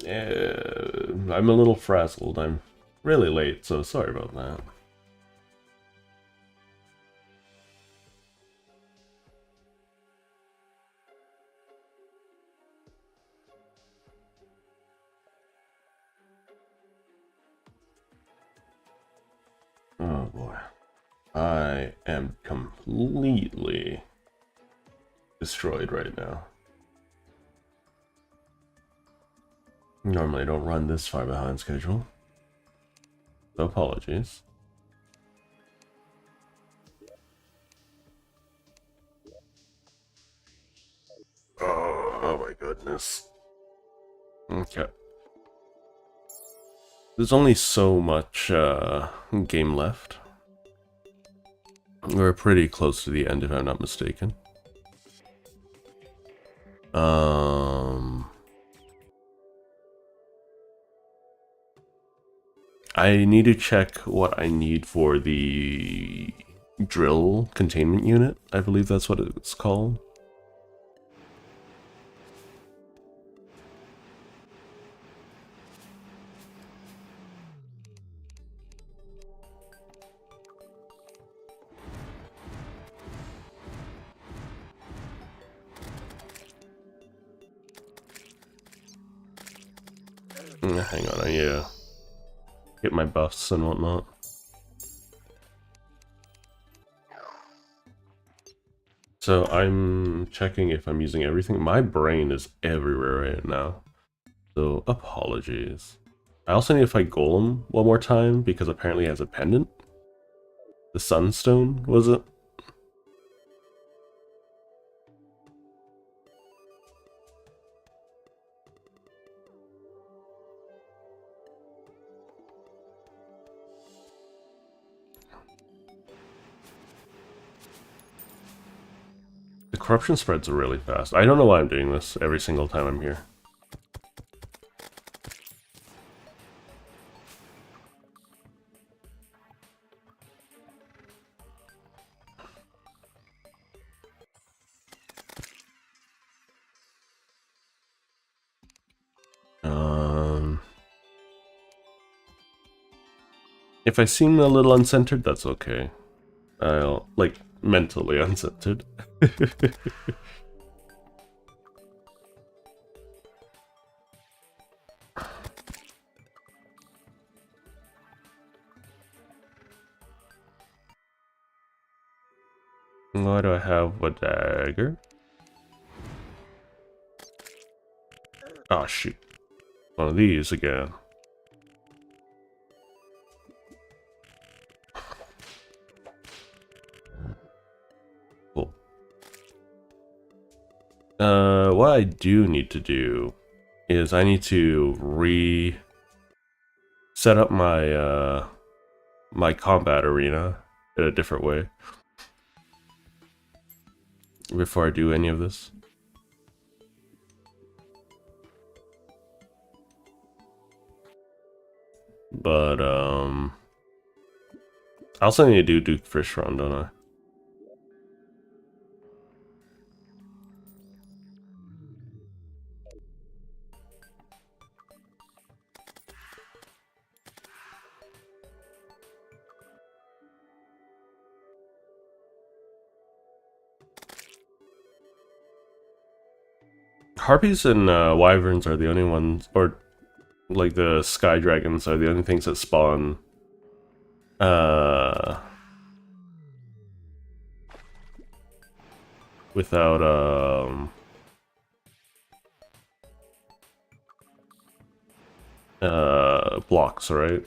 I'm a little frazzled. I'm really late, so sorry about that. Oh boy. I am completely destroyed right now. Normally I don't run this far behind schedule, so apologies. Oh my goodness. Okay. There's only so much game left. We're pretty close to the end if I'm not mistaken. I need to check what I need for the drill containment unit. I believe that's what it's called. Hang on, I get my buffs and whatnot. So I'm checking if I'm using everything. My brain is everywhere right now. So apologies. I also need to fight Golem one more time because apparently he has a pendant. The Sunstone, was it? The corruption spreads really fast. I don't know why I'm doing this every single time I'm here. If I seem a little uncentered, that's okay. I'll, like, mentally uncentered. Why do I have a dagger? Oh shoot. One of these again. Cool. What I do need to do is I need to set up my my combat arena in a different way before I do any of this. But I also need to do Duke Fish Run, don't I? Harpies and wyverns are the only ones, or like the sky dragons are the only things that spawn uh without blocks, right?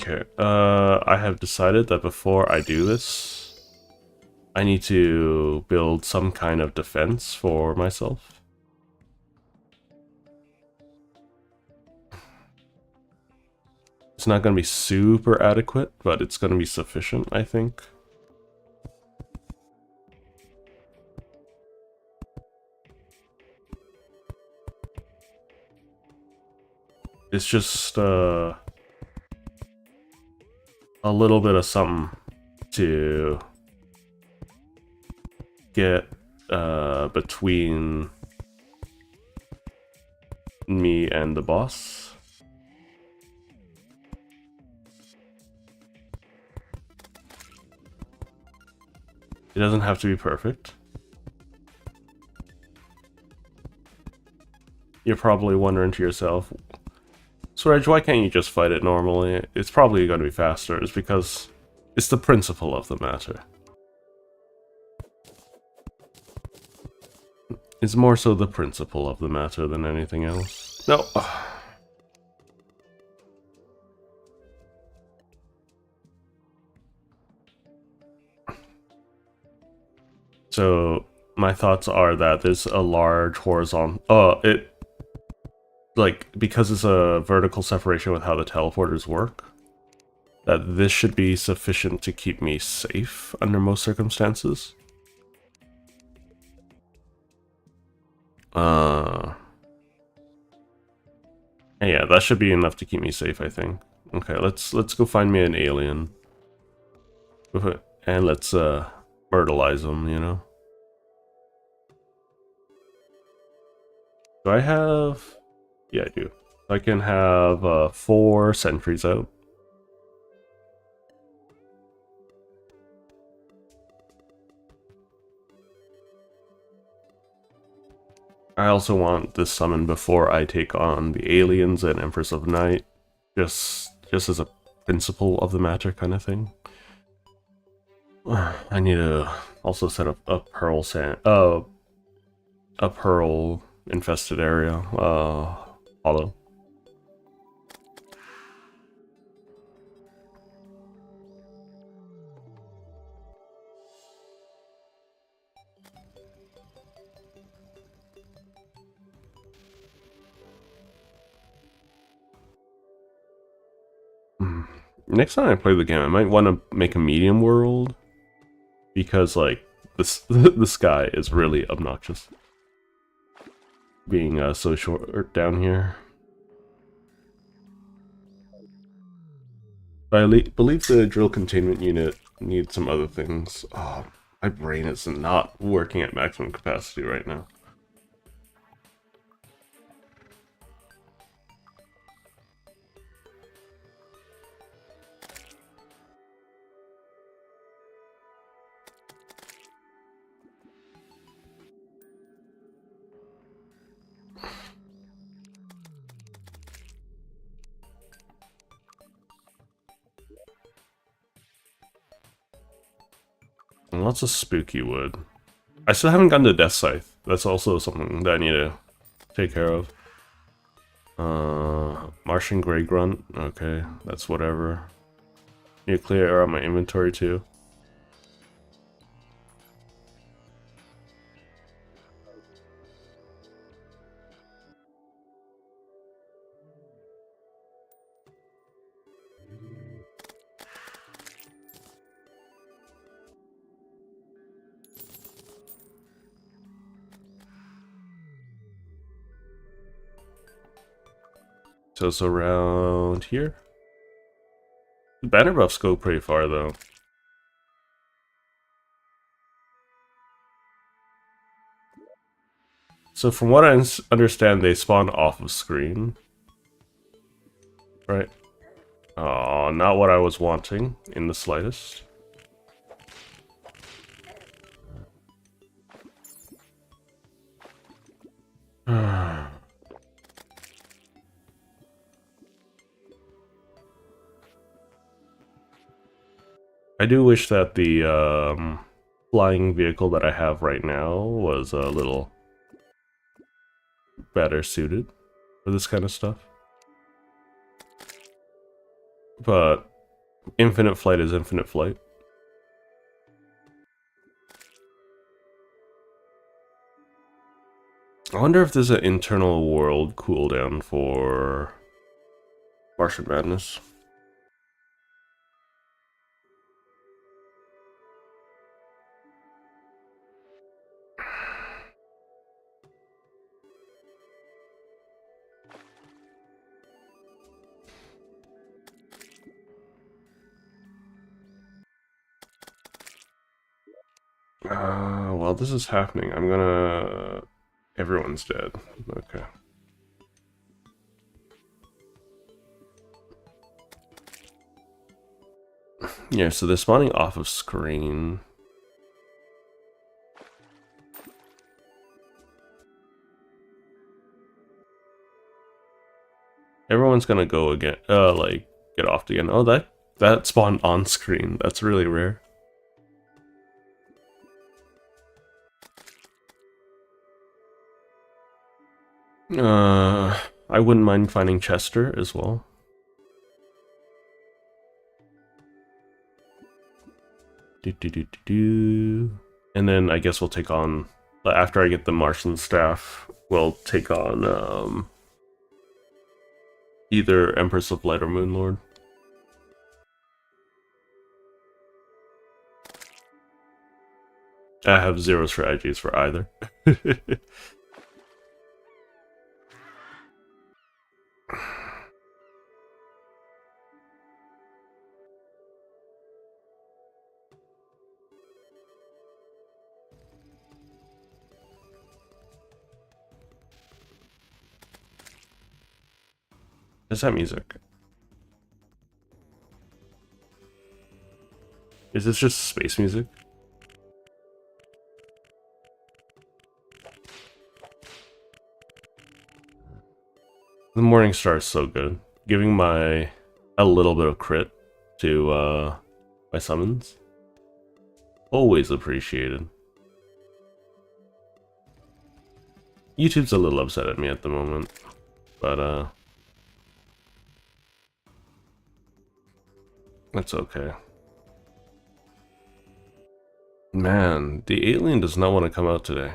Okay, I have decided that before I do this, I need to build some kind of defense for myself. It's not going to be super adequate, but it's going to be sufficient, I think. It's just a little bit of something to get between me and the boss. It doesn't have to be perfect. You're probably wondering to yourself, Swaraj, why can't you just fight it normally? It's probably going to be faster. It's because it's the principle of the matter. It's more so the principle of the matter than anything else. No. So my thoughts are that there's a large horizontal. Because it's a vertical separation with how the teleporters work, that this should be sufficient to keep me safe under most circumstances. Yeah, that should be enough to keep me safe, I think. Okay, let's go find me an alien. And let's myrtleize them, you know? Do I have... Yeah, I do. I can have 4 sentries out. I also want this summoned before I take on the aliens and Empress of Night. Just as a principle of the matter kind of thing. I need to also set up a pearl a pearl infested area, hollow. Next time I play the game, I might want to make a medium world, because like this the sky is really obnoxious, being so short down here. But I believe the drill containment unit needs some other things. Oh, my brain is not working at maximum capacity right now. And lots of spooky wood. I still haven't gotten to Death Scythe. That's also something that I need to take care of. Martian Grey Grunt. Okay, that's whatever. Need to clear out my inventory too. So it's around here. The banner buffs go pretty far though. So from what I understand, they spawn off of screen. Right? Oh, not what I was wanting in the slightest. I do wish that the flying vehicle that I have right now was a little better suited for this kind of stuff. But Infinite flight is infinite flight. I wonder if there's an internal world cooldown for Martian Madness. While this is happening, I'm gonna... Everyone's dead. Okay. Yeah, so they're spawning off of screen. Everyone's gonna go again, like, get off again. Oh, that spawned on screen. That's really rare. I wouldn't mind finding Chester as well. And then I guess we'll take on, after I get the Martian staff, we'll take on either Empress of Light or Moonlord. I have 0 strategies for either. Is that music? Is this just space music? The Morning Star is so good. Giving a little bit of crit to my summons. Always appreciated. YouTube's a little upset at me at the moment, but that's okay. Man, the alien does not want to come out today.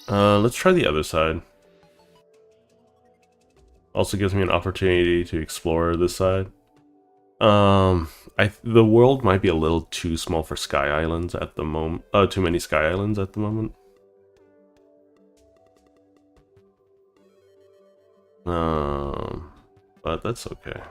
Let's try the other side. Also gives me an opportunity to explore this side. The world might be a little too small for Sky Islands at the moment. Too many Sky Islands at the moment. But that's okay.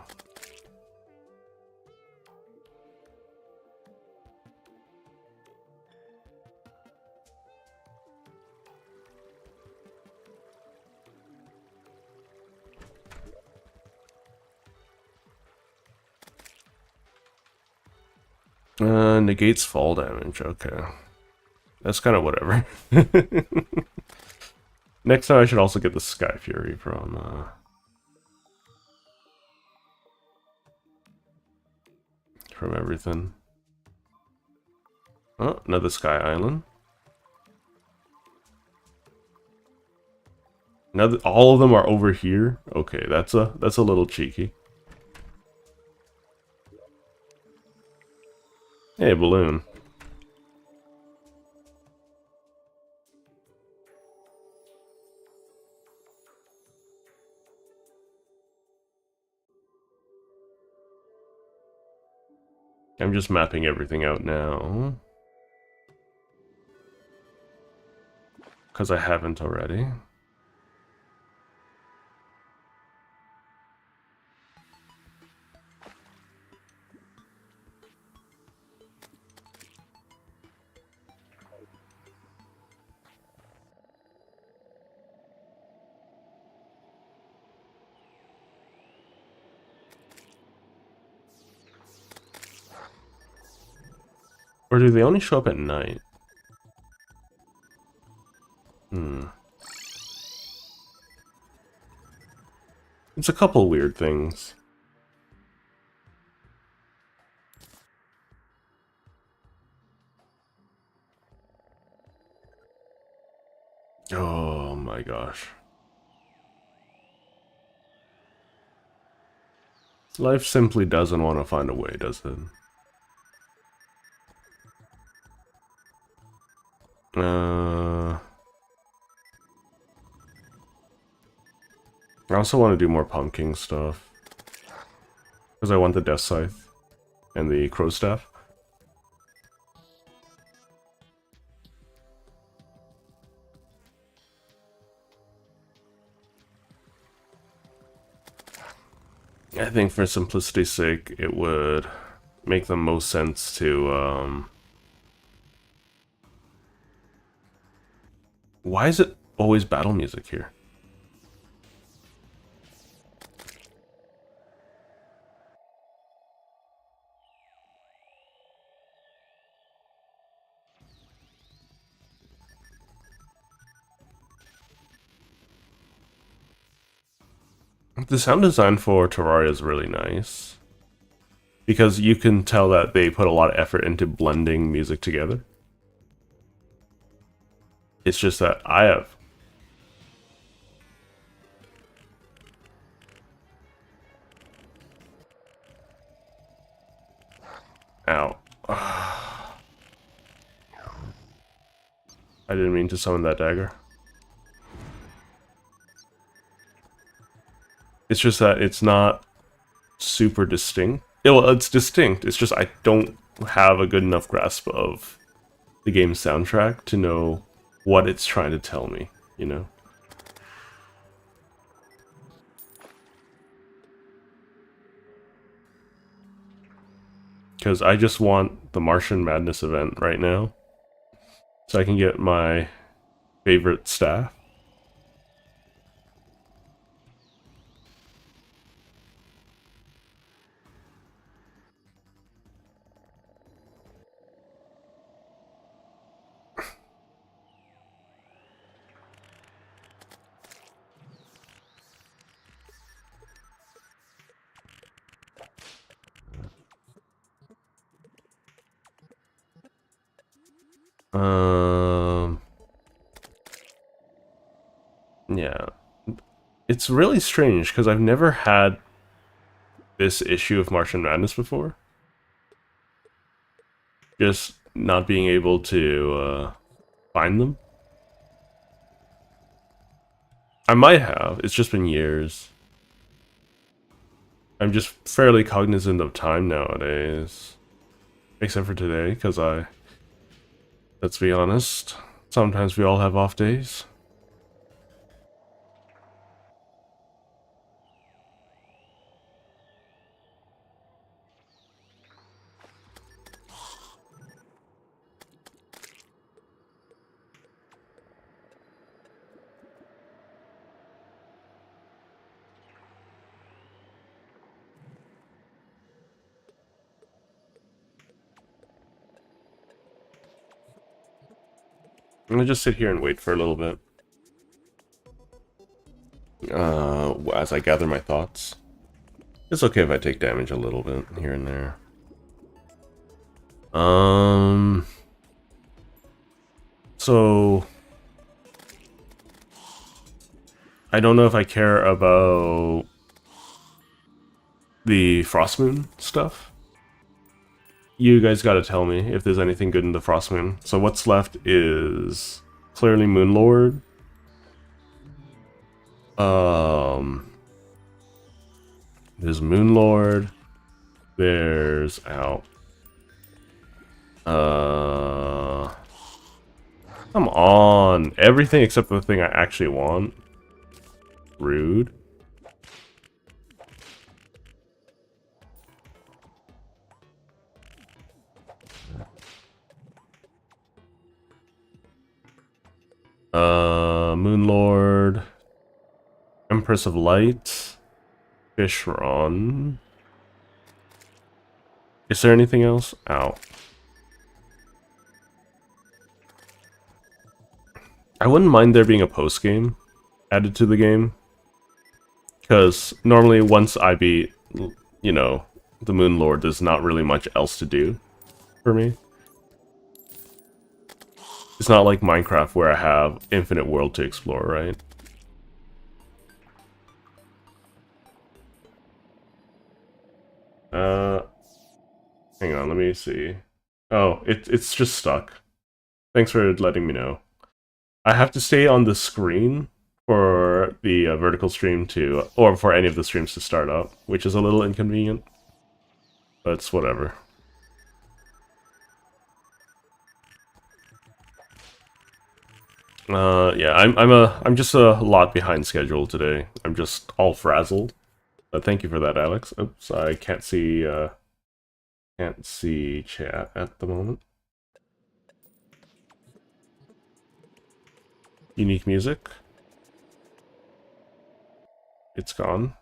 Negates fall damage, okay. That's kind of whatever. Next time I should also get the Sky Fury from everything. Oh, another Sky Island. Now that all of them are over here. Okay, that's a little cheeky. Hey, balloon. I'm just mapping everything out now. Because I haven't already. Or do they only show up at night? It's a couple weird things. Oh my gosh. Life simply doesn't want to find a way, does it? I also want to do more pumpkin stuff. Because I want the Death Scythe and the Crow Staff. I think for simplicity's sake, it would make the most sense to, Why is it always battle music here? The sound design for Terraria is really nice. Because you can tell that they put a lot of effort into blending music together. It's just that I have... Ow. I didn't mean to summon that dagger. It's just that it's not super distinct. Yeah, well, it's distinct. It's just I don't have a good enough grasp of the game's soundtrack to know what it's trying to tell me, you know? Because I just want the Martian Madness event right now, so I can get my favorite staff. Yeah. It's really strange, because I've never had this issue of Martian Madness before. Just not being able to find them. I might have, it's just been years. I'm just fairly cognizant of time nowadays. Except for today, because let's be honest, sometimes we all have off days. I'm gonna just sit here and wait for a little bit. As I gather my thoughts. It's okay if I take damage a little bit here and there. So I don't know if I care about the Frostmoon stuff. You guys gotta tell me if there's anything good in the Frostmoon. So what's left is clearly Moonlord. There's Moonlord. There's come on. Everything except the thing I actually want. Rude. Moonlord. Empress of Light. Fishron. Is there anything else? Ow. I wouldn't mind there being a post-game added to the game. Because normally once I beat, you know, the Moonlord, there's not really much else to do for me. It's not like Minecraft where I have infinite world to explore, right? Uh, Hang on, let me see. Oh, it's just stuck. Thanks for letting me know. I have to stay on the screen for the vertical stream to, or for any of the streams to start up, which is a little inconvenient, but it's whatever. Yeah, I'm just a lot behind schedule today. I'm just all frazzled. But thank you for that, Alex. Oops, I can't see chat at the moment. Unique music. It's gone.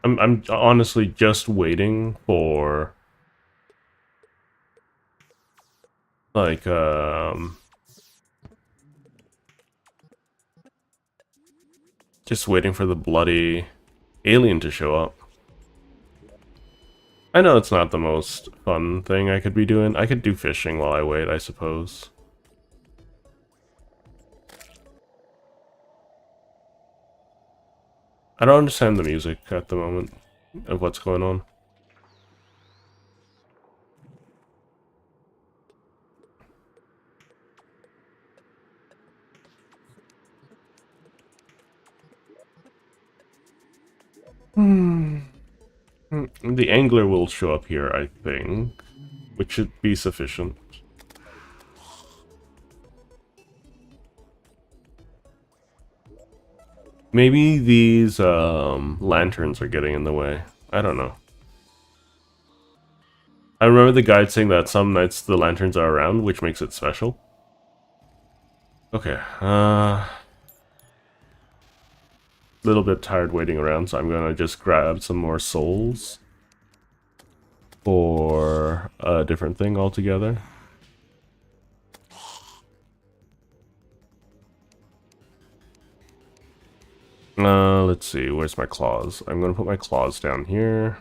I'm honestly just waiting for like just waiting for the bloody alien to show up. I know it's not the most fun thing I could be doing. I could do fishing while I wait, I suppose. I don't understand the music at the moment of what's going on. The angler will show up here, I think, which should be sufficient. Maybe these lanterns are getting in the way. I don't know. I remember the guide saying that some nights the lanterns are around, which makes it special. Okay, little bit tired waiting around, so I'm gonna just grab some more souls for a different thing altogether. Let's see, where's my claws? I'm gonna put my claws down here.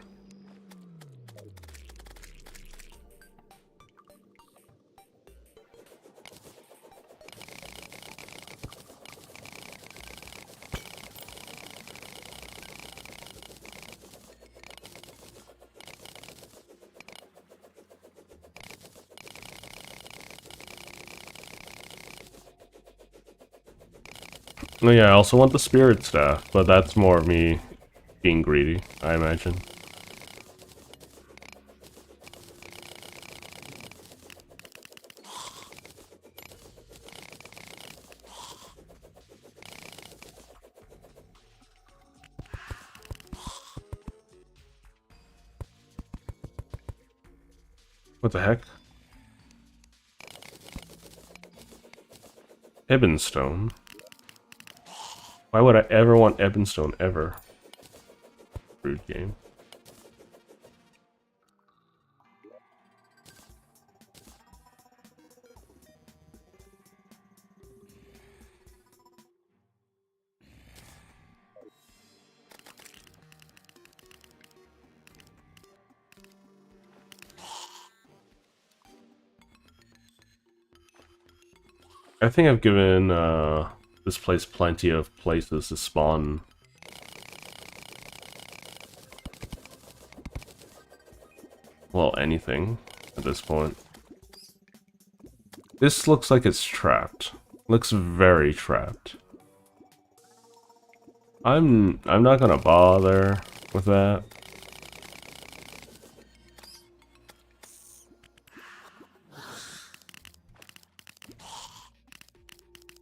Oh yeah, I also want the spirit staff, but that's more of me being greedy, I imagine. What the heck? Ebonstone? Why would I ever want Ebonstone ever? Rude game. I think I've given this place plenty of places to spawn. Well, anything at this point. This looks like it's trapped. Looks very trapped. I'm not gonna bother with that.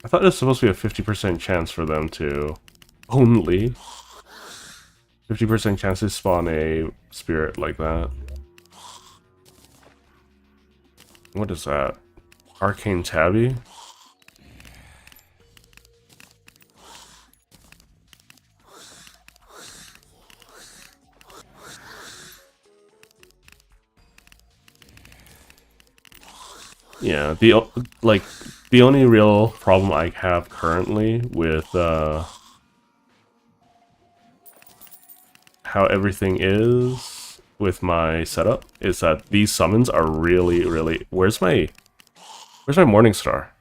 I thought it was supposed to be a 50% chance for them to only 50% chance to spawn a spirit like that. What is that? Arcane Tabby? Yeah, like the only real problem I have currently with how everything is with my setup is that these summons are really. Where's my morning star?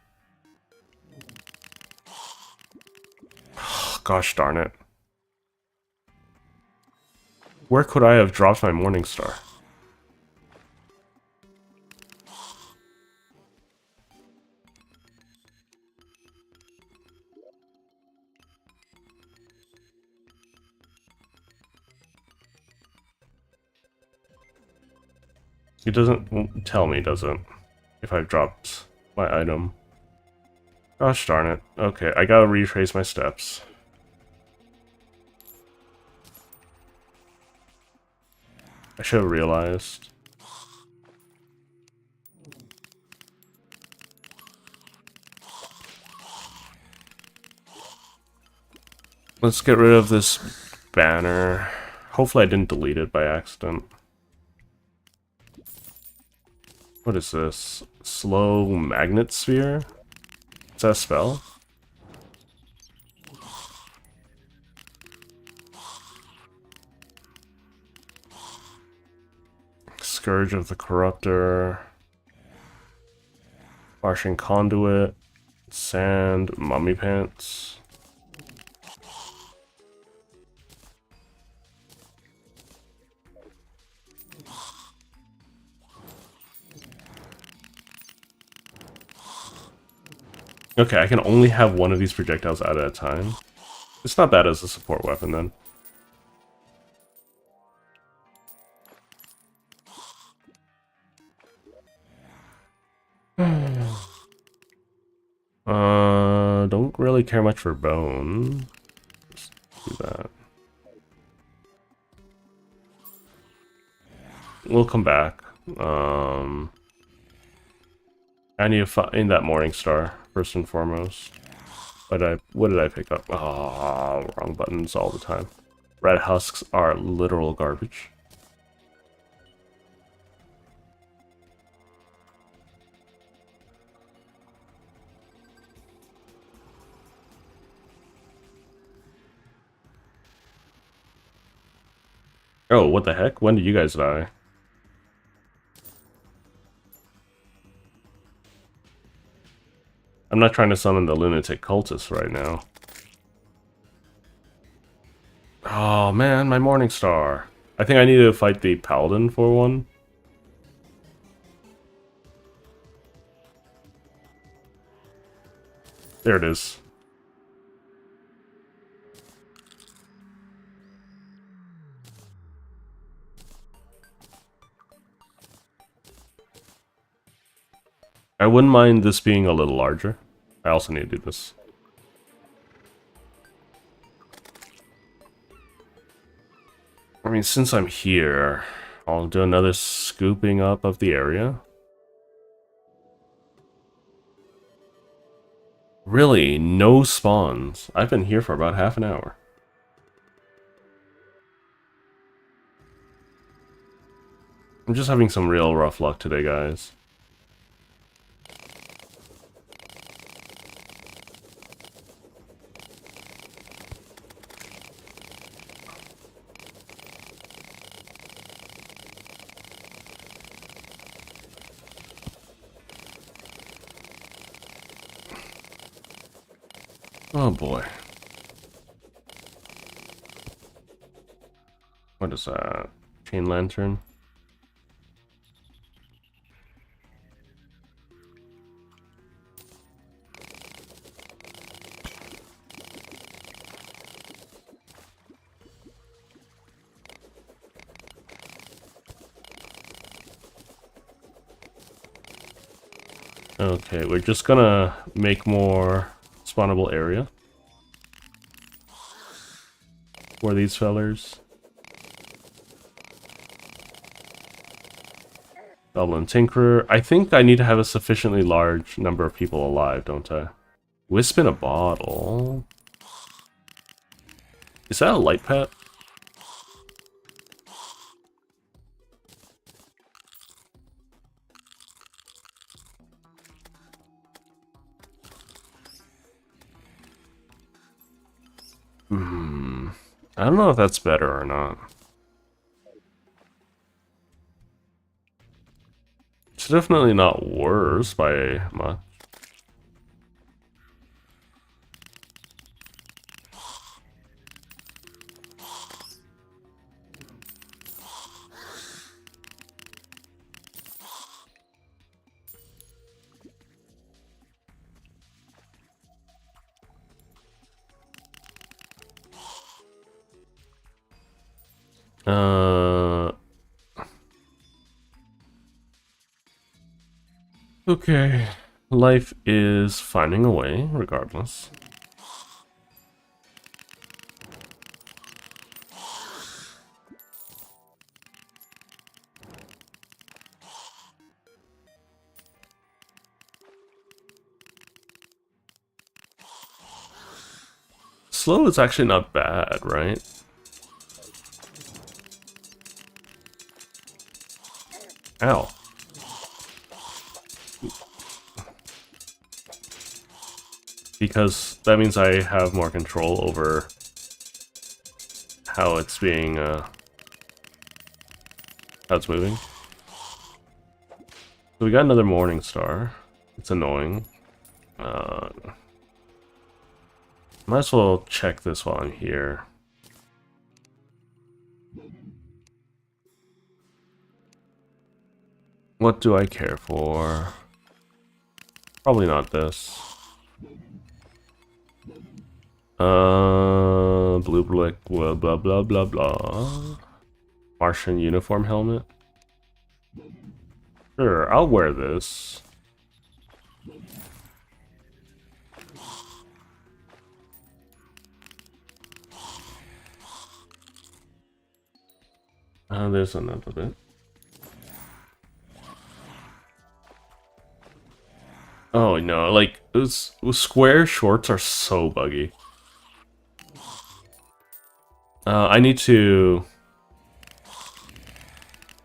Gosh darn it. Where could I have dropped my morning star? It doesn't tell me, does it? If I've dropped my item. Gosh darn it. Okay, I gotta retrace my steps. I should have realized. Let's get rid of this banner. Hopefully I didn't delete it by accident. What is this? Slow magnet sphere? Is that a spell? Scourge of the Corruptor. Martian Conduit. Sand. Mummy Pants. Okay, I can only have one of these projectiles out at a time. It's not bad as a support weapon then. Don't really care much for bone. Just do that. We'll come back. I need to find that morning star first and foremost. What did I pick up? Oh, wrong buttons all the time. Red husks are literal garbage. Oh, what the heck? When did you guys die? I'm not trying to summon the lunatic cultist right now. Oh man, my morning star. I think I need to fight the paladin for one. There it is. I wouldn't mind this being a little larger. I also need to do this. I mean, since I'm here, I'll do another scooping up of the area. Really, no spawns. I've been here for about half an hour. I'm just having some real rough luck today, guys. Oh boy. What is that? Chain lantern? Okay, we're just gonna make more spawnable area for these fellers. Goblin Tinkerer. I think I need to have a sufficiently large number of people alive, don't I? Wisp in a bottle. Is that a light pet? I don't know if that's better or not. It's definitely not worse by much. Okay. Life is finding a way, regardless. Slow is actually not bad, right? Ow. Because that means I have more control over how it's being, how it's moving. So we got another morning star. It's annoying. Might as well check this while I'm here. What do I care for? Probably not this. Blue blick, blah blah blah blah blah. Martian uniform helmet. Sure, I'll wear this. There's another bit. Oh no, like square shorts are so buggy. I need to.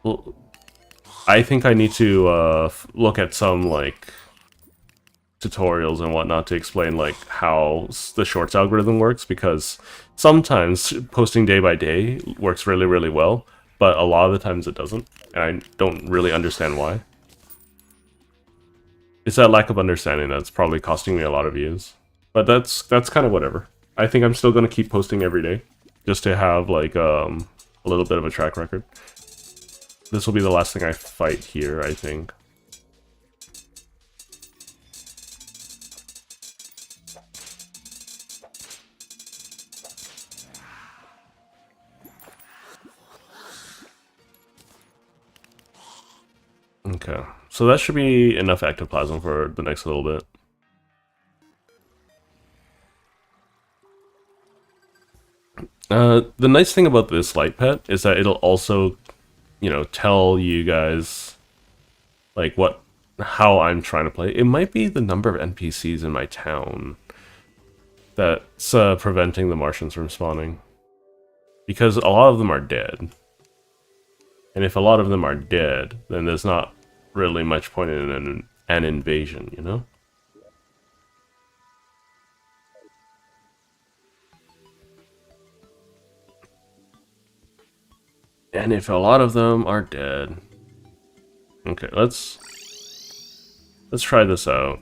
Well, I think I need to look at some like tutorials and whatnot to explain like how the shorts algorithm works, because sometimes posting day by day works really really well, but a lot of the times it doesn't, and I don't really understand why. It's that lack of understanding that's probably costing me a lot of views, but that's kind of whatever. I think I'm still gonna keep posting every day just to have like a little bit of a track record. This will be the last thing I fight here, I think. Okay, so that should be enough ectoplasm for the next little bit. The nice thing about this light pet is that it'll also, you know, tell you guys like how I'm trying to play. It might be the number of NPCs in my town that's preventing the Martians from spawning, because a lot of them are dead. And if a lot of them are dead, then there's not really much point in an invasion, you know? And if a lot of them are dead... Okay, let's try this out.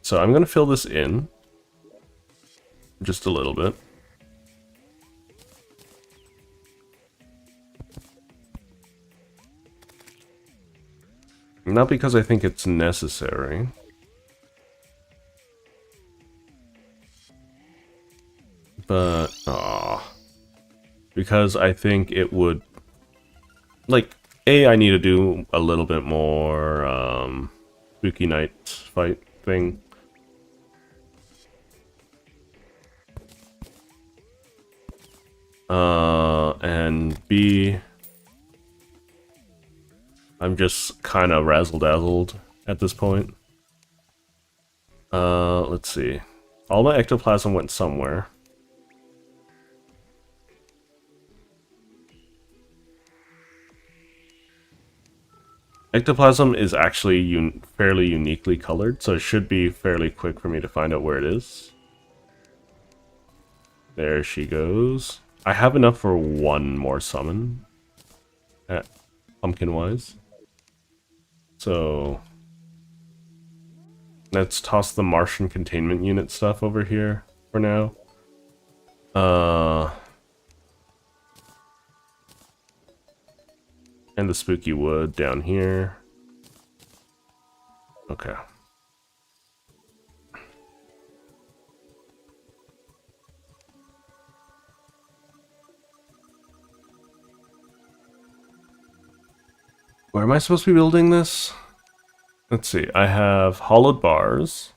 So I'm gonna fill this in just a little bit. Not because I think it's necessary. But, because I think it would, like, I need to do a little bit more, spooky night fight thing. And B, I'm just kind of razzle-dazzled at this point. Let's see. All my ectoplasm went somewhere. Ectoplasm is actually fairly uniquely colored, so it should be fairly quick for me to find out where it is. There she goes. I have enough for one more summon, pumpkin-wise. So let's toss the Martian containment unit stuff over here for now. And the spooky wood down here. Okay. Where am I supposed to be building this? Let's see. I have hollowed bars.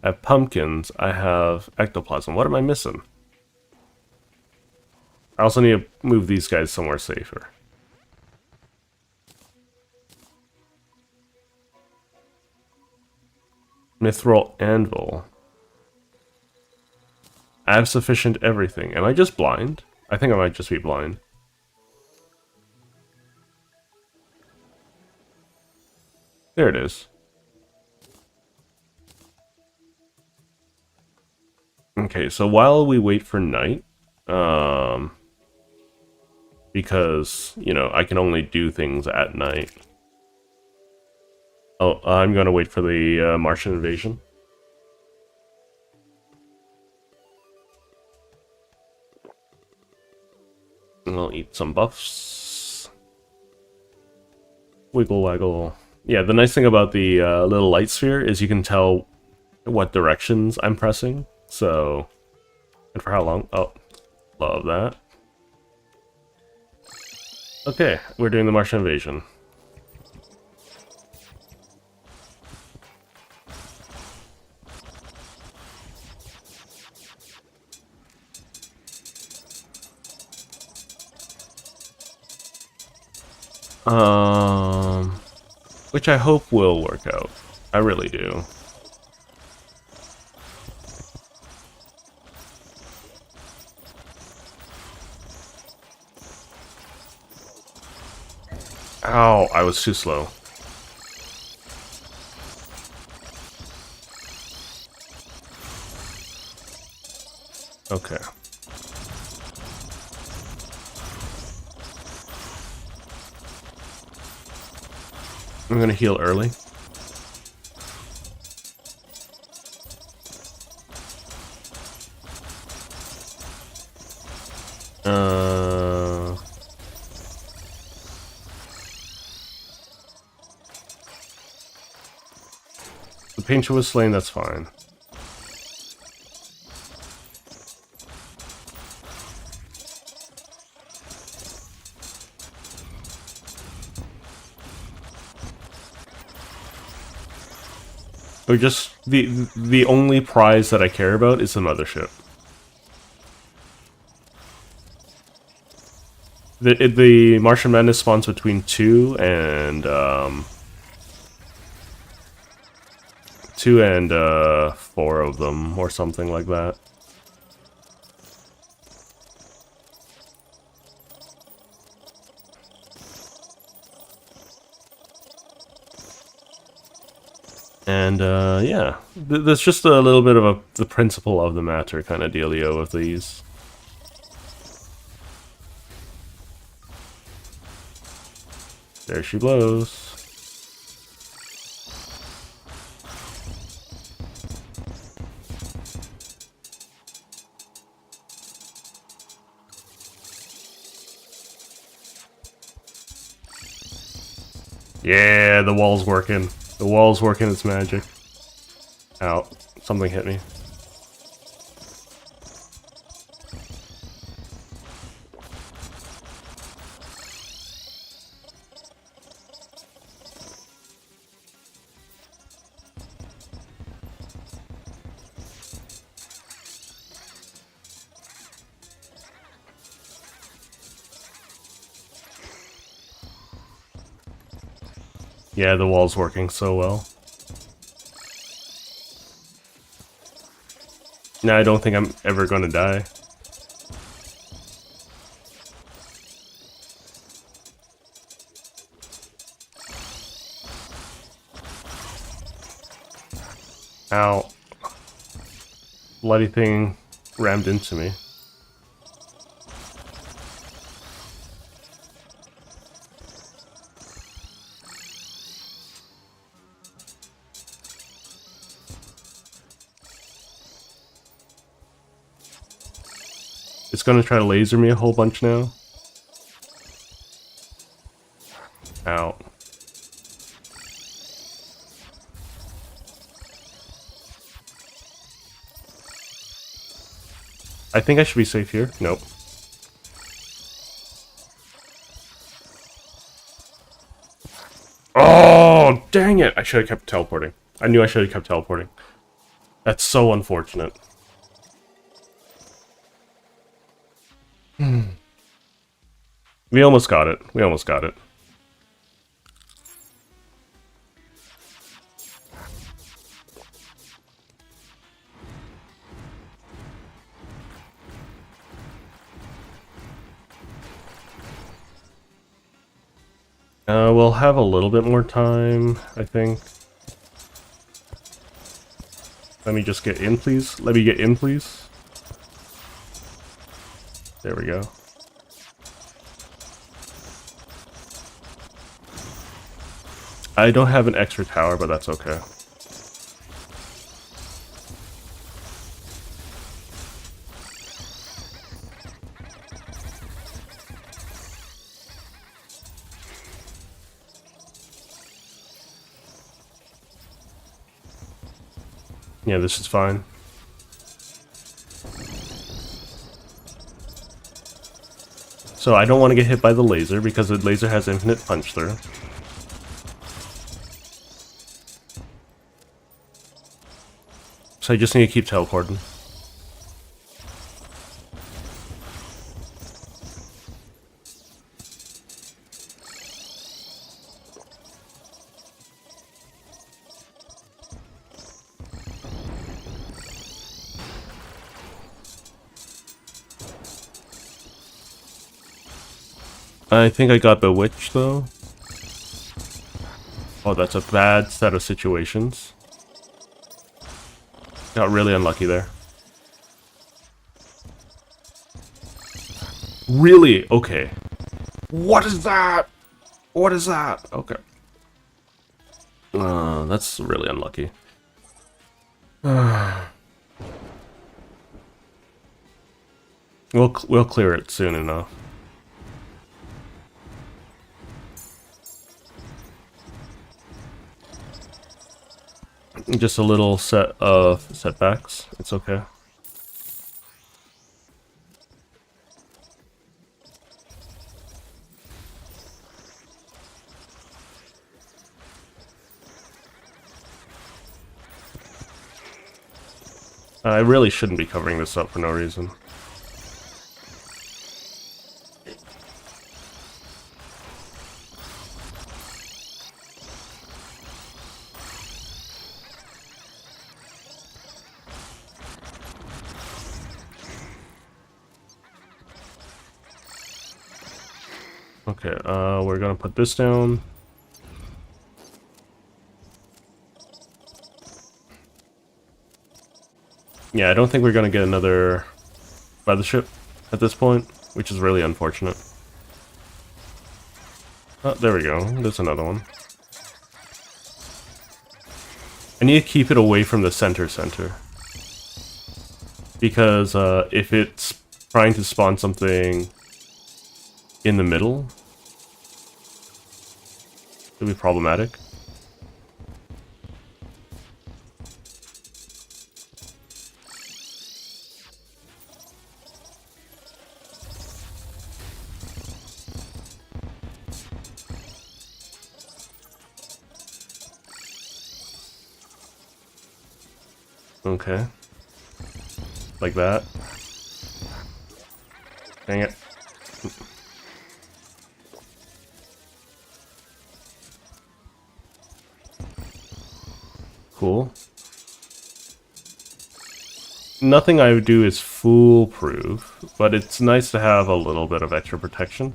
I have pumpkins. I have ectoplasm. What am I missing? I also need to move these guys somewhere safer. Mithril anvil. I have sufficient everything. Am I just blind? I think I might just be blind. There it is. Okay, so while we wait for night, because, you know, I can only do things at night. Oh, I'm gonna wait for the Martian invasion. And I'll eat some buffs. Wiggle waggle. Yeah, the nice thing about the little light sphere is you can tell what directions I'm pressing. So, and for how long? Oh, love that. Okay, we're doing the Martian invasion. Which I hope will work out. I really do. Ow, I was too slow. Okay. I'm gonna heal early. The painter was slain, that's fine. Or just the only prize that I care about is the mothership. The Martian Madness spawns between 2 and 4 of them, or something like that. And yeah, there's just a little bit of the principle of the matter kind of dealio with these. There she blows. Yeah, the wall's working. The wall's working its magic. Ow, something hit me. Yeah, the wall's working so well. Now I don't think I'm ever gonna die. Ow. Bloody thing rammed into me. It's gonna try to laser me a whole bunch now. Ow. I think I should be safe here. Nope. Oh, dang it! I should have kept teleporting. I knew I should have kept teleporting. That's so unfortunate. We almost got it. We almost got it. We'll have a little bit more time, I think. Let me just get in, please. Let me get in, please. There we go. I don't have an extra tower, but that's okay. Yeah, this is fine. So I don't want to get hit by the laser because the laser has infinite punch through. So I just need to keep teleporting. I think I got bewitched though. Oh, that's a bad set of situations. Got really unlucky there. Really? Okay. What is that? What is that? Okay. That's really unlucky. We'll clear it soon enough. Just a little set of setbacks. It's okay. I really shouldn't be covering this up for no reason. Okay, we're gonna put this down. Yeah, I don't think we're gonna get another mothership at this point, which is really unfortunate. Oh, there we go. There's another one. I need to keep it away from the center. Because if it's trying to spawn something in the middle, it'll be problematic. Okay. Like that. Dang it. Cool. Nothing I would do is foolproof, but it's nice to have a little bit of extra protection.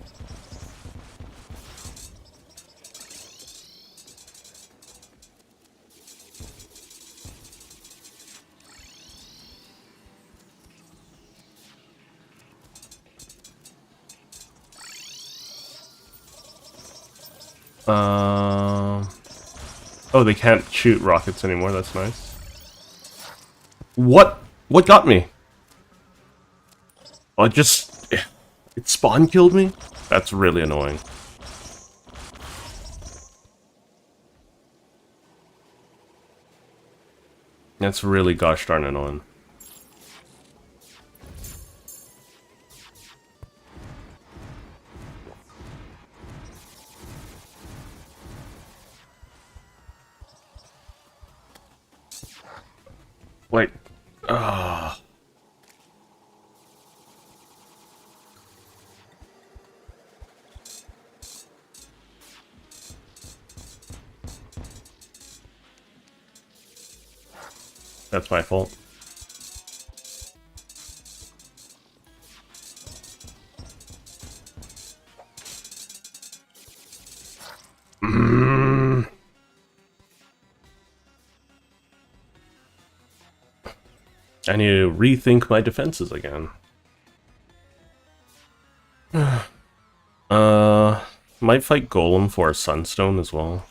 Oh, they can't shoot rockets anymore. That's nice. What? What got me? Oh, it spawn killed me? That's really annoying. That's really gosh darn annoying. Wait. Ah. That's my fault. I need to rethink my defenses again. Might fight Golem for a Sunstone as well.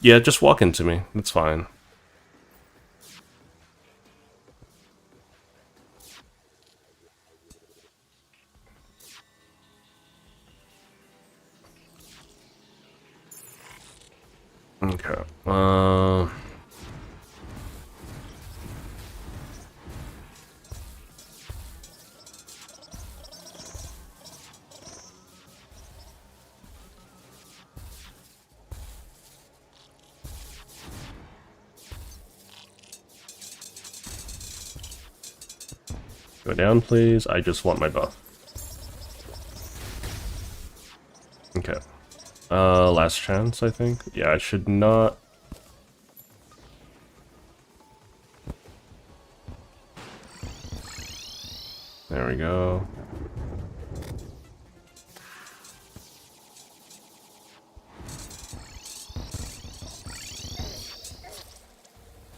Just walk into me. That's fine. Okay. Go down, please. I just want my buff. Okay. Last chance, I think. Yeah, I should not... There we go.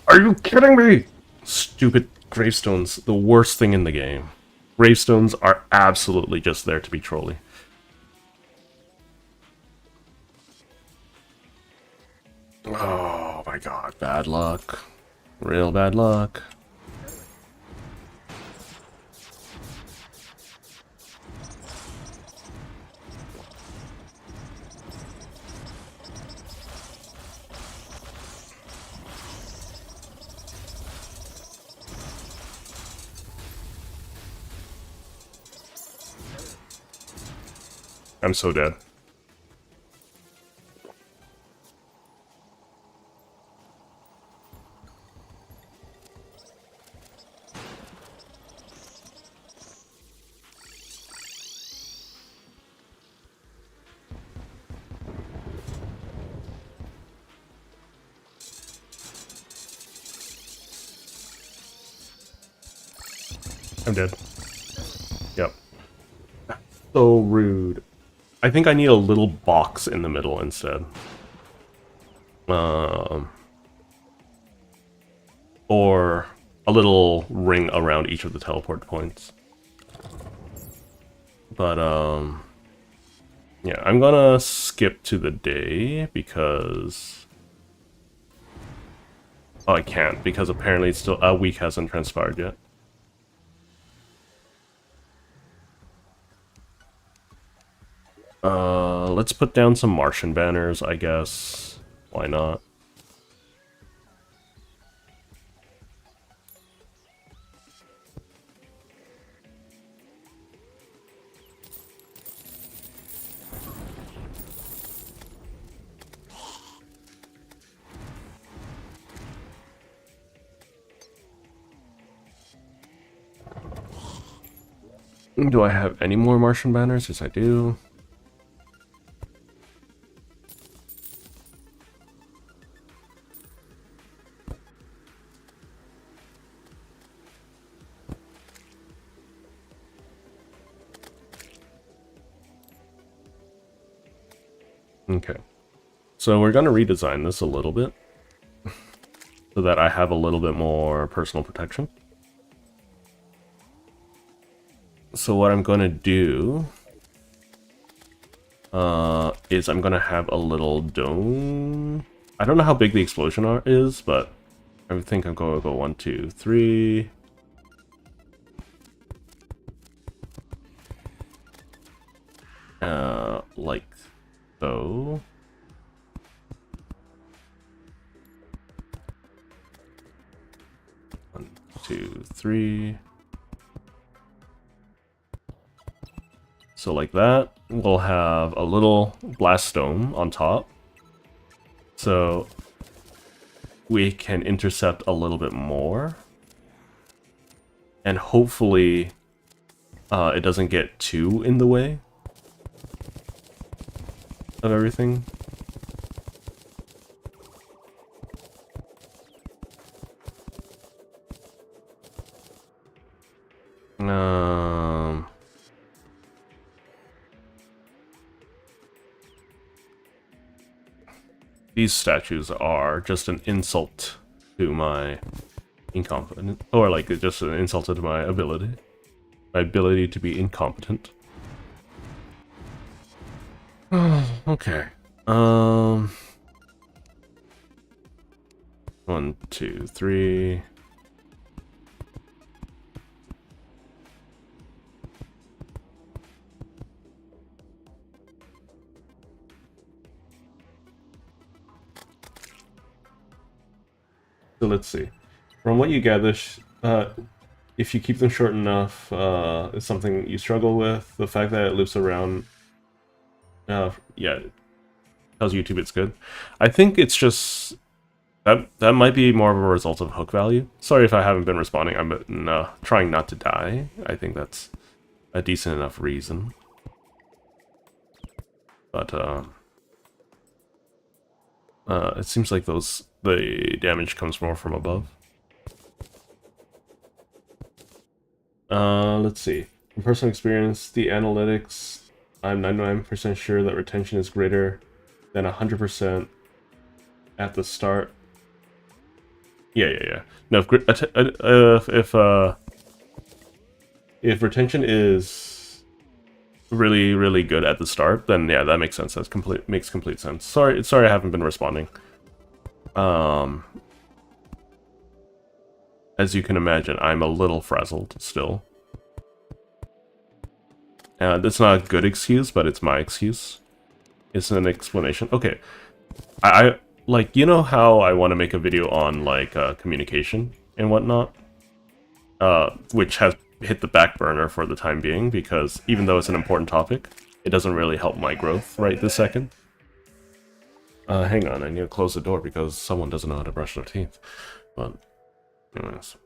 Are you kidding me? Stupid gravestones, the worst thing in the game. Gravestones are absolutely just there to be trolly. Oh my god, bad luck. Real bad luck. I'm so dead. I'm dead. Yep. So rude. I think I need a little box in the middle instead. Or a little ring around each of the teleport points. But, yeah, I'm gonna skip to the day because... Oh, I can't, because apparently it's still... a week hasn't transpired yet. Let's put down some Martian banners, I guess. Why not? Do I have any more Martian banners? Yes, I do. Okay, so we're going to redesign this a little bit so that I have a little bit more personal protection. So what I'm gonna do is I'm gonna have a little dome. I don't know how big the explosion is, but I think I'm gonna go 1, 2, 3. Like so. One, 2, 3. So like that, we'll have a little blast dome on top. So we can intercept a little bit more. And hopefully it doesn't get too in the way of everything. These statues are just an insult to my incompetence, or like just an insult to my ability to be incompetent. Okay. 1, 2, 3. So let's see. From what you gather, if you keep them short enough, it's something you struggle with. The fact that it loops around, yeah, tells YouTube it's good. I think it's just that might be more of a result of hook value. Sorry if I haven't been responding. I'm trying not to die. I think that's a decent enough reason. But it seems like the damage comes more from above. Let's see. From personal experience, the analytics, I'm 99% sure that retention is greater than 100% at the start. Yeah. No, if retention is really good at the start, then yeah, that makes sense. Makes complete sense. Sorry I haven't been responding. As you can imagine, I'm a little frazzled still. That's not a good excuse, but it's my excuse. It's an explanation. Okay. I like, you know how I want to make a video on, like, communication and whatnot? Which has hit the back burner for the time being, because even though it's an important topic, it doesn't really help my growth right this second. Hang on, I need to close the door because someone doesn't know how to brush their teeth. But, anyways.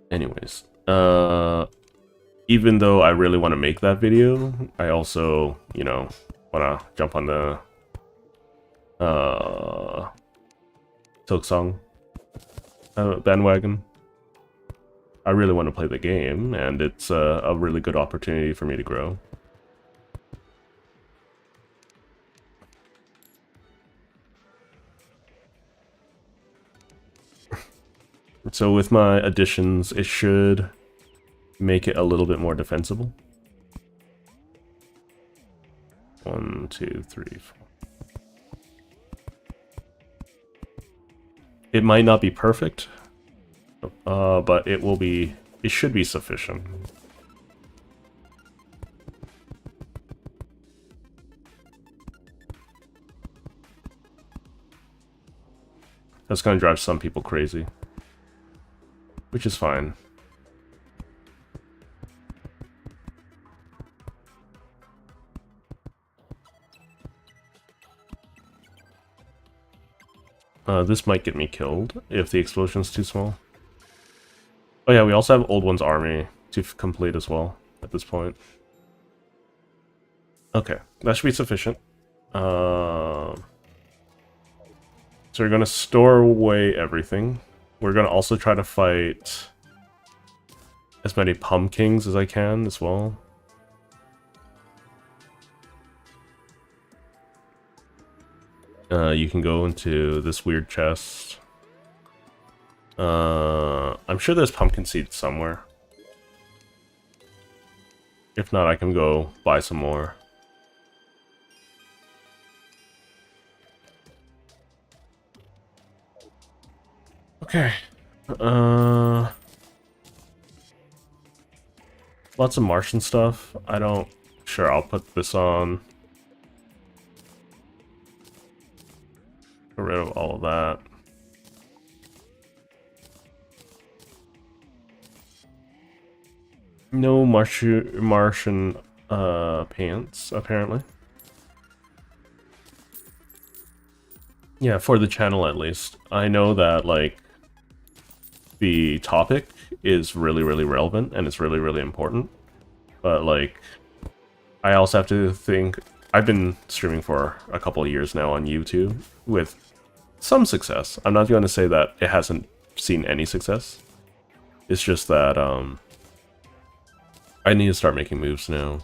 Anyways, even though I really want to make that video, I also, you know, want to jump on the Silksong bandwagon. I really want to play the game, and it's a really good opportunity for me to grow. So with my additions, it should make it a little bit more defensible. 1, 2, 3, 4. It might not be perfect, but it should be sufficient. That's gonna drive some people crazy, which is fine. This might get me killed if the explosion's too small. Oh yeah, we also have Old One's army to complete as well at this point. Okay, that should be sufficient. So we're gonna store away everything. We're gonna also try to fight as many pumpkins as I can as well. You can go into this weird chest. I'm sure there's pumpkin seeds somewhere. If not, I can go buy some more. Okay. Lots of Martian stuff. I don't... Sure, I'll put this on. Get rid of all of that. No Martian pants, apparently. Yeah, for the channel at least. I know that, like, the topic is really, really relevant and it's really, really important. But, like, I also have to think... I've been streaming for a couple of years now on YouTube with some success. I'm not going to say that it hasn't seen any success. It's just that, I need to start making moves now.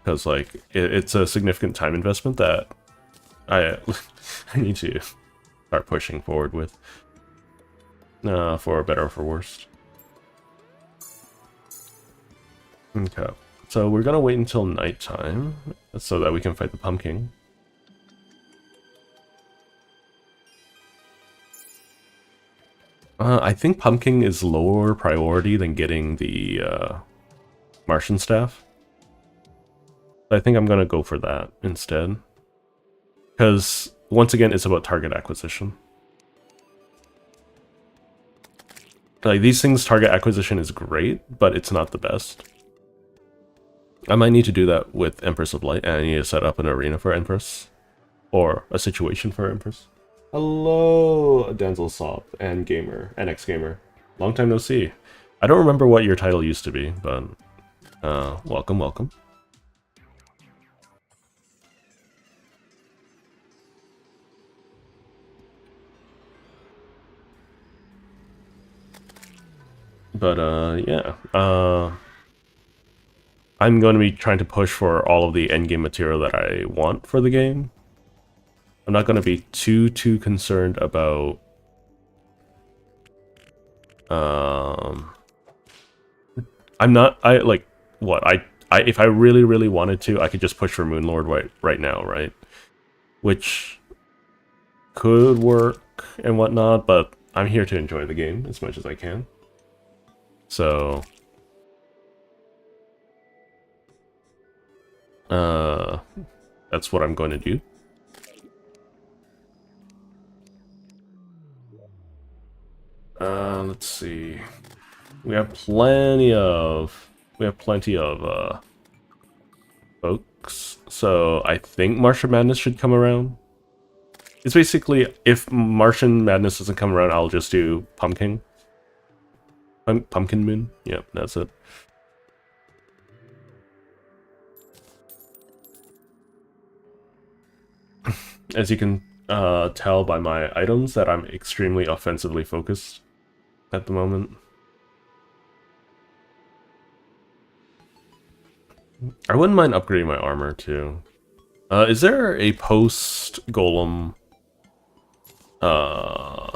Because, like, it's a significant time investment that I need to start pushing forward with. For better or for worse. Okay. So we're gonna wait until nighttime so that we can fight the pumpkin. I think pumpkin is lower priority than getting the Martian staff. I think I'm gonna go for that instead. Because, once again, it's about target acquisition. Like, these things, target acquisition is great, but it's not the best. I might need to do that with Empress of Light, and I need to set up an arena for Empress. Or a situation for Empress. Hello, Denzel Sop and Gamer, NX Gamer. Long time no see. I don't remember what your title used to be, but welcome, welcome. But yeah. I'm going to be trying to push for all of the endgame material that I want for the game. I'm not going to be too concerned about I'm not if I really wanted to, I could just push for Moonlord right now, right? Which could work and whatnot, but I'm here to enjoy the game as much as I can. So that's what I'm going to do. Let's see. We have plenty of folks. So I think Martian Madness should come around. It's basically, if Martian Madness doesn't come around, I'll just do Pumpkin. Pumpkin Moon. Yeah, that's it. As you can tell by my items that I'm extremely offensively focused at the moment. I wouldn't mind upgrading my armor too. Is there a post-golem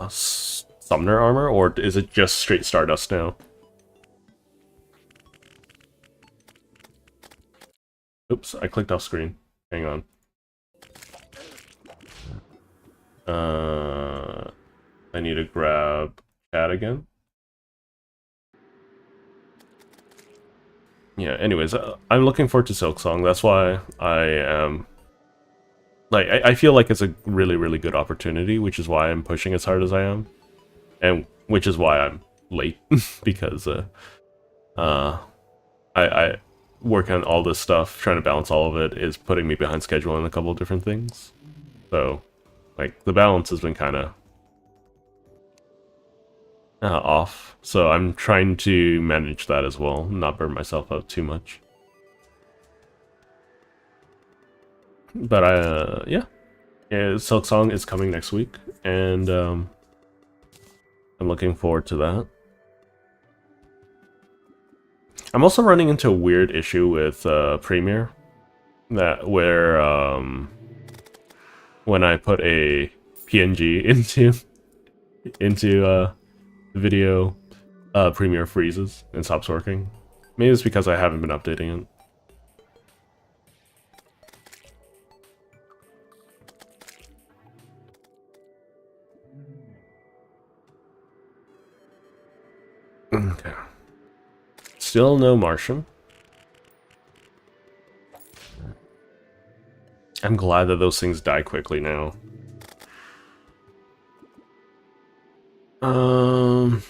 summoner armor, or is it just straight Stardust now? Oops, I clicked off screen. Hang on. I need to grab chat again. Yeah, anyways, I'm looking forward to Silksong. That's why I am... Like, I feel like it's a really good opportunity, which is why I'm pushing as hard as I am. And which is why I'm late, because I work on all this stuff, trying to balance all of it, is putting me behind schedule on a couple of different things. So, like, the balance has been kind of off. So I'm trying to manage that as well, not burn myself out too much. But yeah, Silksong is coming next week, and I'm looking forward to that. I'm also running into a weird issue with Premiere, where when I put a PNG into the video, Premiere freezes and stops working. Maybe it's because I haven't been updating it. Okay. Still no Martian. I'm glad that those things die quickly now. I'm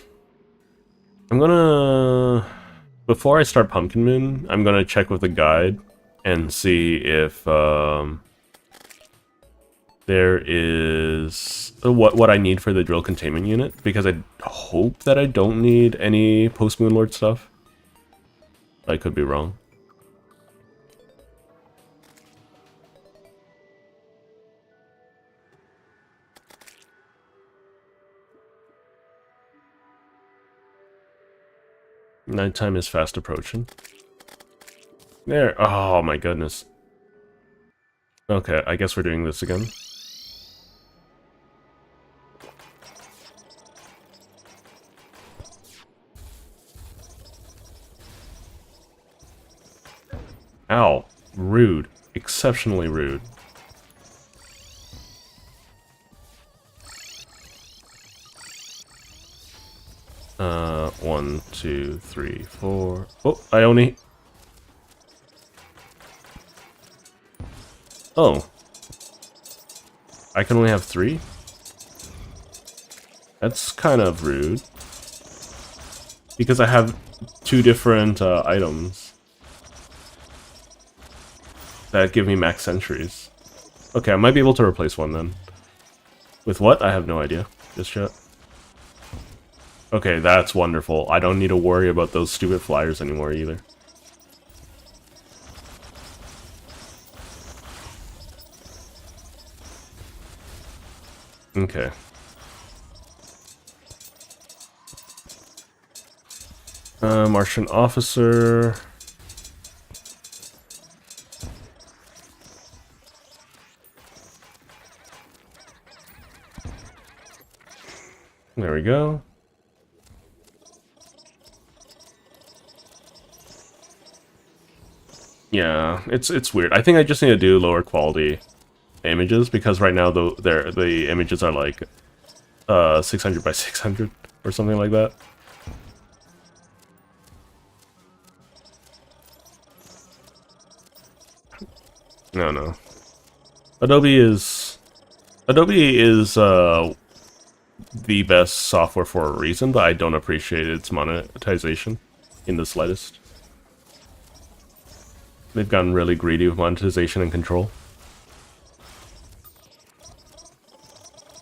gonna... Before I start Pumpkin Moon, I'm gonna check with the guide and see if there is what I need for the drill containment unit, because I hope that I don't need any post-Moon Lord stuff. I could be wrong. Nighttime is fast approaching. There. Oh my goodness. Okay, I guess we're doing this again. Ow. Rude. Exceptionally rude. One, two, three, four. Oh, I only... Oh. I can only have 3? That's kind of rude. Because I have 2 different items that give me max centuries. Okay, I might be able to replace one then. With what? I have no idea. Just yet. Okay, that's wonderful. I don't need to worry about those stupid flyers anymore either. Okay. Martian officer. There we go. Yeah, it's weird. I think I just need to do lower quality images, because right now the images are like 600 by 600 or something like that. No. Adobe is the best software for a reason, but I don't appreciate its monetization in the slightest. They've gotten really greedy with monetization and control.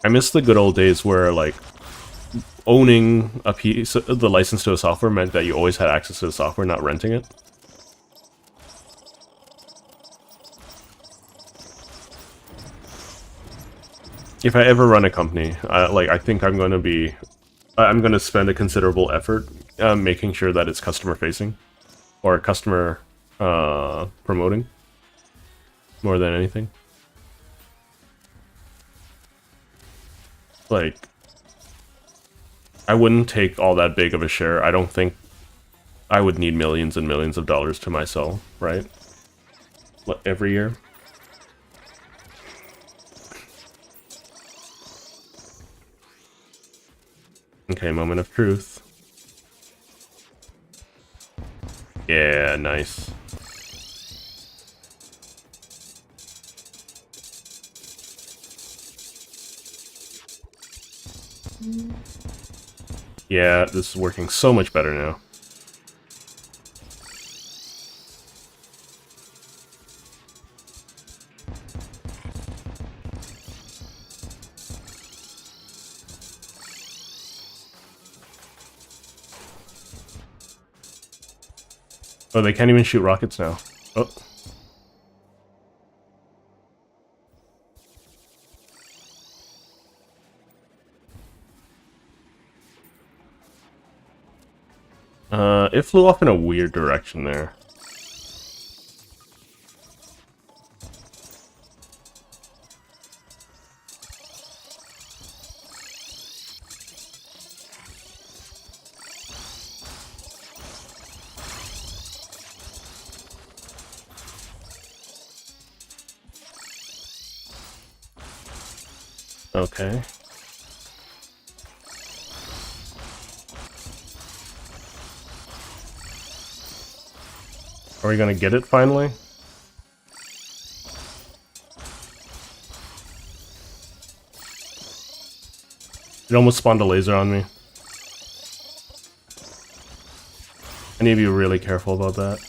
I miss the good old days where, like, owning a piece, the license to a software meant that you always had access to the software, not renting it. If I ever run a company, I think I'm going to spend a considerable effort making sure that it's customer facing, or customer promoting, more than anything. Like, I wouldn't take all that big of a share. I don't think I would need millions and millions of dollars to myself, right? Every year. Okay, moment of truth. Yeah, nice. Yeah, this is working so much better now. Oh, they can't even shoot rockets now. Oh. It flew off in a weird direction there. Okay. Are we gonna get it finally? It almost spawned a laser on me. I need to be really careful about that.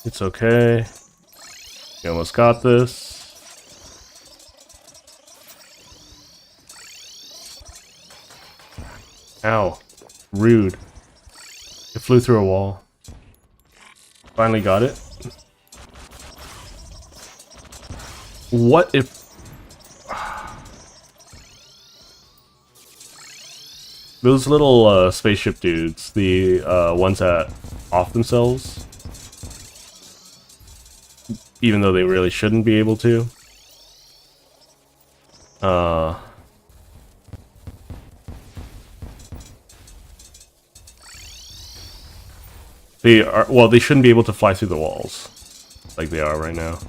It's okay. We almost got this. Ow. Rude. It flew through a wall. Finally got it. What if... Those little spaceship dudes, the ones that off themselves, even though they really shouldn't be able to. They are, well, they shouldn't be able to fly through the walls like they are right now.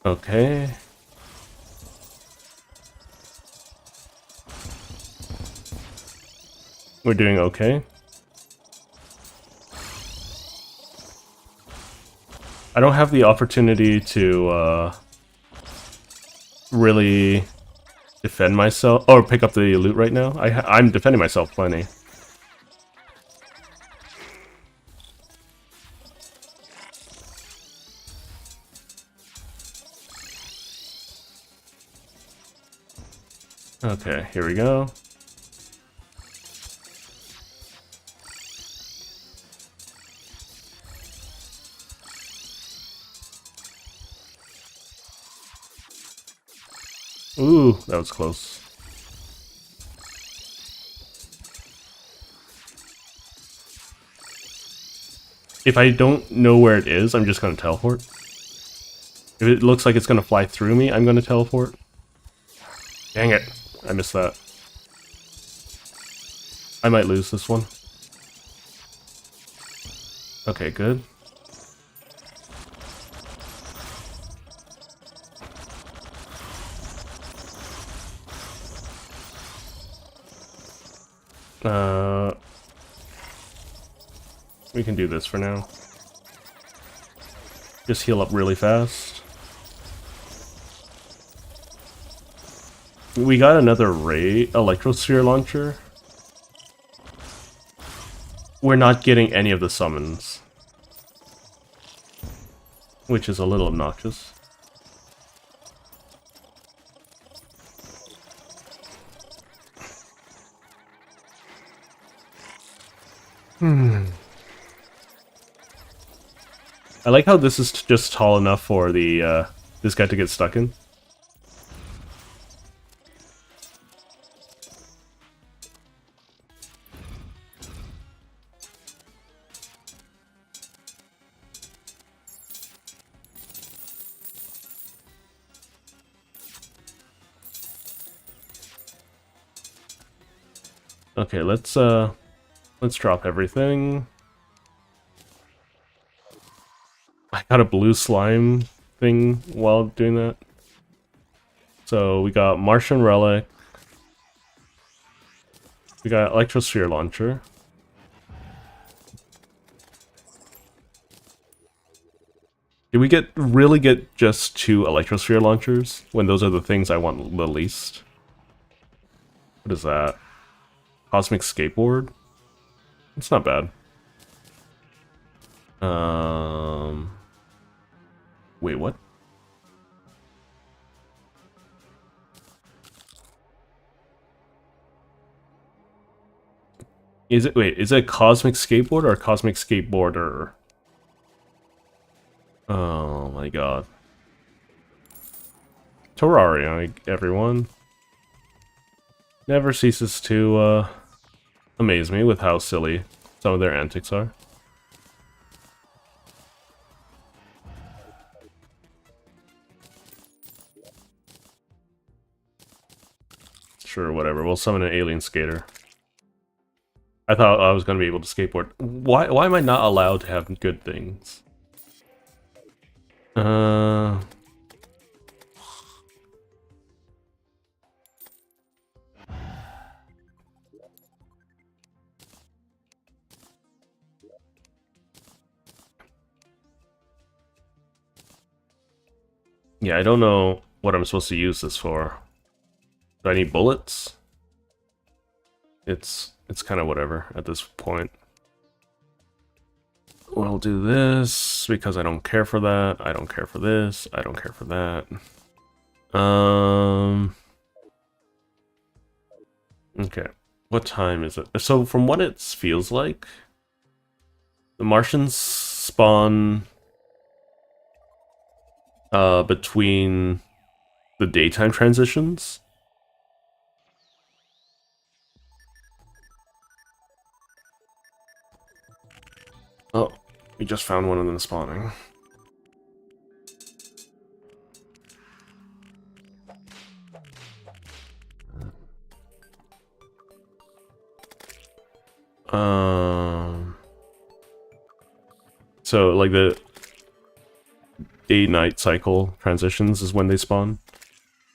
Okay. We're doing okay. I don't have the opportunity to really defend myself or pick up the loot right now. I'm defending myself plenty. Okay, here we go. Ooh, that was close. If I don't know where it is, I'm just gonna teleport. If it looks like it's gonna fly through me, I'm gonna teleport. Dang it, I missed that. I might lose this one. Okay, good. We can do this for now. Just heal up really fast. We got another electrosphere launcher. We're not getting any of the summons, which is a little obnoxious. I like how this is just tall enough for the this guy to get stuck in. Okay, let's drop everything. I got a blue slime thing while doing that. So we got Martian Relic. We got Electrosphere Launcher. Did we really get just 2 Electrosphere Launchers when those are the things I want the least? What is that? Cosmic Skateboard? It's not bad. Wait, what? Is it, wait, is it a Cosmic Skateboard or a Cosmic Skateboarder? Oh my god. Terraria, everyone. Never ceases to, amaze me with how silly some of their antics are. Sure, whatever. We'll summon an alien skater. I thought I was going to be able to skateboard. Why am I not allowed to have good things? Uh... Yeah, I don't know what I'm supposed to use this for. Do I need bullets? It's kind of whatever at this point. We'll do this because I don't care for that. I don't care for this. I don't care for that. Okay. What time is it? So from what it feels like, the Martians spawn between the daytime transitions. Oh, we just found one of them spawning. So like the day-night cycle transitions is when they spawn.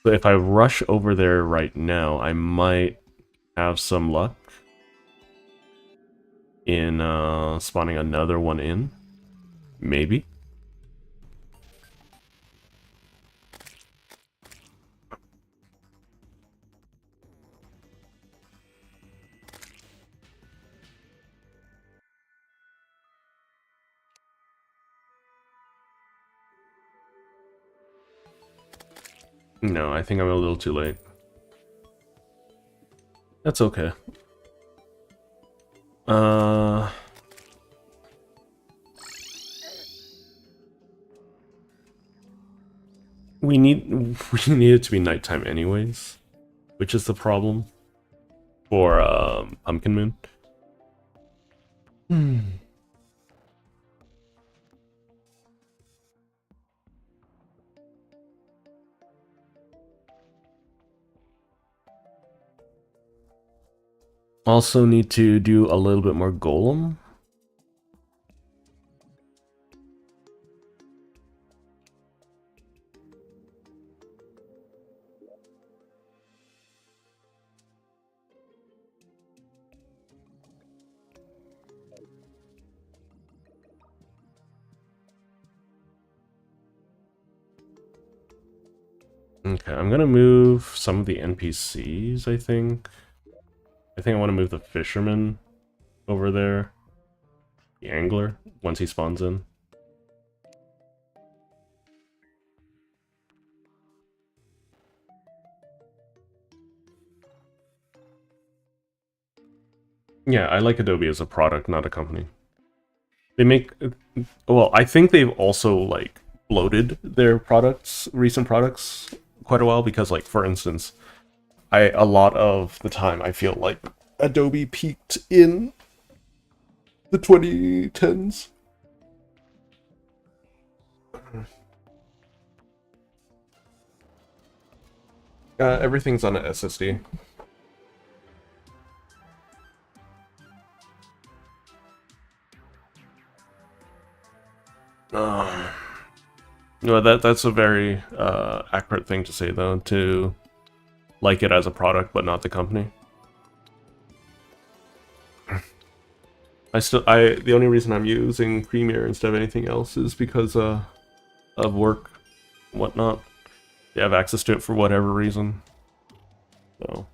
So if I rush over there right now, I might have some luck in spawning another one in. Maybe. No, I think I'm a little too late. That's okay. We need it to be nighttime anyways, which is the problem for Pumpkin Moon. Also need to do a little bit more golem. Okay, I'm gonna move some of the NPCs, I think. I want to move the fisherman over there. The angler, once he spawns in. Yeah, I like Adobe as a product, not a company. They make... Well, I think they've also, like, bloated their products, recent products, quite a while, because, like, for instance, a lot of the time I feel like Adobe peaked in the 2010s. Everything's on an SSD. No, that's a very accurate thing to say, though, to like it as a product, but not the company. The only reason I'm using Premiere instead of anything else is because of work, and whatnot. They have access to it for whatever reason. So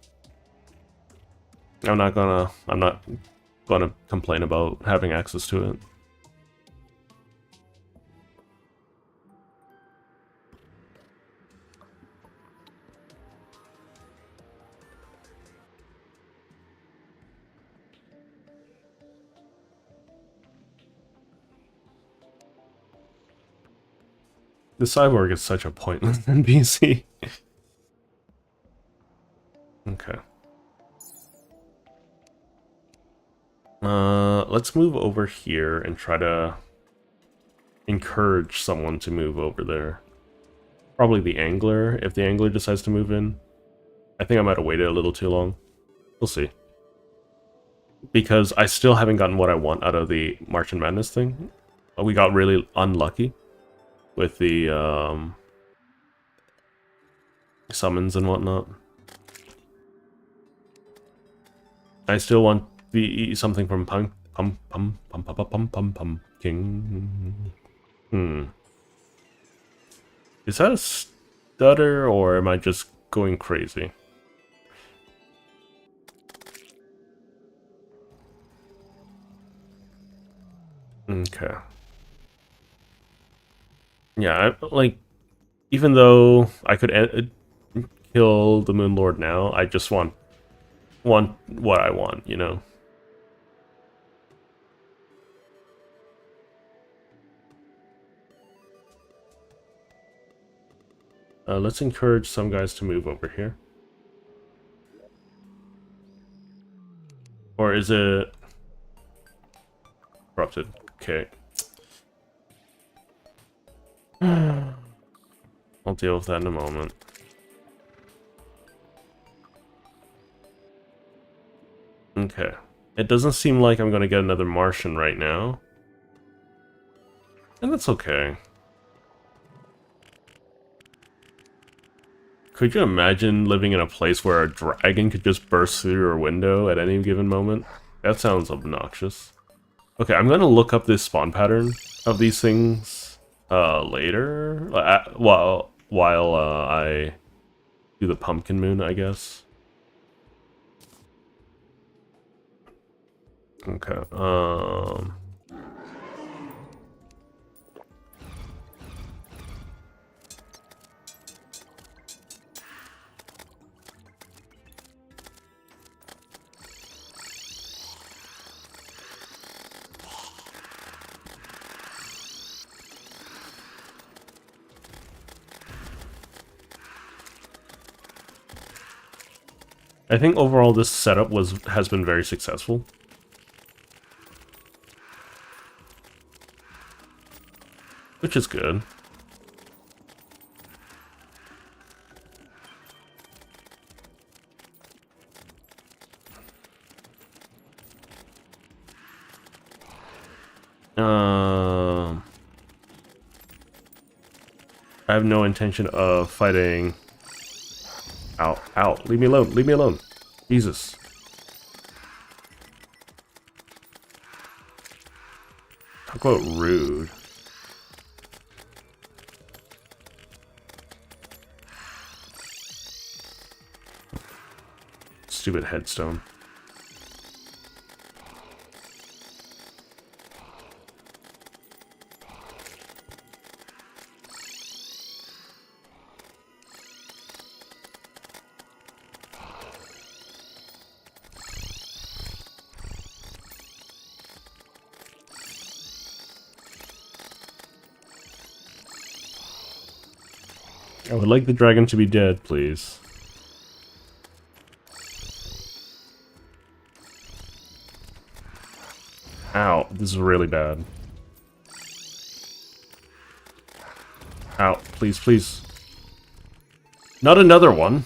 I'm not gonna complain about having access to it. The cyborg is such a pointless NPC. Okay. Let's move over here and try to encourage someone to move over there. Probably the angler, if the angler decides to move in. I think I might have waited a little too long. We'll see. because I still haven't gotten what I want out of the March and Madness thing. We got really unlucky with the summons and whatnot. I still want the something from Pumpkin. Is that a stutter, or am I just going crazy? Okay. Yeah, like, even though I could kill the Moon Lord now, I just want what I want, you know? Let's encourage some guys to move over here. Or is it corrupted? Okay. I'll deal with that in a moment. Okay. It doesn't seem like I'm gonna get another Martian right now. And that's okay. Could you imagine living in a place where a dragon could just burst through your window at any given moment? That sounds obnoxious. Okay, I'm gonna look up this spawn pattern of these things later, while I do the pumpkin moon, I guess. Okay. I think overall this setup has been very successful. Which is good. I have no intention of fighting. Ow, ow, leave me alone, leave me alone. Jesus. Talk about rude. Stupid headstone. I would like the dragon to be dead, please. Ow, this is really bad. Ow, please, please. Not another one.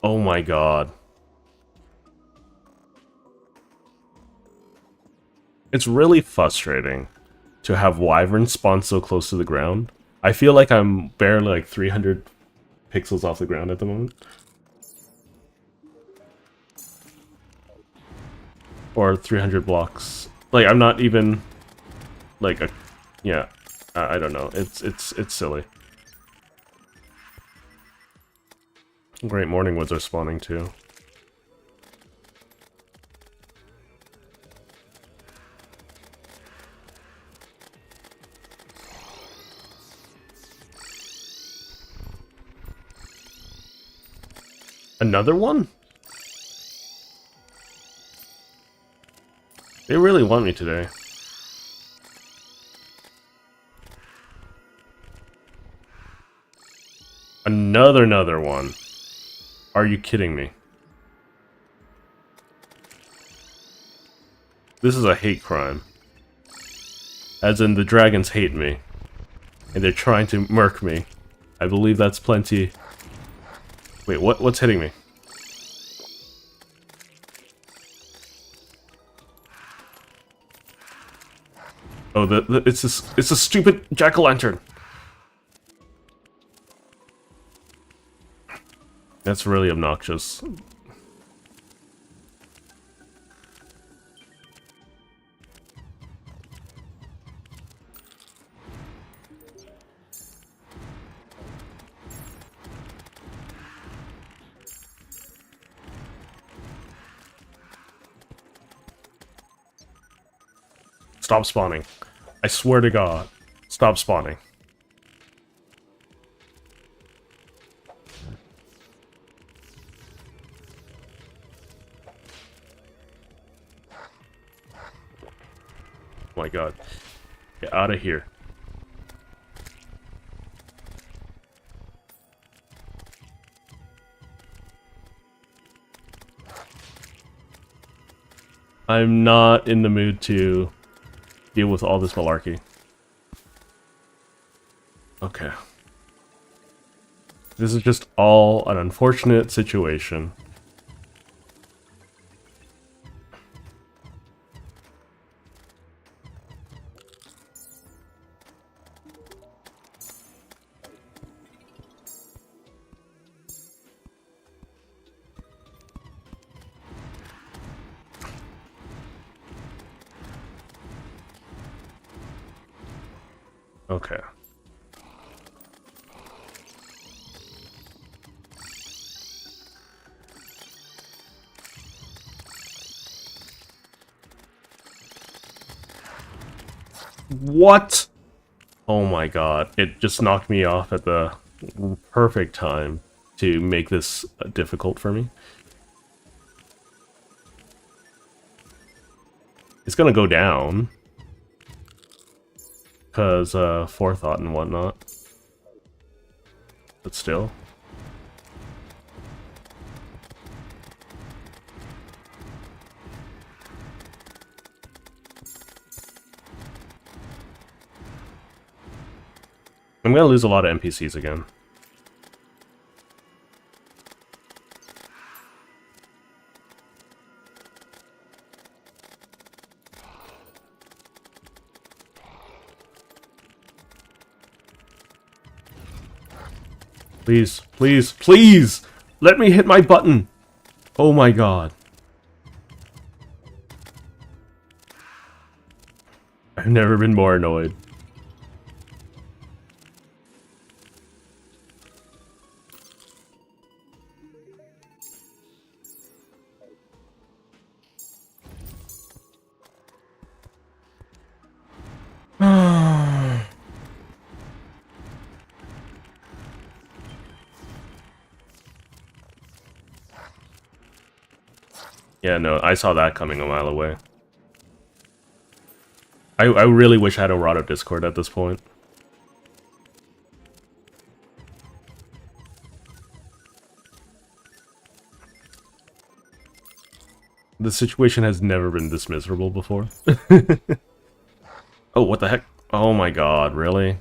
Oh my god. It's really frustrating to have wyverns spawn so close to the ground. I feel like I'm barely like 300 pixels off the ground at the moment. Or 300 blocks. Like, I'm not even like a, yeah, I don't know. It's silly. Great morning woods are spawning too. Another one? They really want me today. Another one. Are you kidding me? This is a hate crime. As in, the dragons hate me. And they're trying to murk me. I believe that's plenty. Wait, what's hitting me? Oh, it's a stupid jack-o'-lantern. That's really obnoxious. Stop spawning. I swear to God. Stop spawning. Oh my God. Get out of here. I'm not in the mood to deal with all this malarkey. Okay. This is just all an unfortunate situation. Okay. What? Oh my God. It just knocked me off at the perfect time to make this difficult for me. It's gonna go down. Because, forethought and whatnot. But still. I'm gonna lose a lot of NPCs again. Please, please, please! Let me hit my button! Oh my God. I've never been more annoyed. Yeah, no, I saw that coming a mile away. I really wish I had a Rado Discord at this point. The situation has never been this miserable before. Oh, what the heck? Oh my God, really?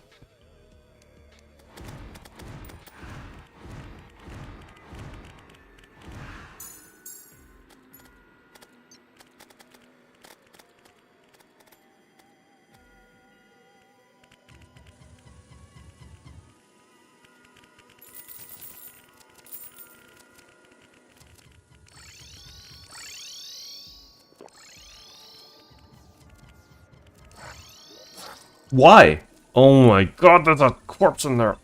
Why? Oh my God, there's a corpse in there.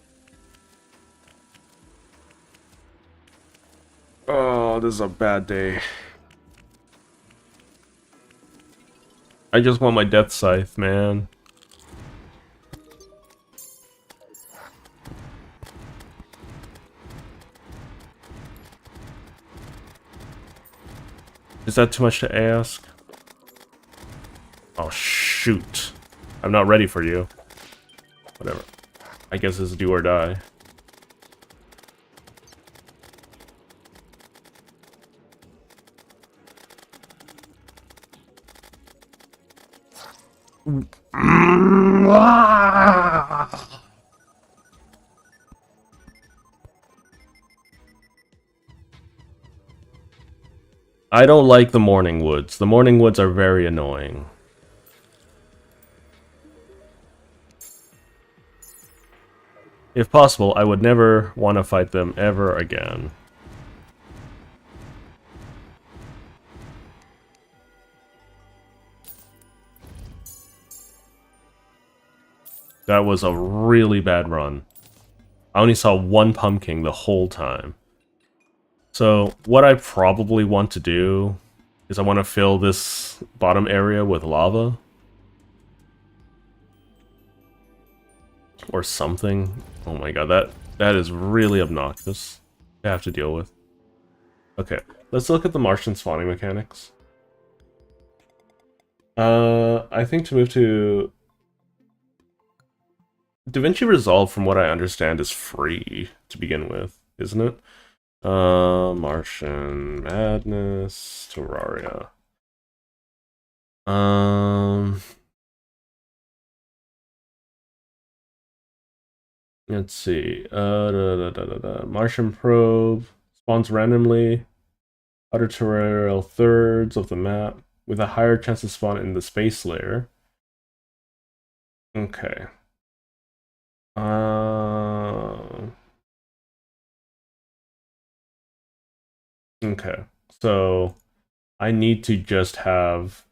Oh, this is a bad day. I just want my death scythe, man. Is that too much to ask? Oh, shoot. I'm not ready for you. Whatever. I guess it's do or die. I don't like the morning woods. The morning woods are very annoying. If possible, I would never want to fight them ever again. That was a really bad run. I only saw one pumpkin the whole time. So what I probably want to do is I want to fill this bottom area with lava. Or something. Oh my god, that is really obnoxious to have to deal with. Okay, let's look at the Martian spawning mechanics. I think to move to DaVinci Resolve, from what I understand, is free to begin with, isn't it? Martian Madness, Terraria. Let's see. Martian Probe spawns randomly. Outer terrestrial thirds of the map with a higher chance to spawn in the space layer. Okay. Okay. So I need to just have.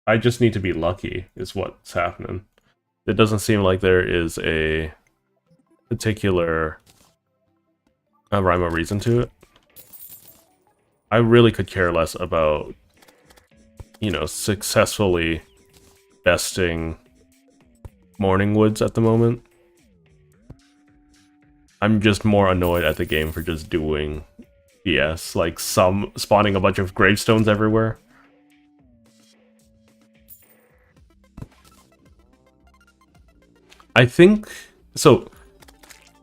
I just need to be lucky, is what's happening. It doesn't seem like there is a particular rhyme or reason to it. I really could care less about, you know, successfully besting Morning Woods at the moment. I'm just more annoyed at the game for just doing BS, like spawning a bunch of gravestones everywhere. I think so.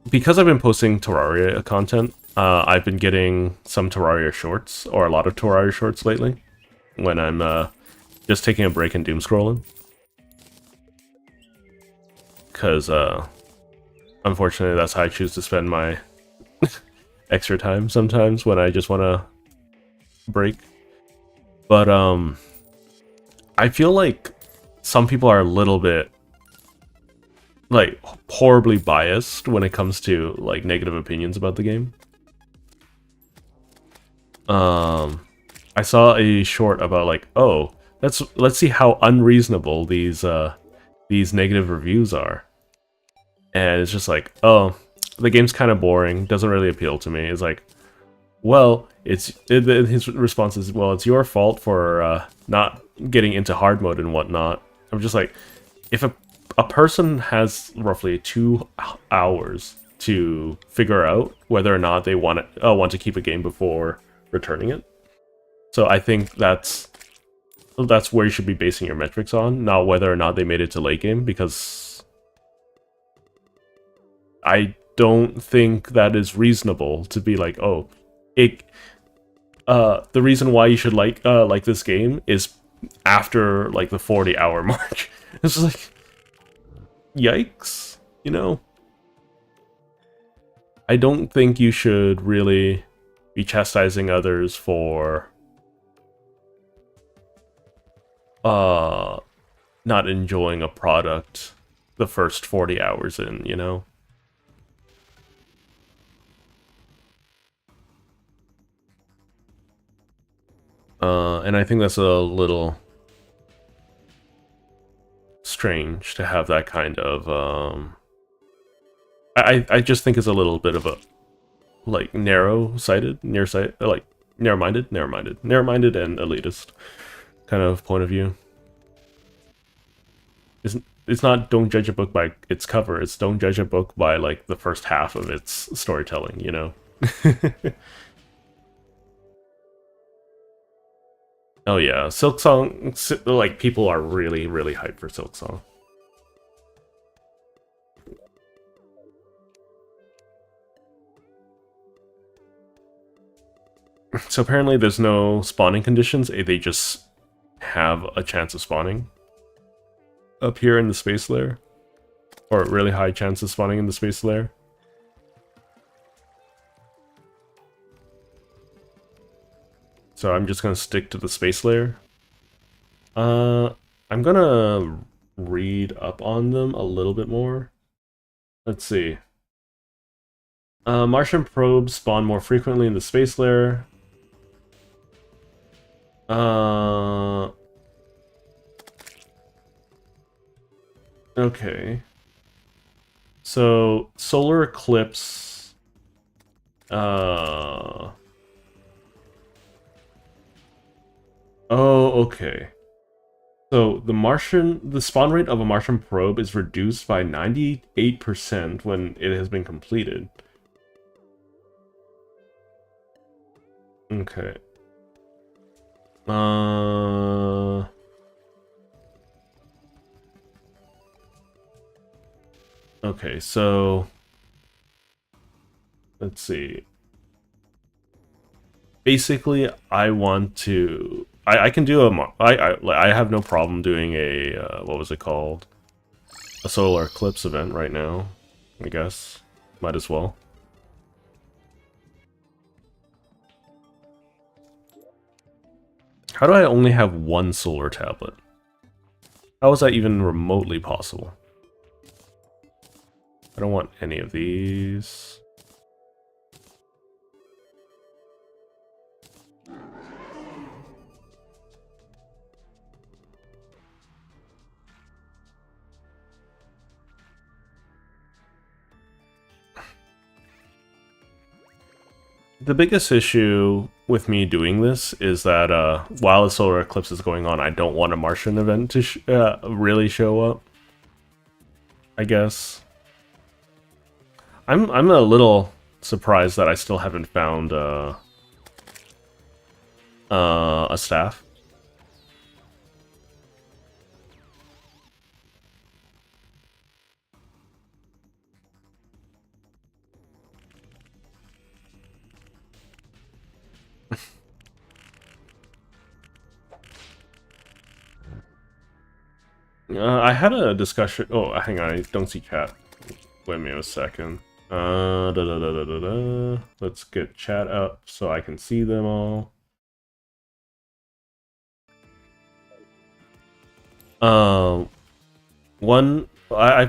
Because I've been posting Terraria content, I've been getting some Terraria shorts, or a lot of Terraria shorts lately, when I'm just taking a break and doom scrolling. Because, unfortunately, that's how I choose to spend my extra time sometimes when I just want to break. But, I feel like some people are a little bit, like, horribly biased when it comes to, like, negative opinions about the game. I saw a short about, like, oh, let's see how unreasonable these negative reviews are. And it's just like, oh, the game's kind of boring, doesn't really appeal to me. It's like, well, his response is, well, it's your fault for not getting into hard mode and whatnot. I'm just like, if a person has roughly 2 hours to figure out whether or not they want to keep a game before returning it, so I think that's where you should be basing your metrics on, not whether or not they made it to late game, because I don't think that is reasonable to be like, oh, the reason why you should like this game is after like the 40-hour mark. It's just like, yikes, you know? I don't think you should really be chastising others for not enjoying a product the first 40 hours in, you know? And I think that's a little strange to have that kind of, I just think it's a little bit of a, like, narrow-minded and elitist kind of point of view. It's not don't judge a book by its cover, it's don't judge a book by, like, the first half of its storytelling, you know? Oh yeah, Silk Song, like, people are really, really hyped for Silk Song. So apparently there's no spawning conditions, they just have a chance of spawning up here in the space layer. Or a really high chance of spawning in the space layer. So I'm just gonna stick to the space layer. I'm gonna read up on them a little bit more. Let's see. Martian probes spawn more frequently in the space layer. Okay. So, solar eclipse... Oh, okay. So, the spawn rate of a Martian probe is reduced by 98% when it has been completed. Okay. Okay, so... Let's see. Basically, I want to... I can do I have no problem doing a... what was it called? A solar eclipse event right now, I guess. Might as well. How do I only have one solar tablet? How is that even remotely possible? I don't want any of these. The biggest issue with me doing this is that while the solar eclipse is going on, I don't want a Martian event to really show up. I guess. I'm a little surprised that I still haven't found a staff. I had a discussion. Oh, hang on, I don't see chat. Wait me a second. Let's get chat up so I can see them all. I've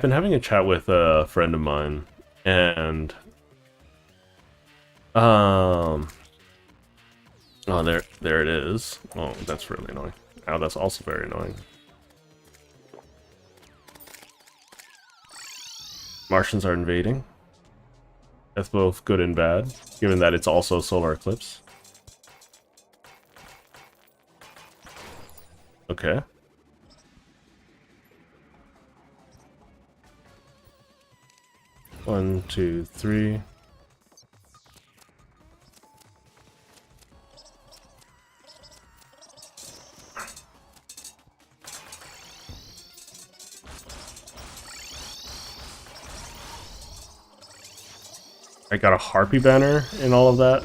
been having a chat with a friend of mine, and oh, there it is. Oh, that's really annoying. Oh, that's also very annoying. Martians are invading. That's both good and bad, given that it's also a solar eclipse. Okay. One, two, three. I got a Harpy banner in all of that,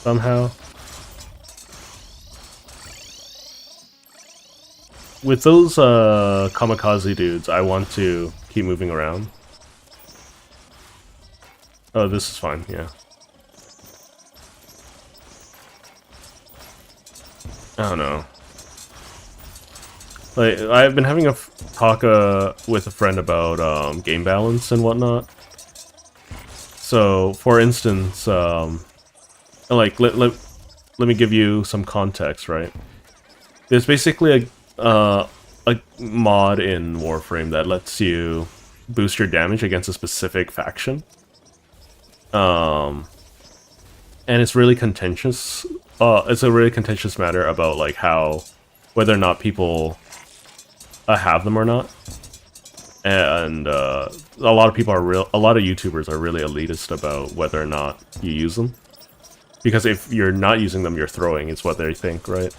somehow. With those kamikaze dudes, I want to keep moving around. Oh, this is fine, yeah. I don't know. Like, I've been having a talk with a friend about game balance and whatnot. So, for instance, like, let me give you some context, right? There's basically a mod in Warframe that lets you boost your damage against a specific faction. And it's really contentious. It's a really contentious matter about, like, whether or not people have them or not. And a lot of people a lot of YouTubers are really elitist about whether or not you use them, because if you're not using them, you're throwing, is what they think, right?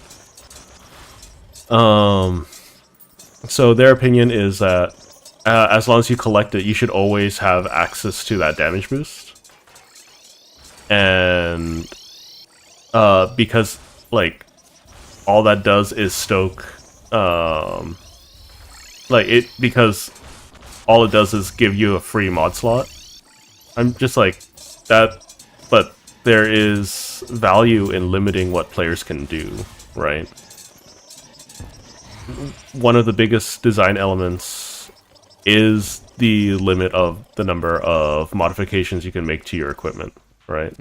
So their opinion is that as long as you collect it, you should always have access to that damage boost, and because, like, all that does is stoke, because all it does is give you a free mod slot. I'm just like, that, but there is value in limiting what players can do, right? One of the biggest design elements is the limit of the number of modifications you can make to your equipment, right?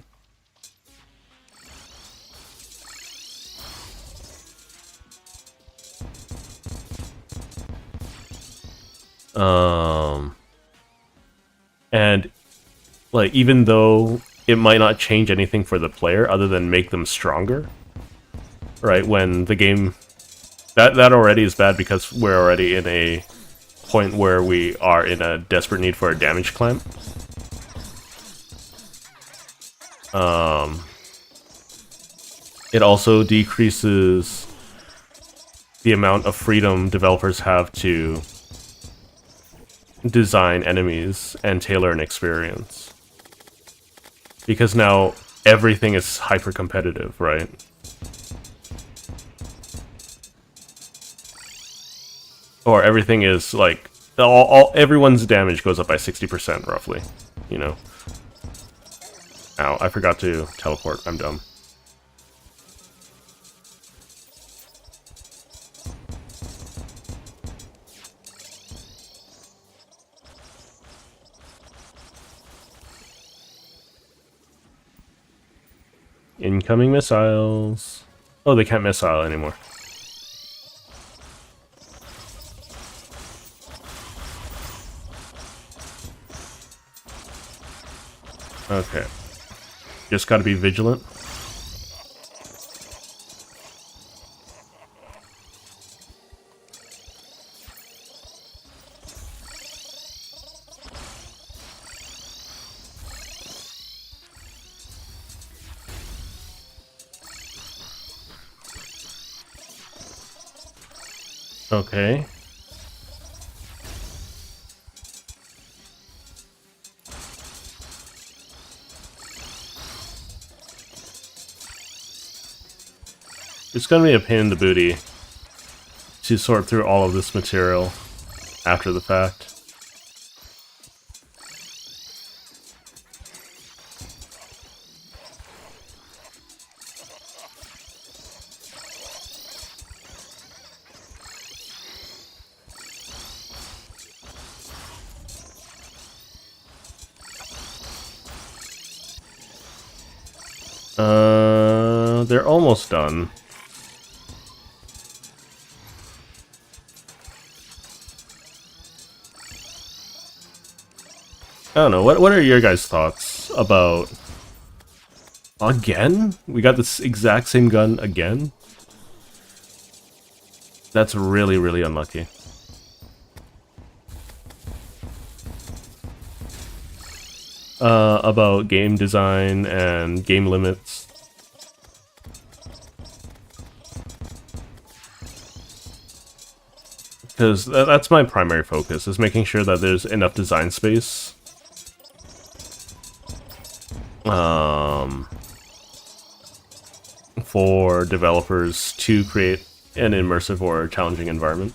And like, even though it might not change anything for the player other than make them stronger, right? When the game that already is bad because we're already in a point where we are in a desperate need for a damage clamp. It also decreases the amount of freedom developers have to design enemies and tailor an experience. Because now everything is hyper competitive, right? Or everything is like everyone's damage goes up by 60% roughly, you know. Ow, I forgot to teleport. I'm dumb. Incoming missiles. Oh, they can't missile anymore. Okay. Just gotta be vigilant. Okay. It's gonna be a pain in the booty to sort through all of this material after the fact. They're almost done. I don't know, what are your guys' thoughts about... Again? We got this exact same gun again? That's really, really unlucky. About game design and game limits. Because that's my primary focus, is making sure that there's enough design space for developers to create an immersive or challenging environment.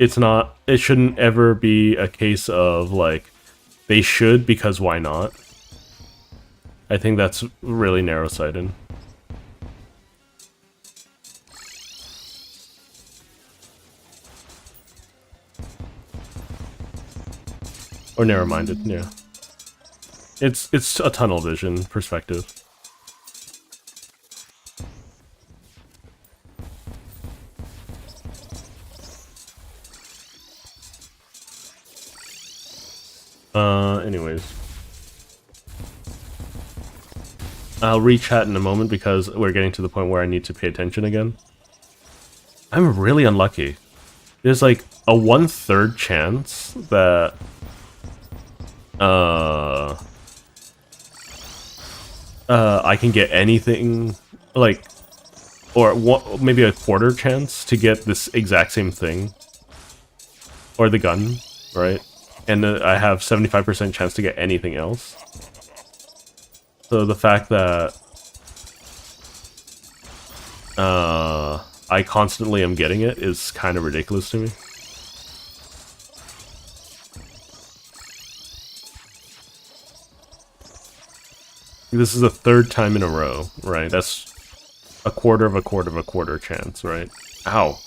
It shouldn't ever be a case of, like, they should because why not? I think that's really narrow-sighted. Or narrow-minded, yeah. It's a tunnel vision perspective. Anyways. I'll re-chat in a moment because we're getting to the point where I need to pay attention again. I'm really unlucky. There's like a 1/3 chance that I can get anything, like, or maybe a 1/4 chance to get this exact same thing. Or the gun, right? And I have 75% chance to get anything else. So the fact that I constantly am getting it is kind of ridiculous to me. This is the 3rd time in a row, right? That's a quarter of a quarter of a quarter chance, right? Ow.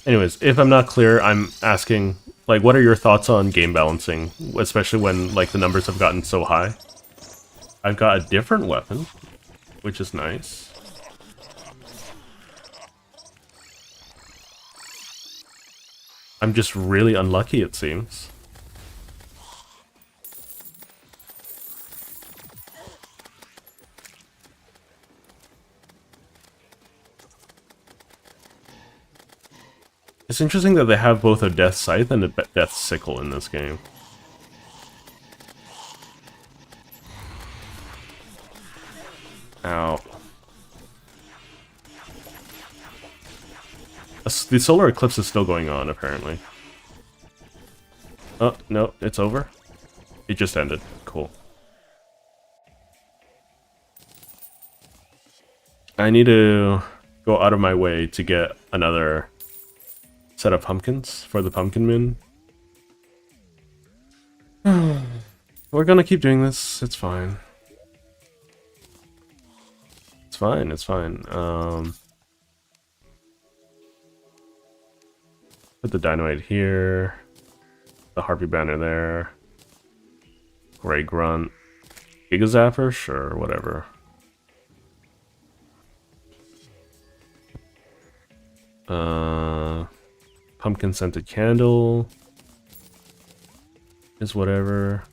Anyways, if I'm not clear, I'm asking, like, what are your thoughts on game balancing, especially when, like, the numbers have gotten so high? I've got a different weapon, which is nice. I'm just really unlucky, it seems. It's interesting that they have both a Death Scythe and a Death Sickle in this game. Ow. The solar eclipse is still going on, apparently. Oh, no, it's over? It just ended. Cool. I need to go out of my way to get another set of pumpkins for the pumpkin moon. We're gonna keep doing this. It's fine. It's fine. It's fine. Put the dynamite here. The Harpy banner there. Gray Grunt. Giga Zapper? Sure, whatever. Pumpkin scented candle is whatever.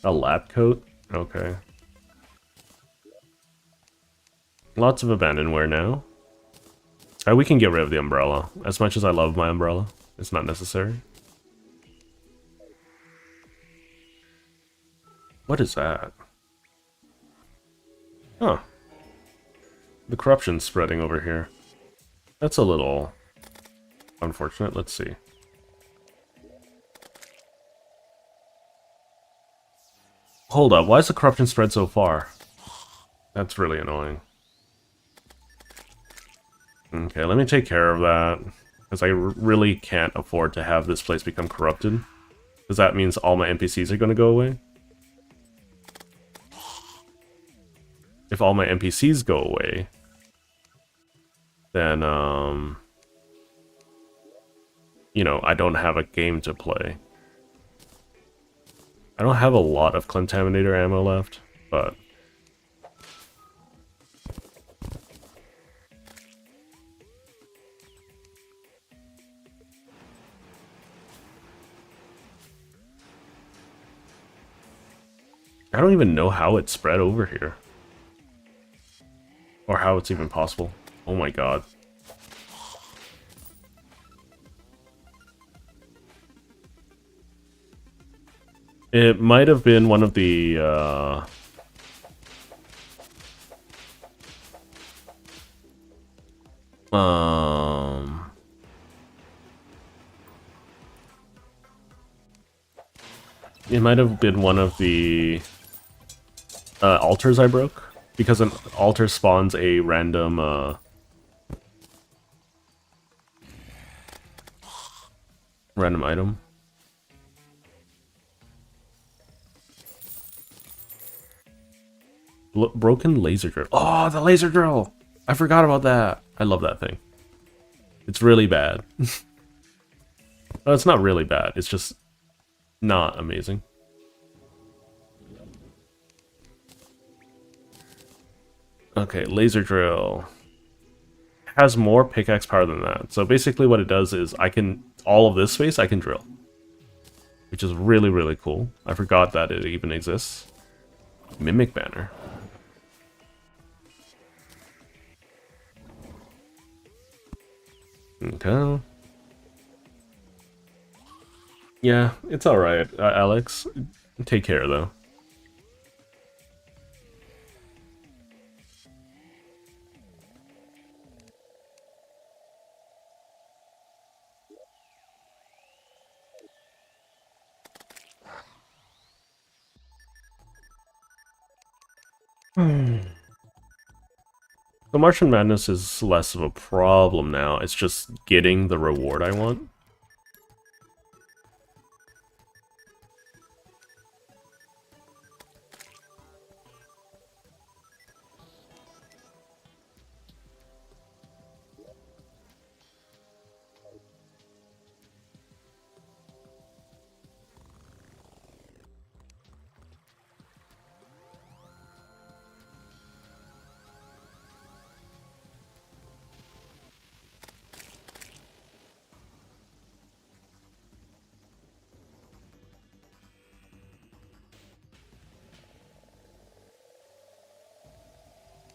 A lab coat? Okay. Lots of abandonware now. We can get rid of the umbrella. As much as I love my umbrella, it's not necessary. What is that? Huh. The corruption's spreading over here. That's a little unfortunate. Let's see. Hold up, why is the corruption spread so far? That's really annoying. Okay, let me take care of that. Because I really can't afford to have this place become corrupted. Because that means all my NPCs are going to go away. If all my NPCs go away, then, you know, I don't have a game to play. I don't have a lot of Contaminator ammo left, but... I don't even know how it spread over here. Or how it's even possible. Oh my god. It might have been one of the, it might have been one of the altars I broke, because an altar spawns a random random item. Broken laser drill. Oh, the laser drill! I forgot about that. I love that thing. It's really bad. Well, it's not really bad. It's just not amazing. Okay, laser drill has more pickaxe power than that. So basically what it does is all of this space I can drill. Which is really, really cool. I forgot that it even exists. Mimic banner. Okay. Yeah, it's alright, Alex. Take care, though. The Martian Madness is less of a problem now. It's just getting the reward I want.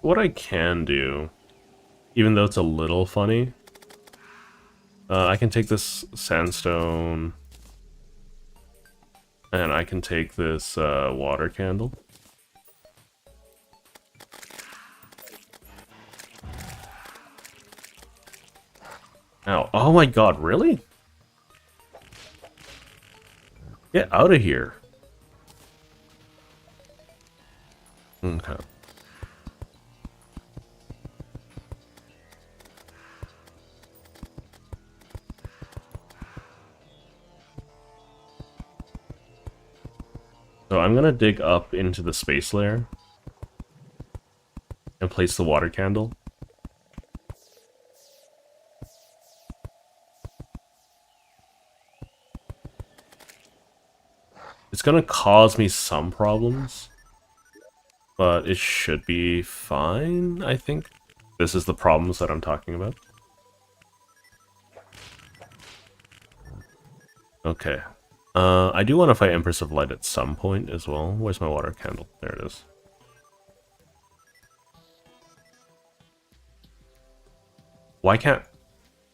What I can do, even though it's a little funny, I can take this sandstone, and I can take this water candle. Ow. Oh my god, really? Get out of here. Okay. So I'm gonna dig up into the space layer and place the water candle. It's gonna cause me some problems, but it should be fine, I think. This is the problems that I'm talking about. Okay. I do want to fight Empress of Light at some point as well. Where's my water candle? There it is. Why can't...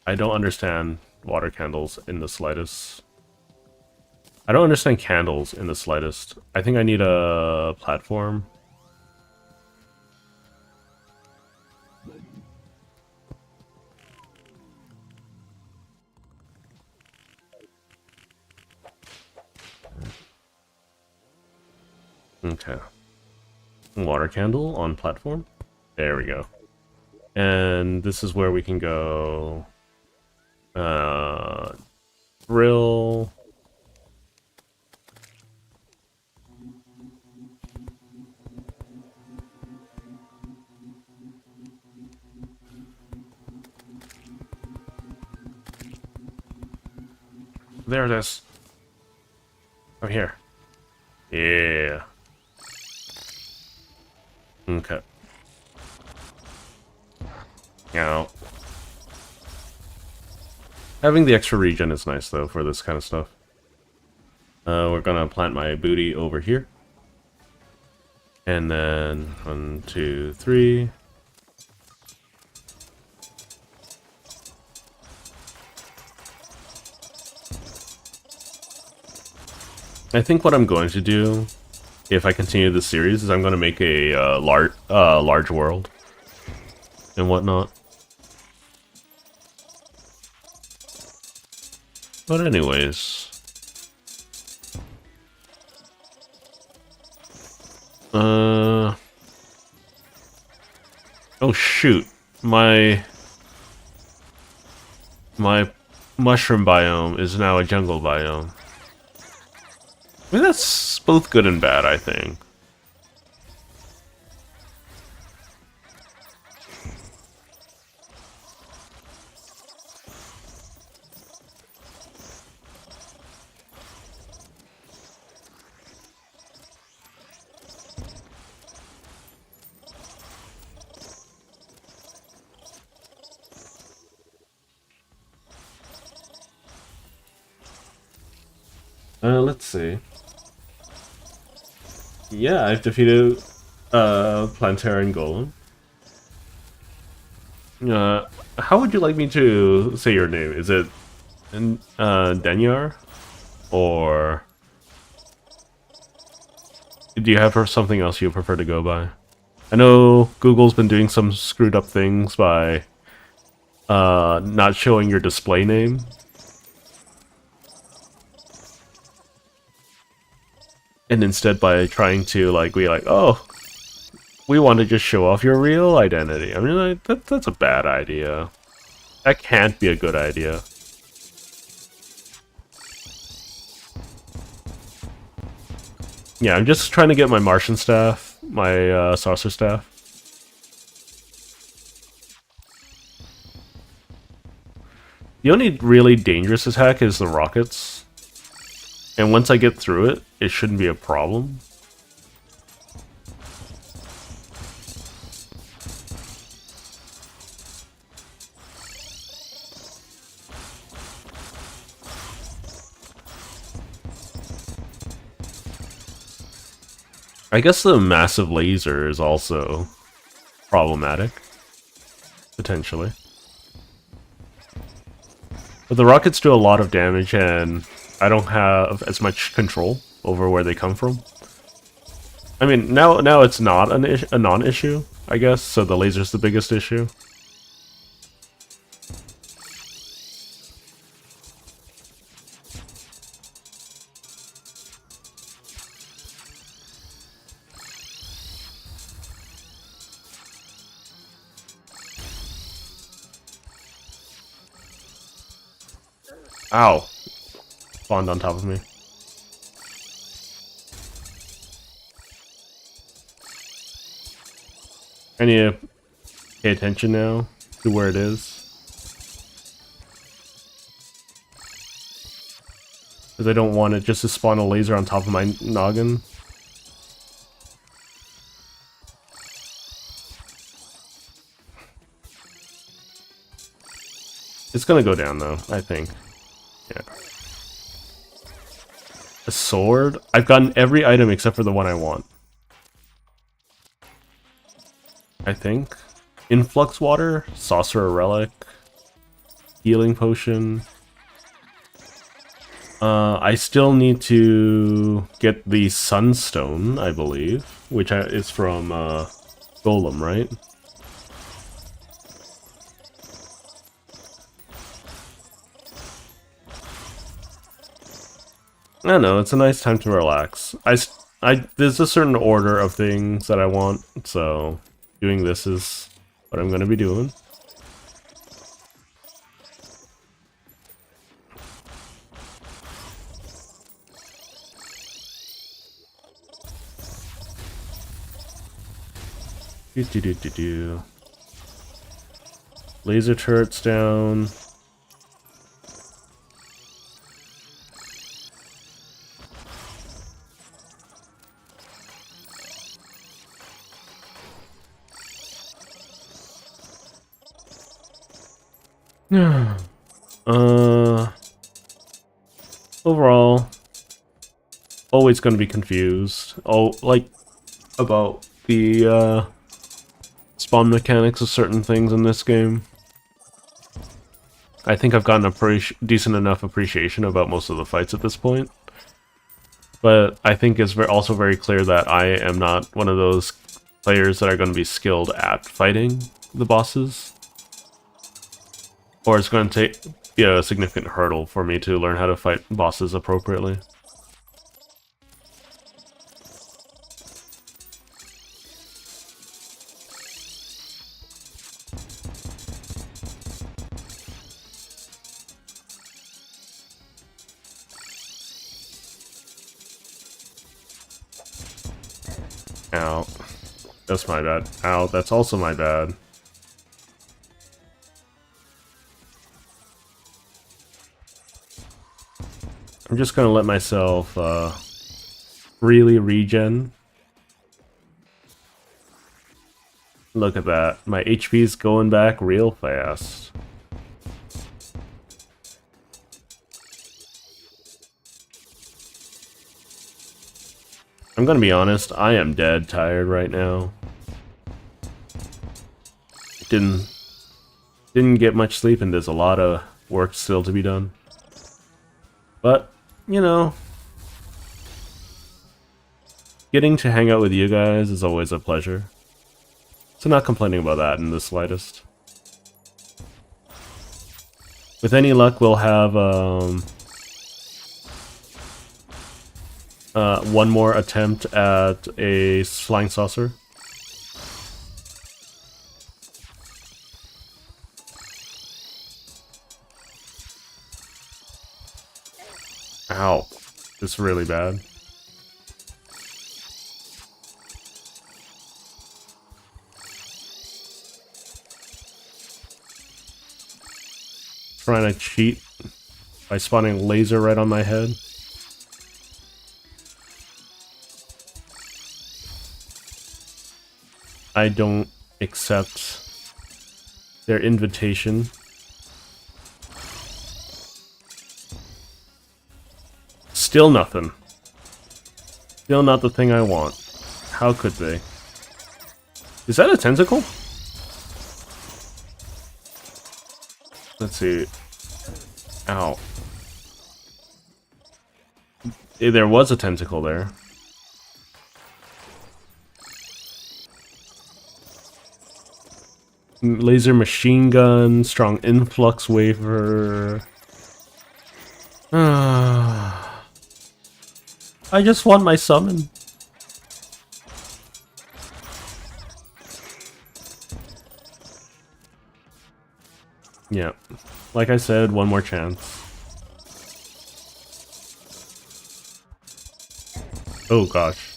I don't understand water candles in the slightest. I don't understand candles in the slightest. I think I need a platform. Okay. Water candle on platform. There we go. And this is where we can go... drill... There it is. Oh, here. Yeah. Okay. Now, having the extra regen is nice, though, for this kind of stuff. We're gonna plant my booty over here. And then 1, 2, 3. I think what I'm going to do, if I continue this series, is I'm going to make a large world and whatnot. But anyways, oh shoot, my mushroom biome is now a jungle biome. I mean, that's both good and bad, I think. Let's see. Yeah, I've defeated Planetarian Golem. How would you like me to say your name? Is it Denyar? Or do you have something else you prefer to go by? I know Google's been doing some screwed up things by not showing your display name. And instead by trying to, like, be like, oh, we want to just show off your real identity. I mean, like, that's a bad idea. That can't be a good idea. Yeah, I'm just trying to get my Martian staff, my saucer staff. The only really dangerous attack is the rockets. And once I get through it, it shouldn't be a problem. I guess the massive laser is also problematic, potentially. But the rockets do a lot of damage, and I don't have as much control over where they come from. I mean, now it's not a non-issue, I guess, so the laser's the biggest issue. Ow. Spawned on top of me. I need to pay attention now to where it is. Because I don't want it just to spawn a laser on top of my noggin. It's gonna go down though, I think. Yeah. A sword? I've gotten every item except for the one I want. I think. Influx water, saucer relic, healing potion. I still need to get the sunstone, I believe, which is from Golem, right? I don't know, it's a nice time to relax. There's a certain order of things that I want, so doing this is what I'm going to be doing. Laser turrets down. Overall, always going to be confused. Oh, like about the spawn mechanics of certain things in this game. I think I've gotten a decent enough appreciation about most of the fights at this point. But I think it's also very clear that I am not one of those players that are going to be skilled at fighting the bosses. Or it's going to be a significant hurdle for me to learn how to fight bosses appropriately. Ow. That's my bad. Ow, that's also my bad. I'm just gonna let myself freely regen. Look at that. My HP's going back real fast. I'm gonna be honest, I am dead tired right now. Didn't get much sleep and there's a lot of work still to be done. But, you know, getting to hang out with you guys is always a pleasure. So not complaining about that in the slightest. With any luck, we'll have one more attempt at a flying saucer. Ow. It's really bad. Trying to cheat by spawning a laser right on my head. I don't accept their invitation. Still nothing. Still not the thing I want. How could they? Is that a tentacle? Let's see. Ow. There was a tentacle there. Laser machine gun, strong influx waver. I just want my summon. Yeah. Like I said, one more chance. Oh gosh.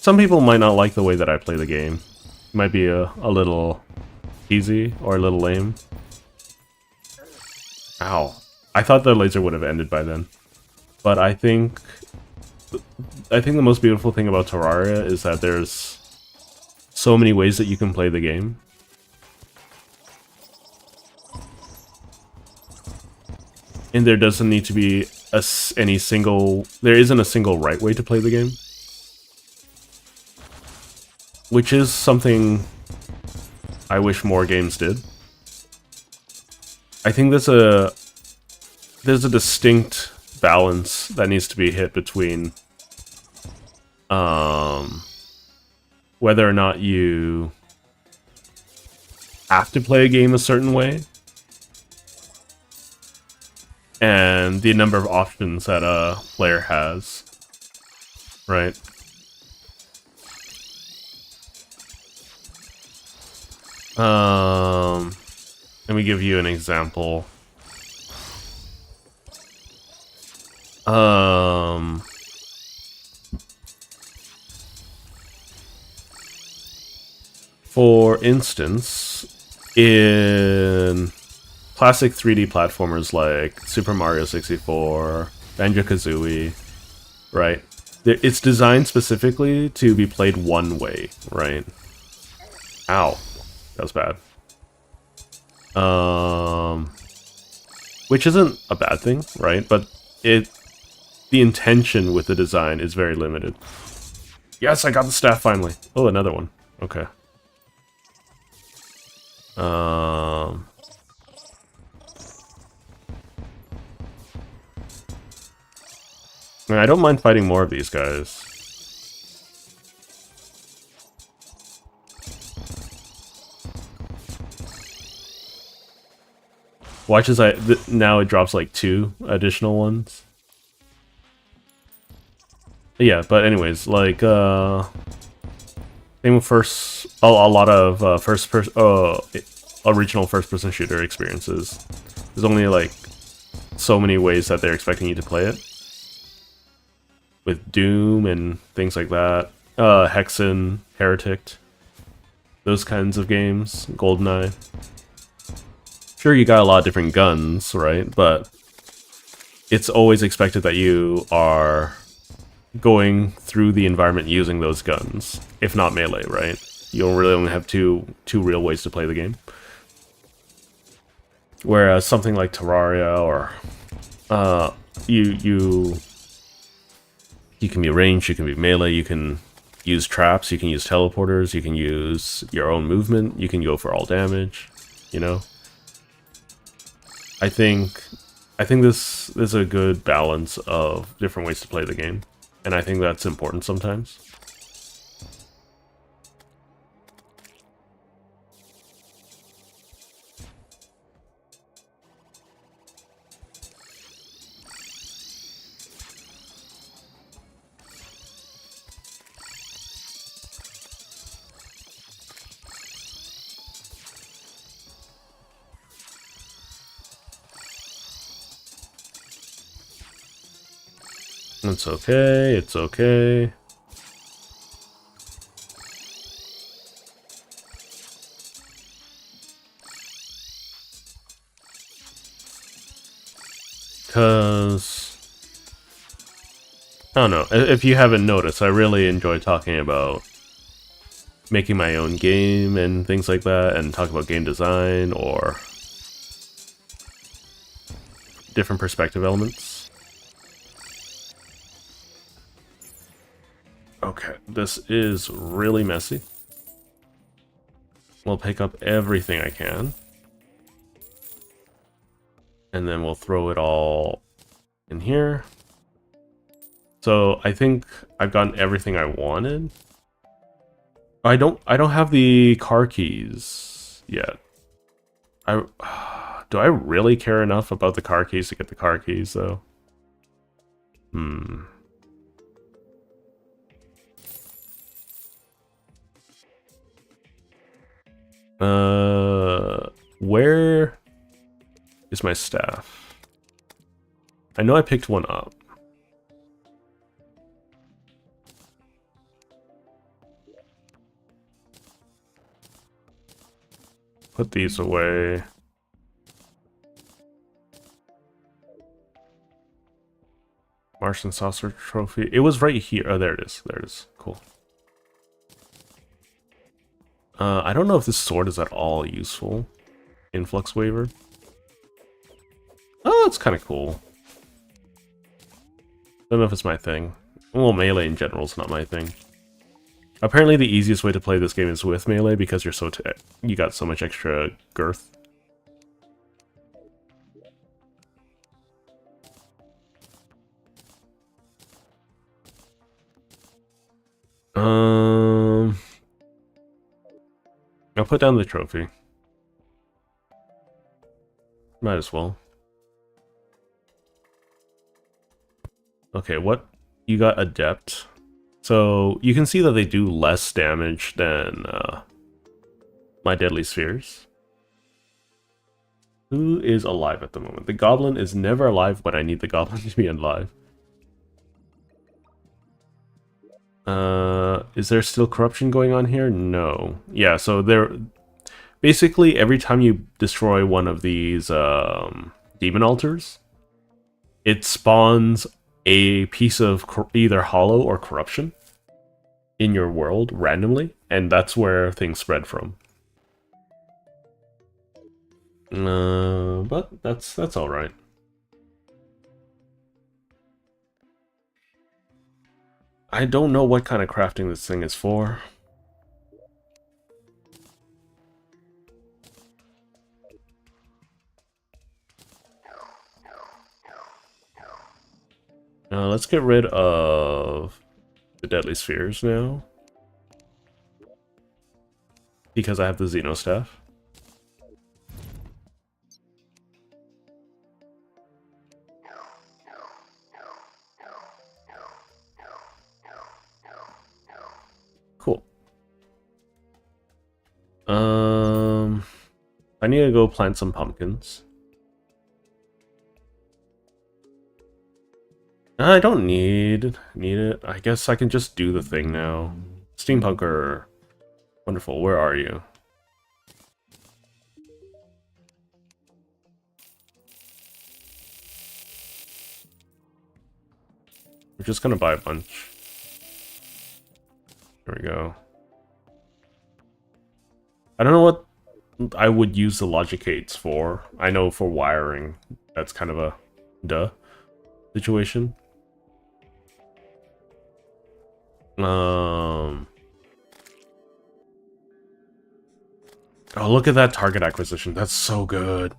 Some people might not like the way that I play the game. It might be a little easy or a little lame. Ow. I thought the laser would have ended by then. But I think the most beautiful thing about Terraria is that there's so many ways that you can play the game. And there doesn't need to be there isn't a single right way to play the game. Which is something I wish more games did. I think there's a distinct balance that needs to be hit between whether or not you have to play a game a certain way and the number of options that a player has, right? Let me give you an example. For instance, in classic 3D platformers like Super Mario 64, Banjo-Kazooie, right? It's designed specifically to be played one way, right? Ow. That was bad. Which isn't a bad thing, right? But the intention with the design is very limited. Yes, I got the staff finally. Oh, another one. Okay. I don't mind fighting more of these guys. Watch as now it drops like 2 additional ones. Yeah, but anyways, like same with a lot of original first-person shooter experiences. There's only like so many ways that they're expecting you to play it. With Doom and things like that, Hexen, Heretic, those kinds of games, GoldenEye. Sure, you got a lot of different guns, right? But it's always expected that you are going through the environment using those guns, if not melee, right? You don't really only have two real ways to play the game. Whereas something like Terraria or you can be ranged, you can be melee, you can use traps, you can use teleporters, you can use your own movement, you can go for all damage, you know? I think this is a good balance of different ways to play the game, and I think that's important sometimes. It's okay, it's okay. Because, I don't know, if you haven't noticed, I really enjoy talking about making my own game and things like that, and talk about game design or different perspective elements. Okay, this is really messy. We'll pick up everything I can. And then we'll throw it all in here. So I think I've gotten everything I wanted. I don't have the car keys yet. Do I really care enough about the car keys to get the car keys though? Where is my staff? I know I picked one up. Put these away. Martian saucer trophy. It was right here. Oh, there it is. There it is. Cool. I don't know if this sword is at all useful. Influx waiver. Oh, it's kind of cool. Don't know if it's my thing. Well, melee in general is not my thing. Apparently, the easiest way to play this game is with melee because you're you got so much extra girth. I'll put down the trophy. Might as well. Okay, what? You got Adept. So, you can see that they do less damage than my Deadly Spheres. Who is alive at the moment? The Goblin is never alive when I need the Goblin to be alive. Is there still corruption going on here? No. Yeah, so there... Basically, every time you destroy one of these demon altars, it spawns a piece of either hollow or corruption in your world randomly, and that's where things spread from. But that's all right. I don't know what kind of crafting this thing is for. Let's get rid of the Deadly Spheres now. Because I have the Xeno Staff. Cool. I need to go plant some pumpkins. I don't need it. I guess I can just do the thing now. Steampunker. Wonderful. Where are you? We're just gonna buy a bunch. There we go. I don't know what I would use the logic gates for. I know for wiring, that's kind of a duh situation. Oh, look at that target acquisition. That's so good.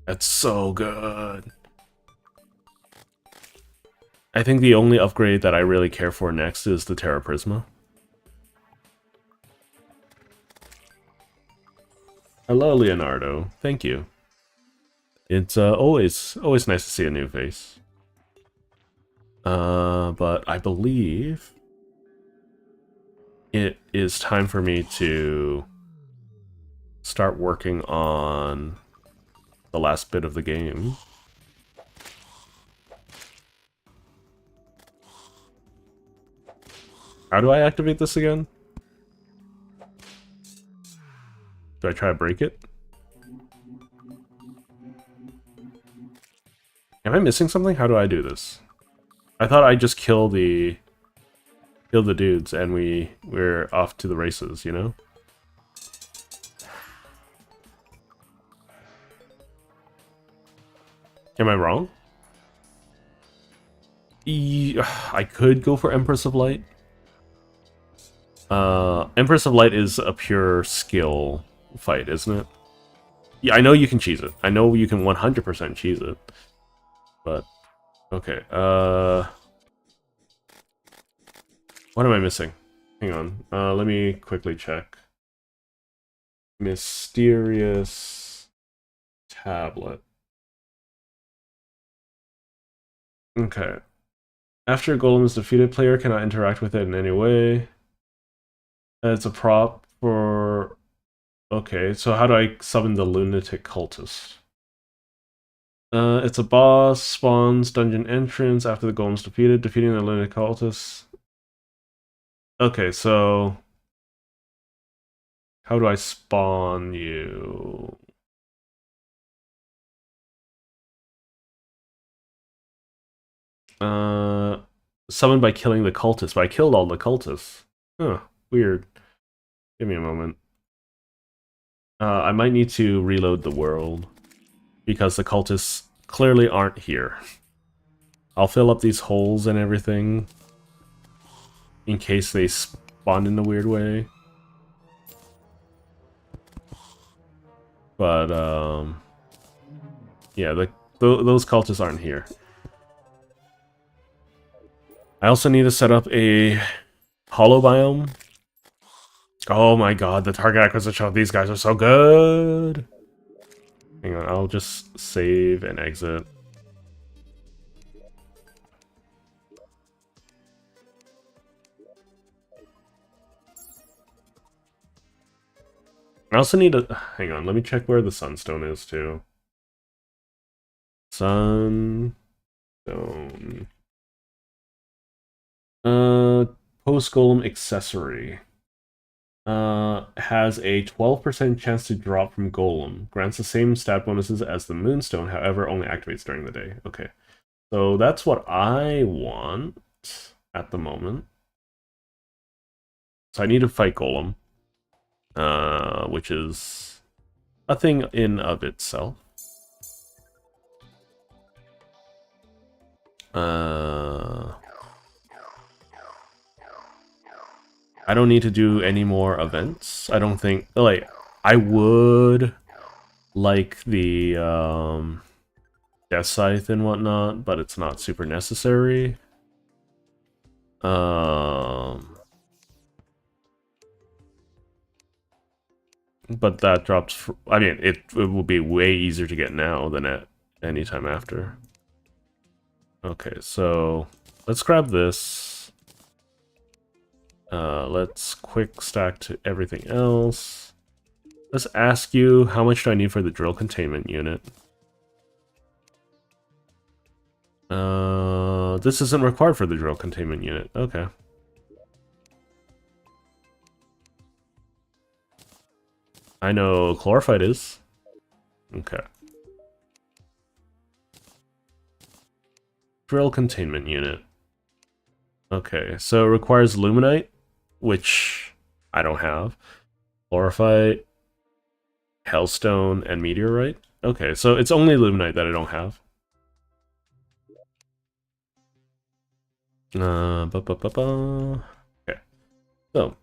That's so good. I think the only upgrade that I really care for next is the Terra Prisma. Hello, Leonardo. Thank you. It's always nice to see a new face. But I believe it is time for me to start working on the last bit of the game. How do I activate this again? Do I try to break it? Am I missing something? How do I do this? I thought I just kill the dudes and we're off to the races, you know? Am I wrong? I could go for Empress of Light. Empress of Light is a pure skill fight, isn't it? Yeah, I know you can cheese it. I know you can 100% cheese it. But, okay, what am I missing? Hang on, let me quickly check. Mysterious tablet. Okay. After a golem is defeated, player cannot interact with it in any way. It's a prop for... Okay, so how do I summon the lunatic cultist? It's a boss, spawns dungeon entrance after the golem's defeated, defeating the lunatic cultist. Okay, so... How do I spawn you? Summoned by killing the cultist, but I killed all the cultists. Huh, weird. Give me a moment. I might need to reload the world, because the cultists clearly aren't here. I'll fill up these holes and everything, in case they spawn in a weird way. But, yeah, those cultists aren't here. I also need to set up a hollow biome. Oh my god, the target acquisition of these guys are so good! Hang on, I'll just save and exit. I also need to... Hang on, let me check where the sunstone is, too. Sunstone... Post-golem accessory. Has a 12% chance to drop from golem. Grants the same stat bonuses as the moonstone, however, only activates during the day. Okay. So that's what I want at the moment. So I need to fight golem. Which is a thing in of itself. I don't need to do any more events. I don't think... Like, I would like the Death Scythe and whatnot, but it's not super necessary. But that drops... I mean, it will be way easier to get now than at any time after. Okay, so let's grab this. Let's quick stack to everything else. Let's ask you, how much do I need for the drill containment unit? This isn't required for the drill containment unit. Okay. I know chlorophyte is. Okay. Drill containment unit. Okay, so it requires luminite, which I don't have. Chlorophyte, hellstone, and meteorite. Okay, so it's only luminite that I don't have. Okay. So,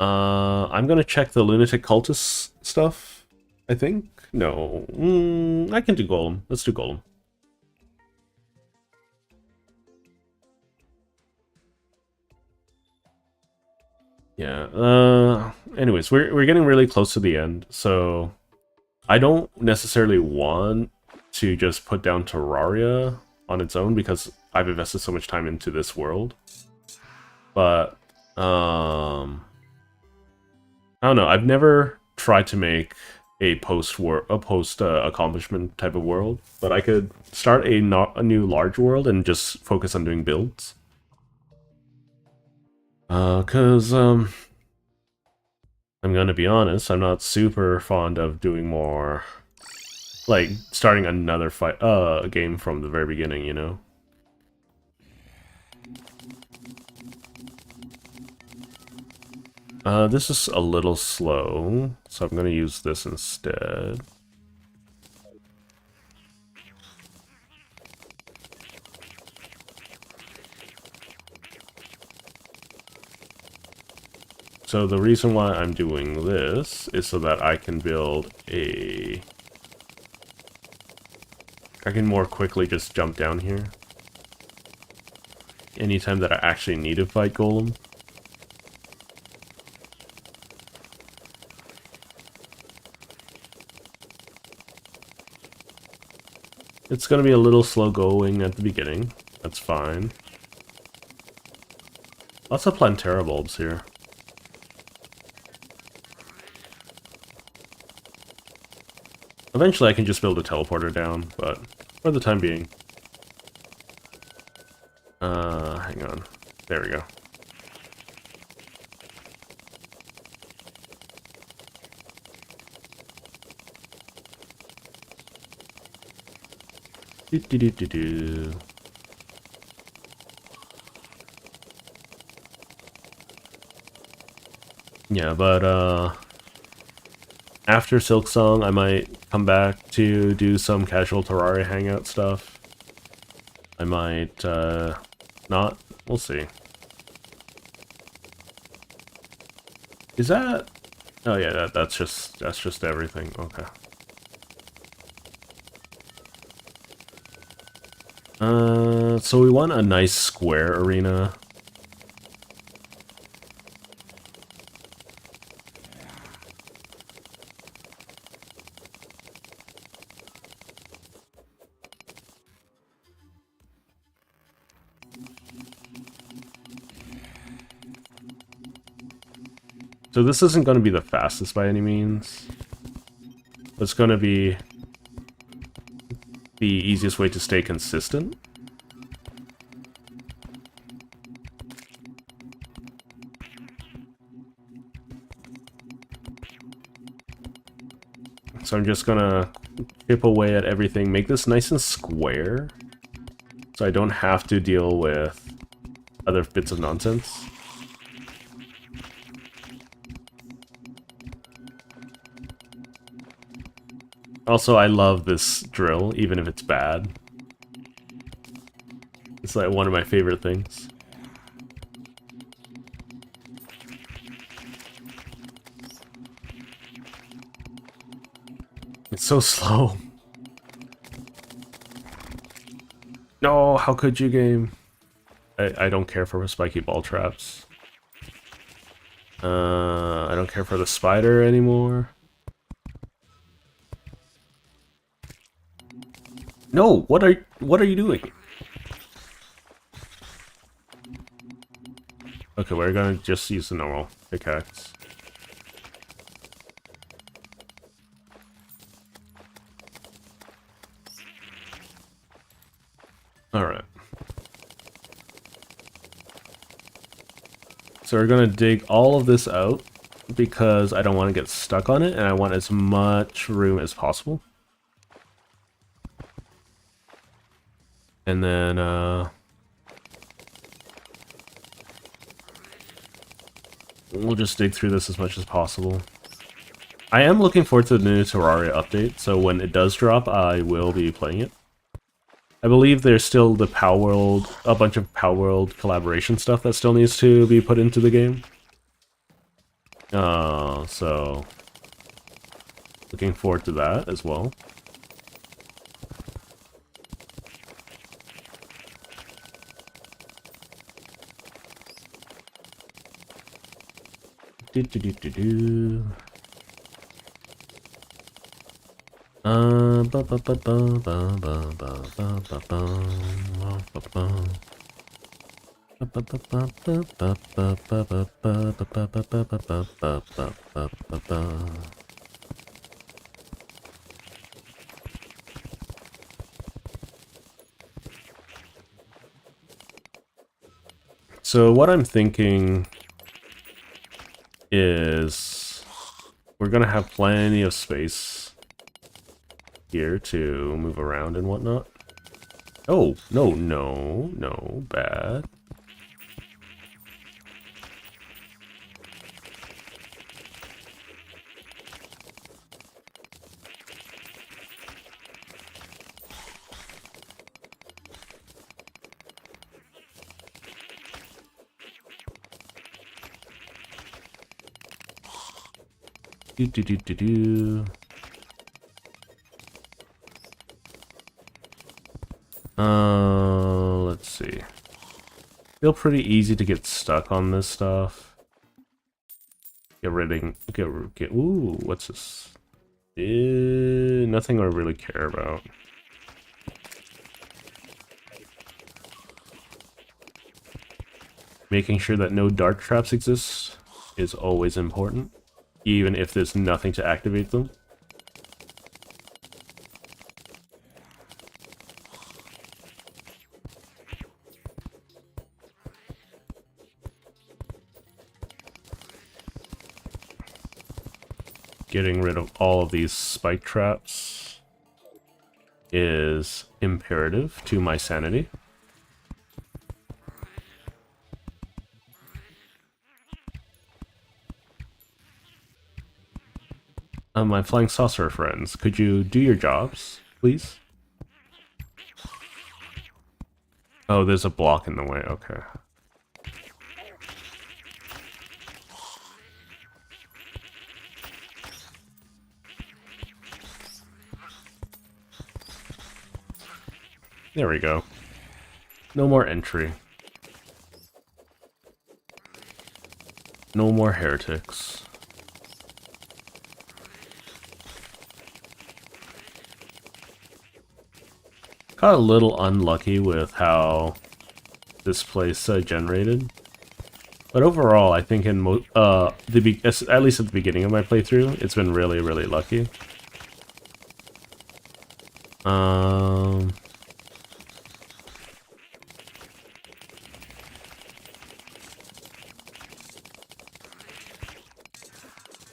I'm gonna check the lunatic cultist stuff, I think. No, I can do golem. Let's do golem. Yeah, anyways, we're getting really close to the end, so I don't necessarily want to just put down Terraria on its own because I've invested so much time into this world. But, I don't know, I've never tried to make a post accomplishment type of world, but I could start a new large world and just focus on doing builds. I'm gonna be honest, I'm not super fond of doing more, like, starting another game from the very beginning, you know? This is a little slow, so I'm gonna use this instead. So the reason why I'm doing this is so that I can build a... I can more quickly just jump down here anytime that I actually need to fight Golem. It's going to be a little slow going at the beginning. That's fine. Lots of Plantera bulbs here. Eventually I can just build a teleporter down, but for the time being. Hang on. There we go. Do. Yeah, but after Silksong, I might come back to do some casual Terraria hangout stuff. I might not. We'll see. Is that? Oh yeah, that's just everything. Okay. So we want a nice square arena. So this isn't going to be the fastest by any means. But it's going to be the easiest way to stay consistent. So I'm just gonna chip away at everything, make this nice and square, so I don't have to deal with other bits of nonsense. Also, I love this drill, even if it's bad. It's like one of my favorite things. It's so slow. No, how could you, game? I don't care for spiky ball traps. I don't care for the spider anymore. No, what are you doing? Okay, we're gonna just use the normal pickaxe. Alright. So we're gonna dig all of this out because I don't want to get stuck on it and I want as much room as possible. And then we'll just dig through this as much as possible. I am looking forward to the new Terraria update, so when it does drop, I will be playing it. I believe there's still the a bunch of Power World collaboration stuff that still needs to be put into the game. So looking forward to that as well. Do. So what I'm thinking is we're going to have plenty of space here to move around and whatnot. Oh, no, bad. Do. Let's see. Feel pretty easy to get stuck on this stuff. Ooh, what's this? Nothing I really care about. Making sure that no dark traps exist is always important, even if there's nothing to activate them. Getting rid of all of these spike traps is imperative to my sanity. My flying saucer friends, could you do your jobs, please? Oh, there's a block in the way, okay. There we go. No more entry. No more heretics. Got a little unlucky with how this place generated. But overall, I think in at least at the beginning of my playthrough, it's been really, really lucky.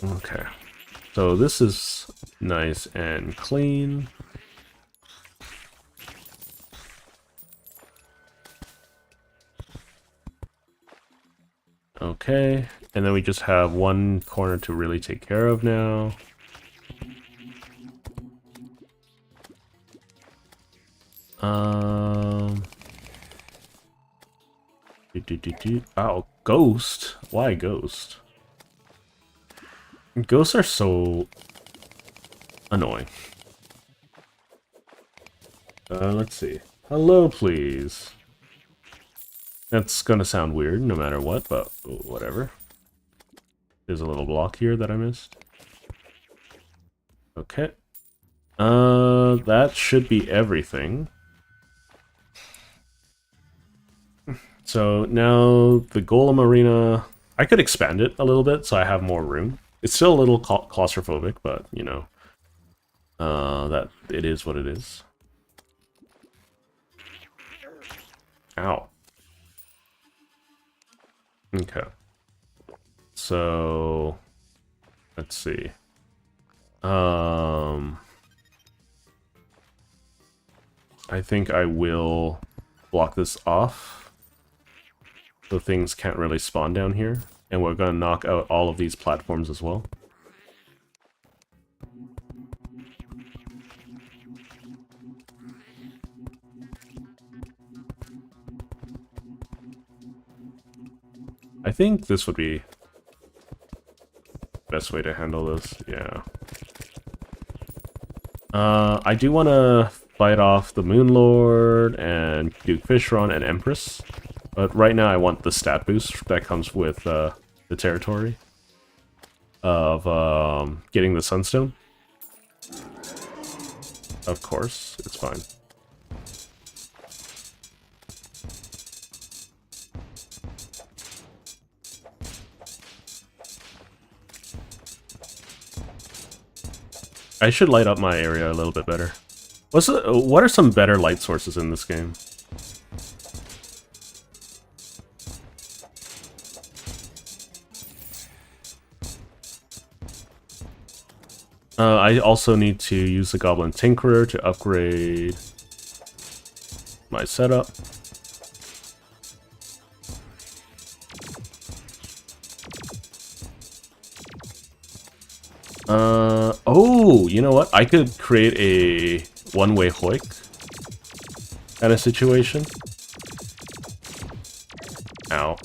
Okay. So this is nice and clean. Okay, and then we just have one corner to really take care of now. Oh, ghost? Why ghost? Ghosts are so annoying. Let's see. Hello, please. That's gonna sound weird no matter what, but whatever. There's a little block here that I missed. Okay. That should be everything. So now the Golem Arena, I could expand it a little bit so I have more room. It's still a little claustrophobic, but you know, that it is what it is. Ow. Okay. So let's see. I think I will block this off so things can't really spawn down here, and we're gonna knock out all of these platforms as well. I think this would be the best way to handle this, yeah. I do want to fight off the Moon Lord and Duke Fishron and Empress, but right now I want the stat boost that comes with the territory of getting the Sunstone. Of course, it's fine. I should light up my area a little bit better. What are some better light sources in this game? I also need to use the Goblin Tinkerer to upgrade my setup. Oh, you know what? I could create a one-way hoik kind of situation. Ow.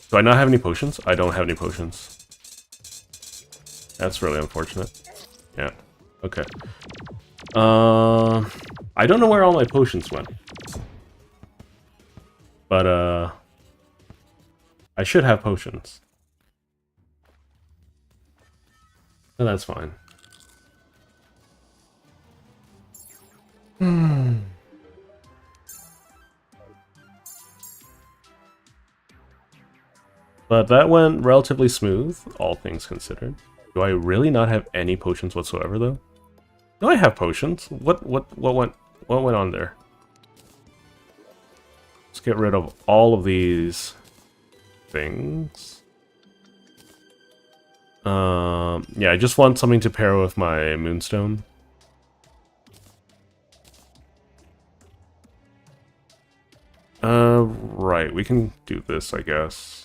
Do I not have any potions? I don't have any potions. That's really unfortunate. Yeah. Okay. I don't know where all my potions went. But, I should have potions. And that's fine. But that went relatively smooth, all things considered. Do I really not have any potions whatsoever, though? No, I have potions. What went on there? Let's get rid of all of these things. Yeah, I just want something to pair with my moonstone. Right, we can do this, I guess.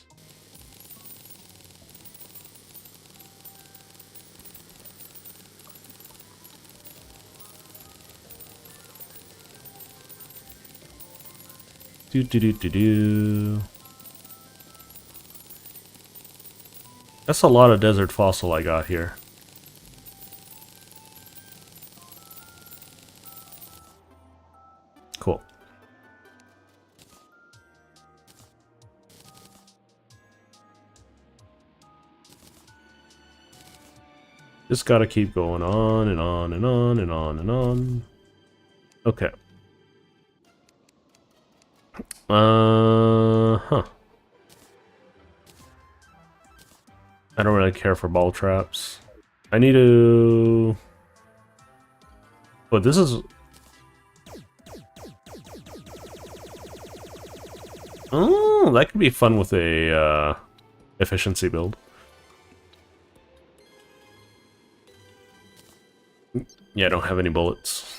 Do. That's a lot of desert fossil I got here. Cool. Just gotta keep going on and on and on and on and on. Okay. Huh. I don't really care for ball traps. I need to... But this is... Oh, that could be fun with a, efficiency build. Yeah, I don't have any bullets.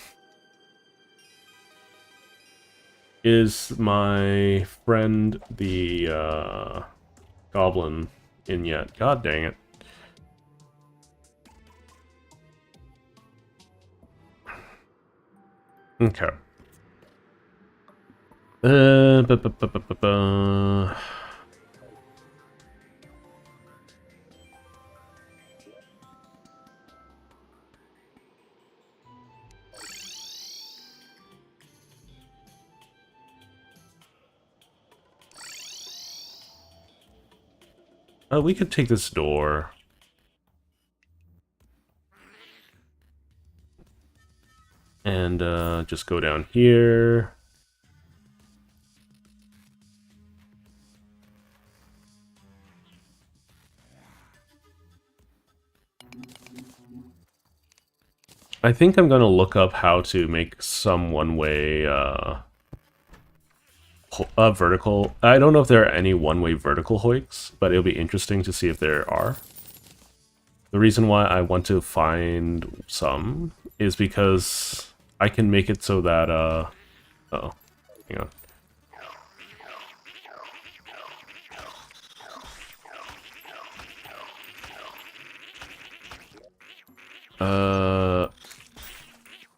Is my friend the, goblin in yet? God dang it. Okay. Ba, ba, ba, ba, ba, ba. We could take this door. And just go down here. I think I'm gonna look up how to make some one-way vertical. I don't know if there are any one-way vertical hoiks, but it'll be interesting to see if there are. The reason why I want to find some is because I can make it so that uh-oh, hang on.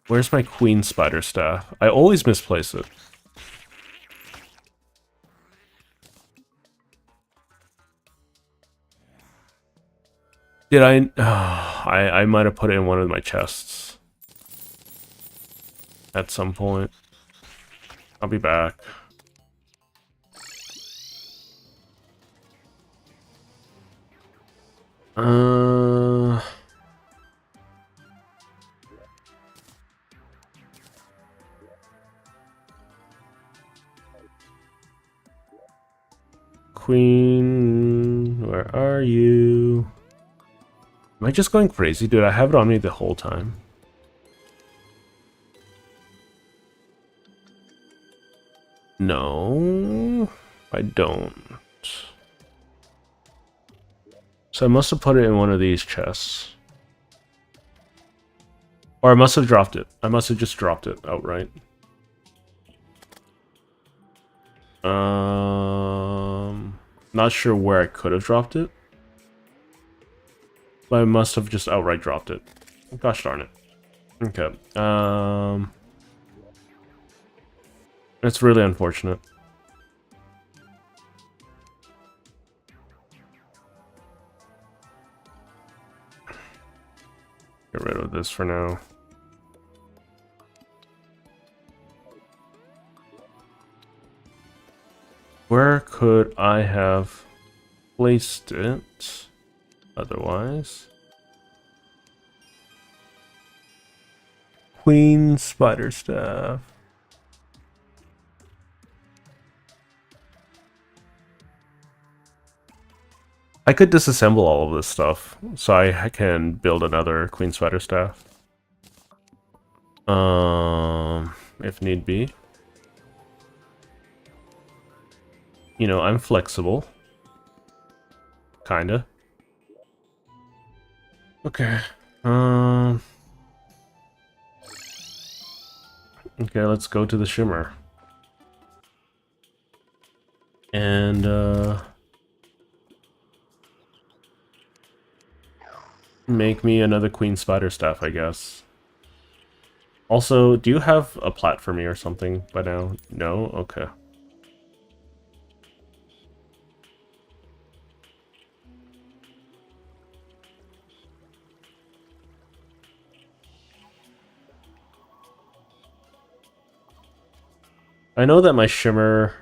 Where's my queen spider staff? I always misplace it. Did I? I might have put it in one of my chests at some point. I'll be back. Queen, where are you? Am I just going crazy? Dude, I have it on me the whole time. No, I don't. So I must have put it in one of these chests. Or I must have dropped it. I must have just dropped it outright. Not sure where I could have dropped it. But I must have just outright dropped it. Gosh darn it. Okay. It's really unfortunate. Get rid of this for now. Where could I have placed it otherwise? Queen Spider Staff. I could disassemble all of this stuff so I can build another Queen Spider Staff. If need be. You know, I'm flexible. Kinda. Okay. Okay, let's go to the shimmer. And, make me another Queen Spider Staff, I guess. Also, do you have a plat for me or something by now? No? Okay. I know that my shimmer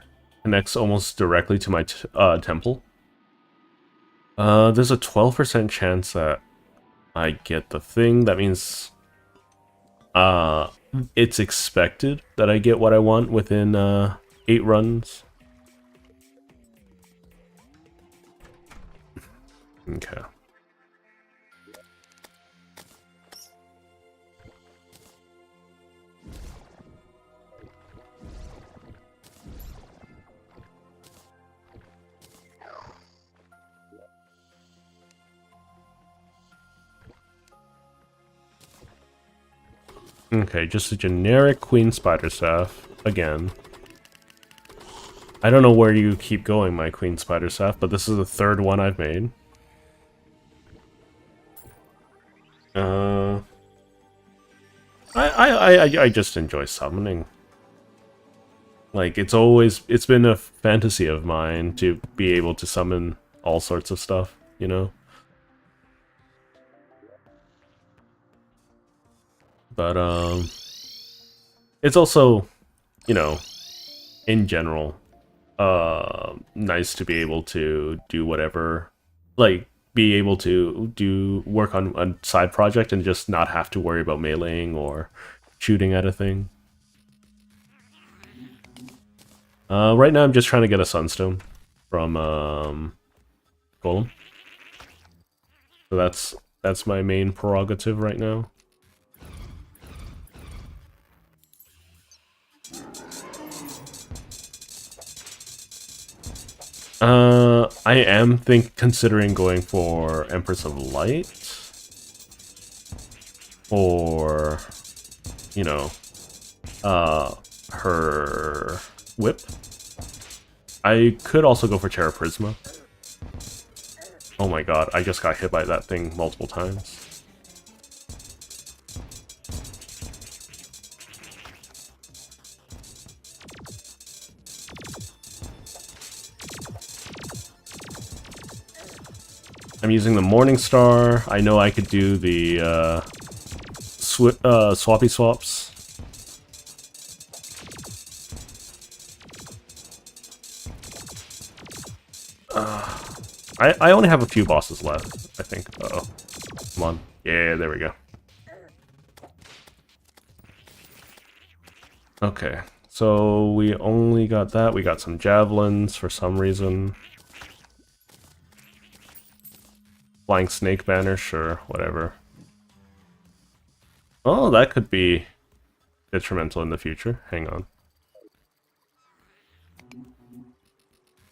connects almost directly to my temple. There's a 12% chance that I get the thing. That means it's expected that I get what I want within 8 runs. Okay. Okay, just a generic Queen Spider Staff, again. I don't know where you keep going, my Queen Spider Staff, but this is the 3rd one I've made. I just enjoy summoning. Like, it's been a fantasy of mine to be able to summon all sorts of stuff, you know? But, it's also, you know, in general, nice to be able to do whatever, like, be able to work on a side project and just not have to worry about meleeing or shooting at a thing. Right now I'm just trying to get a Sunstone from, Golem. So that's my main prerogative right now. I am considering going for Empress of Light. Or, you know, her whip. I could also go for Terra Prisma. Oh my god, I just got hit by that thing multiple times. I'm using the Morning Star. I know I could do the swappy swaps. I only have a few bosses left, I think. Uh-oh. Come on. Yeah, there we go. Okay, so we only got that. We got some javelins for some reason. Flying snake banner, sure, whatever. Oh, that could be detrimental in the future. Hang on.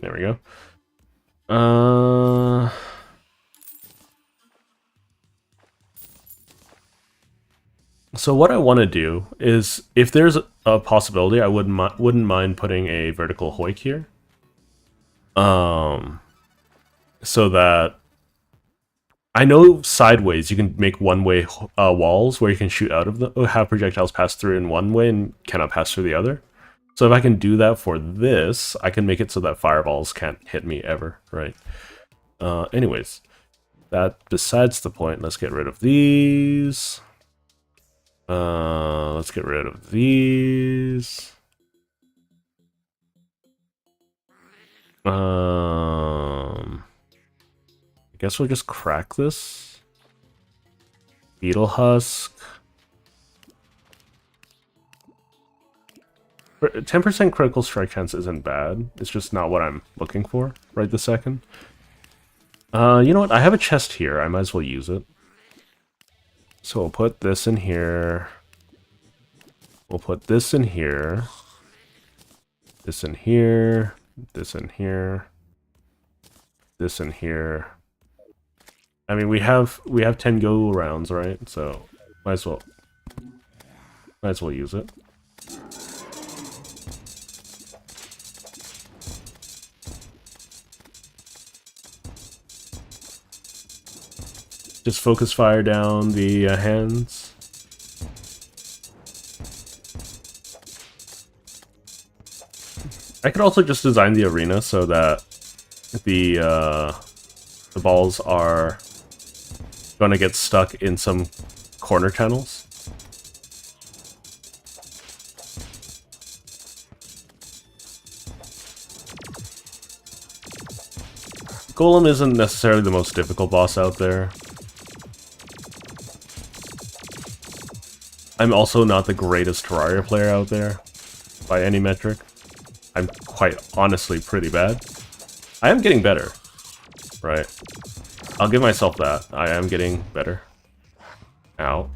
There we go. So what I want to do is, if there's a possibility, I wouldn't mind putting a vertical hoik here. So that I know sideways you can make one-way walls where you can shoot out of the have projectiles pass through in one way and cannot pass through the other. So if I can do that for this, I can make it so that fireballs can't hit me ever, right? Anyways, that besides the point. Let's get rid of these. Let's get rid of these. I guess we'll just crack this. Beetle husk. 10% critical strike chance isn't bad. It's just not what I'm looking for right this second. You know what? I have a chest here. I might as well use it. So we'll put this in here. We'll put this in here. This in here. This in here. This in here. I mean, we have 10 go rounds, right? So might as well use it. Just focus fire down the hands. I could also just design the arena so that the balls are gonna get stuck in some corner channels. Golem isn't necessarily the most difficult boss out there. I'm also not the greatest Terraria player out there, by any metric. I'm quite honestly pretty bad. I am getting better, right? I'll give myself that. I am getting better. Ow.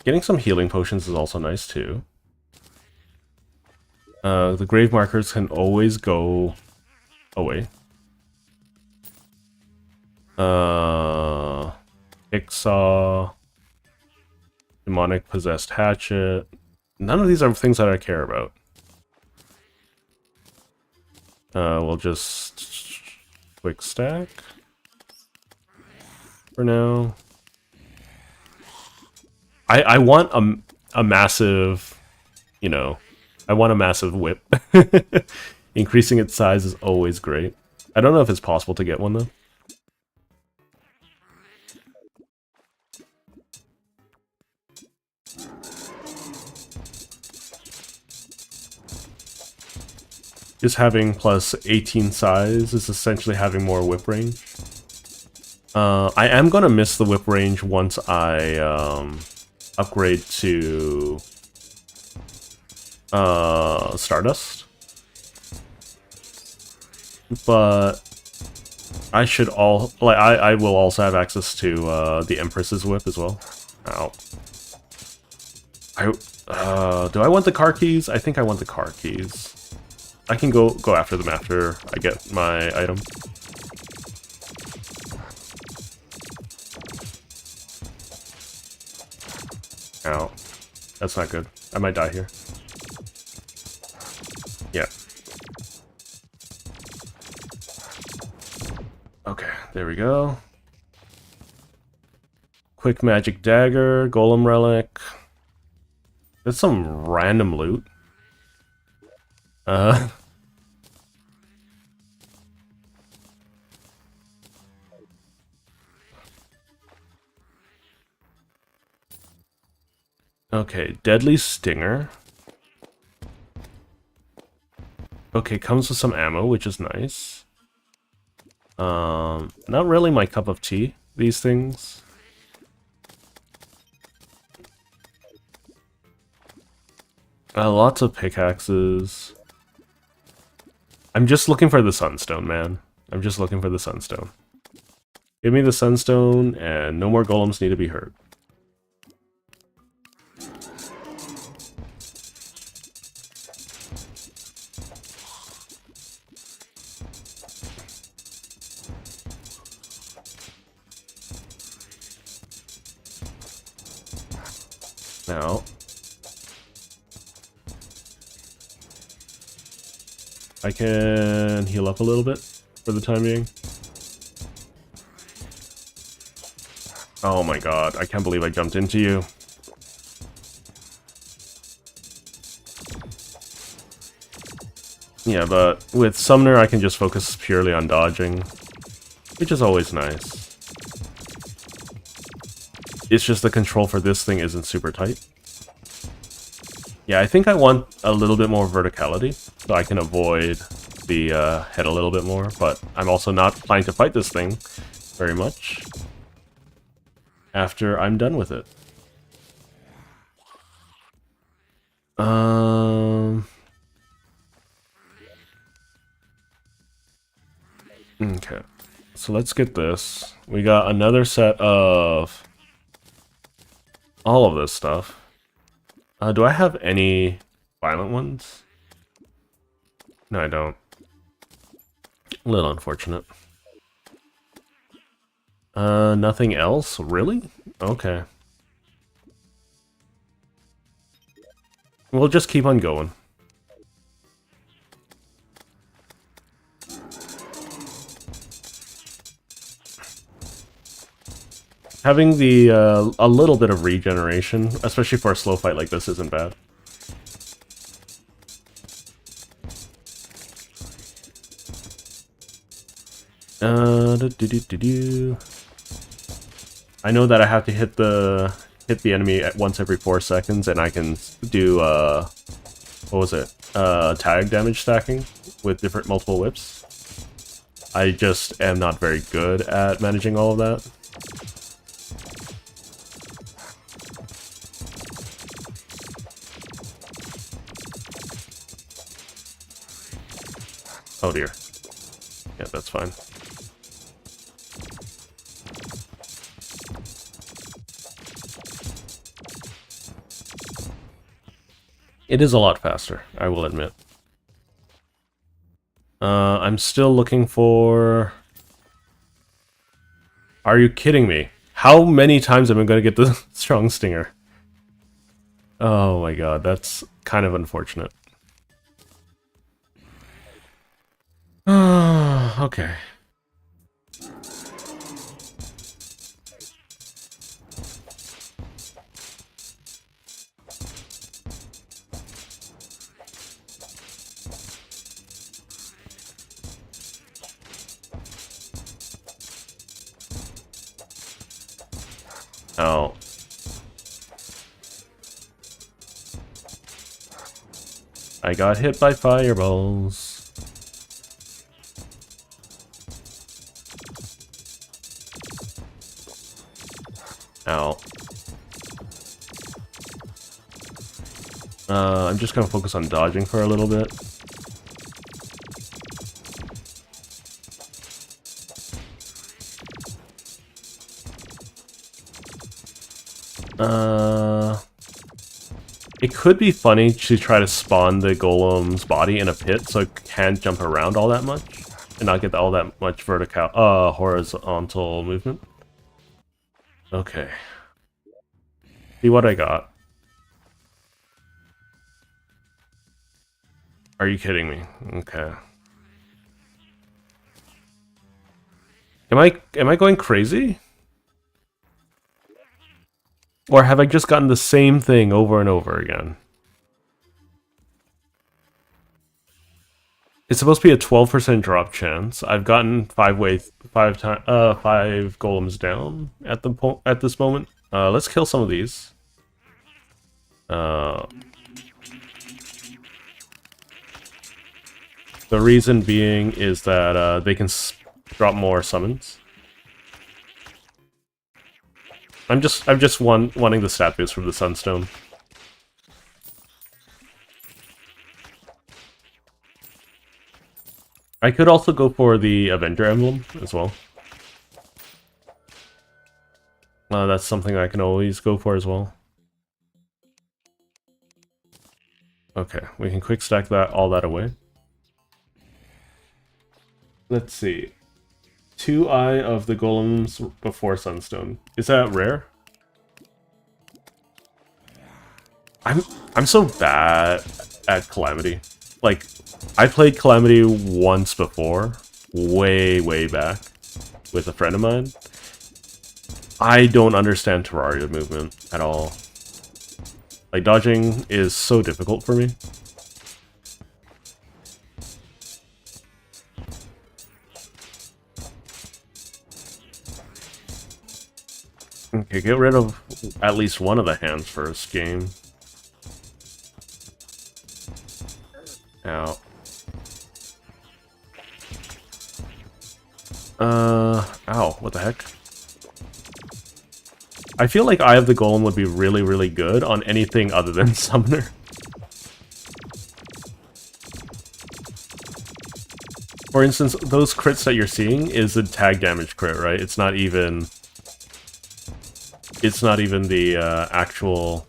Getting some healing potions is also nice too. The grave markers can always go away. Jigsaw. Demonic possessed hatchet. None of these are things that I care about. We'll just quick stack for now. I want a massive, you know, I want a massive whip. Increasing its size is always great. I don't know if it's possible to get one though. Just having plus 18 size is essentially having more whip range. I am gonna miss the whip range once I upgrade to Stardust. But I should I will also have access to the Empress's whip as well. Ow. Do I want the car keys? I think I want the car keys. I can go after them after I get my item. Ow. That's not good. I might die here. Yeah. Okay, there we go. Quick magic dagger, golem relic. That's some random loot. Okay, deadly stinger. Okay, comes with some ammo, which is nice. Not really my cup of tea, these things. Lots of pickaxes. I'm just looking for the sunstone, man. I'm just looking for the sunstone. Give me the sunstone, and no more golems need to be hurt. Now, I can heal up a little bit for the time being. Oh my god, I can't believe I jumped into you. Yeah, but with Summoner I can just focus purely on dodging, which is always nice. It's just the control for this thing isn't super tight. Yeah, I think I want a little bit more verticality, so I can avoid the head a little bit more, but I'm also not planning to fight this thing very much after I'm done with it. Okay, so let's get this. We got another set of all of this stuff. Do I have any violent ones? No, I don't. A little unfortunate. Nothing else? Really? Okay. We'll just keep on going. Having the a little bit of regeneration, especially for a slow fight like this, isn't bad. I know that I have to hit the enemy at once every 4 seconds, and I can do what was it? Tag damage stacking with different multiple whips. I just am not very good at managing all of that. Oh dear. Yeah, that's fine. It is a lot faster, I will admit. I'm still looking for... Are you kidding me? How many times am I going to get the strong stinger? Oh my god, that's kind of unfortunate. Okay. Oh. I got hit by fireballs. Ow. I'm just gonna focus on dodging for a little bit. It could be funny to try to spawn the golem's body in a pit so it can't jump around all that much and not get all that much horizontal movement. Okay. See what I got. Are you kidding me? Okay. Am I going crazy? Or have I just gotten the same thing over and over again? It's supposed to be a 12% drop chance. I've gotten five golems down at this moment. Let's kill some of these. The reason being is that they can drop more summons. I'm just wanting the stat boost from the Sunstone. I could also go for the Avenger emblem as well. That's something I can always go for as well. Okay, we can quick stack all that away. Let's see. 2 Eye of the Golems before Sunstone. Is that rare? I'm so bad at Calamity. Like, I played Calamity once before, way back, with a friend of mine. I don't understand Terraria movement at all. Like, dodging is so difficult for me. Okay, get rid of at least one of the hands first, game. Ow. Ow, what the heck? I feel like Eye of the Golem would be really good on anything other than Summoner. For instance, those crits that you're seeing is a tag damage crit, right? It's not even... It's not even the actual...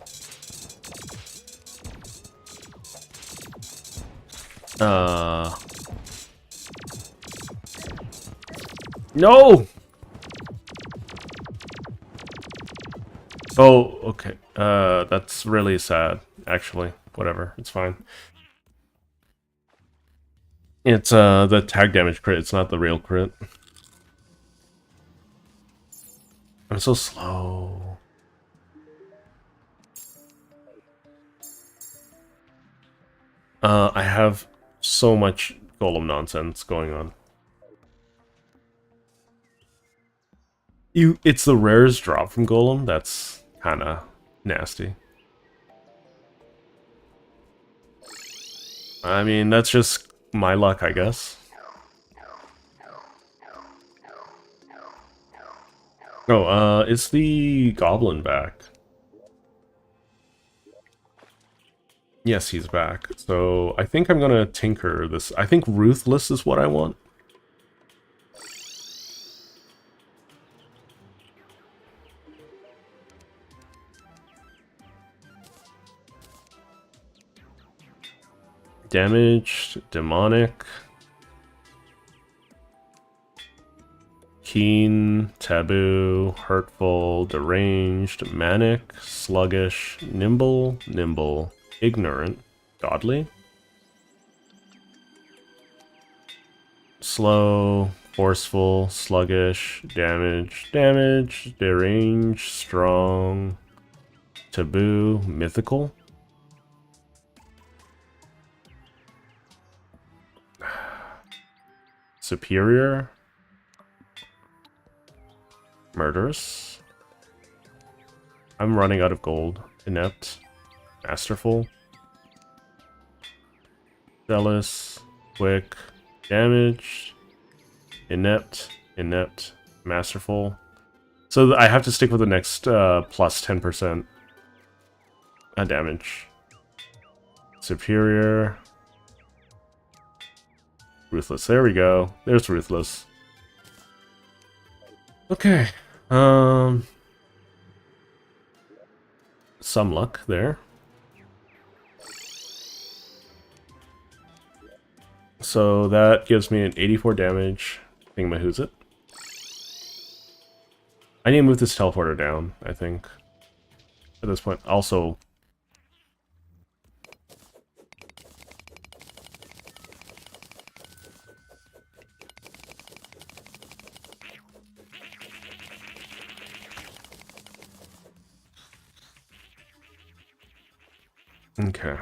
No! Oh, okay. That's really sad, actually. Whatever, it's fine. It's the tag damage crit, it's not the real crit. I'm so slow. I have so much golem nonsense going on. It's the rarest drop from golem, that's kinda nasty. I mean, that's just my luck, I guess. Oh, is the goblin back? Yes, he's back. So I think I'm gonna tinker this. I think Ruthless is what I want. Damaged, demonic, keen, taboo, hurtful, deranged, manic, sluggish, nimble, ignorant, godly, slow, forceful, sluggish, damage, deranged, strong, taboo, mythical. Superior, murderous. I'm running out of gold. Inept, masterful, zealous, quick, damaged, inept, masterful. So I have to stick with the next plus 10% damage. Superior. Ruthless. There we go. There's Ruthless. Okay. Some luck there. So that gives me an 84 damage. Who's it? I need to move this teleporter down, I think. At this point. Also... Okay.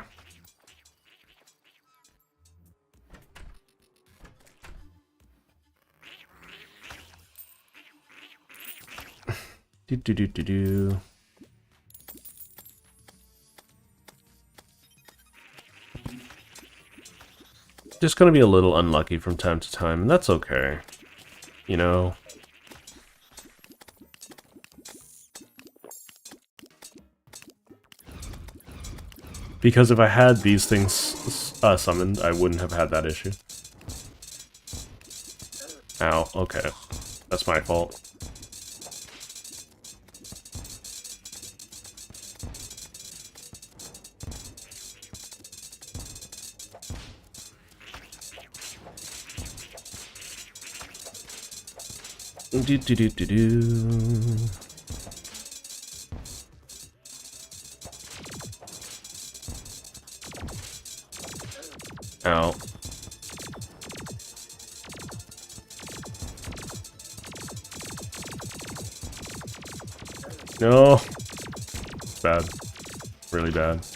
Do. Just gonna be a little unlucky from time to time, and that's okay. You know? Because if I had these things summoned, I wouldn't have had that issue. Ow, okay. That's my fault. Ow. No. Bad. Really bad.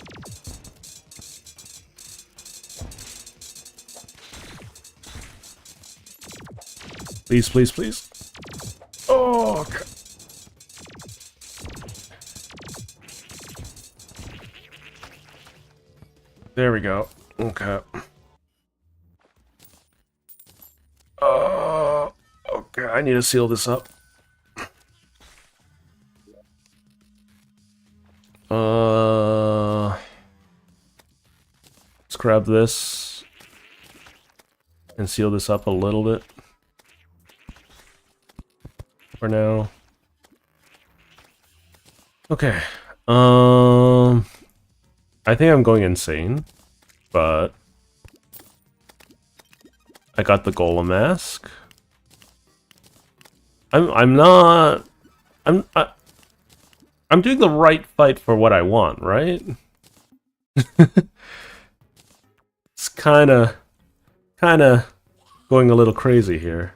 Please, please, please. Oh, okay. There we go. Okay. Okay, I need to seal this up. Let's grab this and seal this up a little bit for now. Okay. I think I'm going insane, but I got the golem mask. I'm doing the right fight for what I want, right? It's kind of going a little crazy here.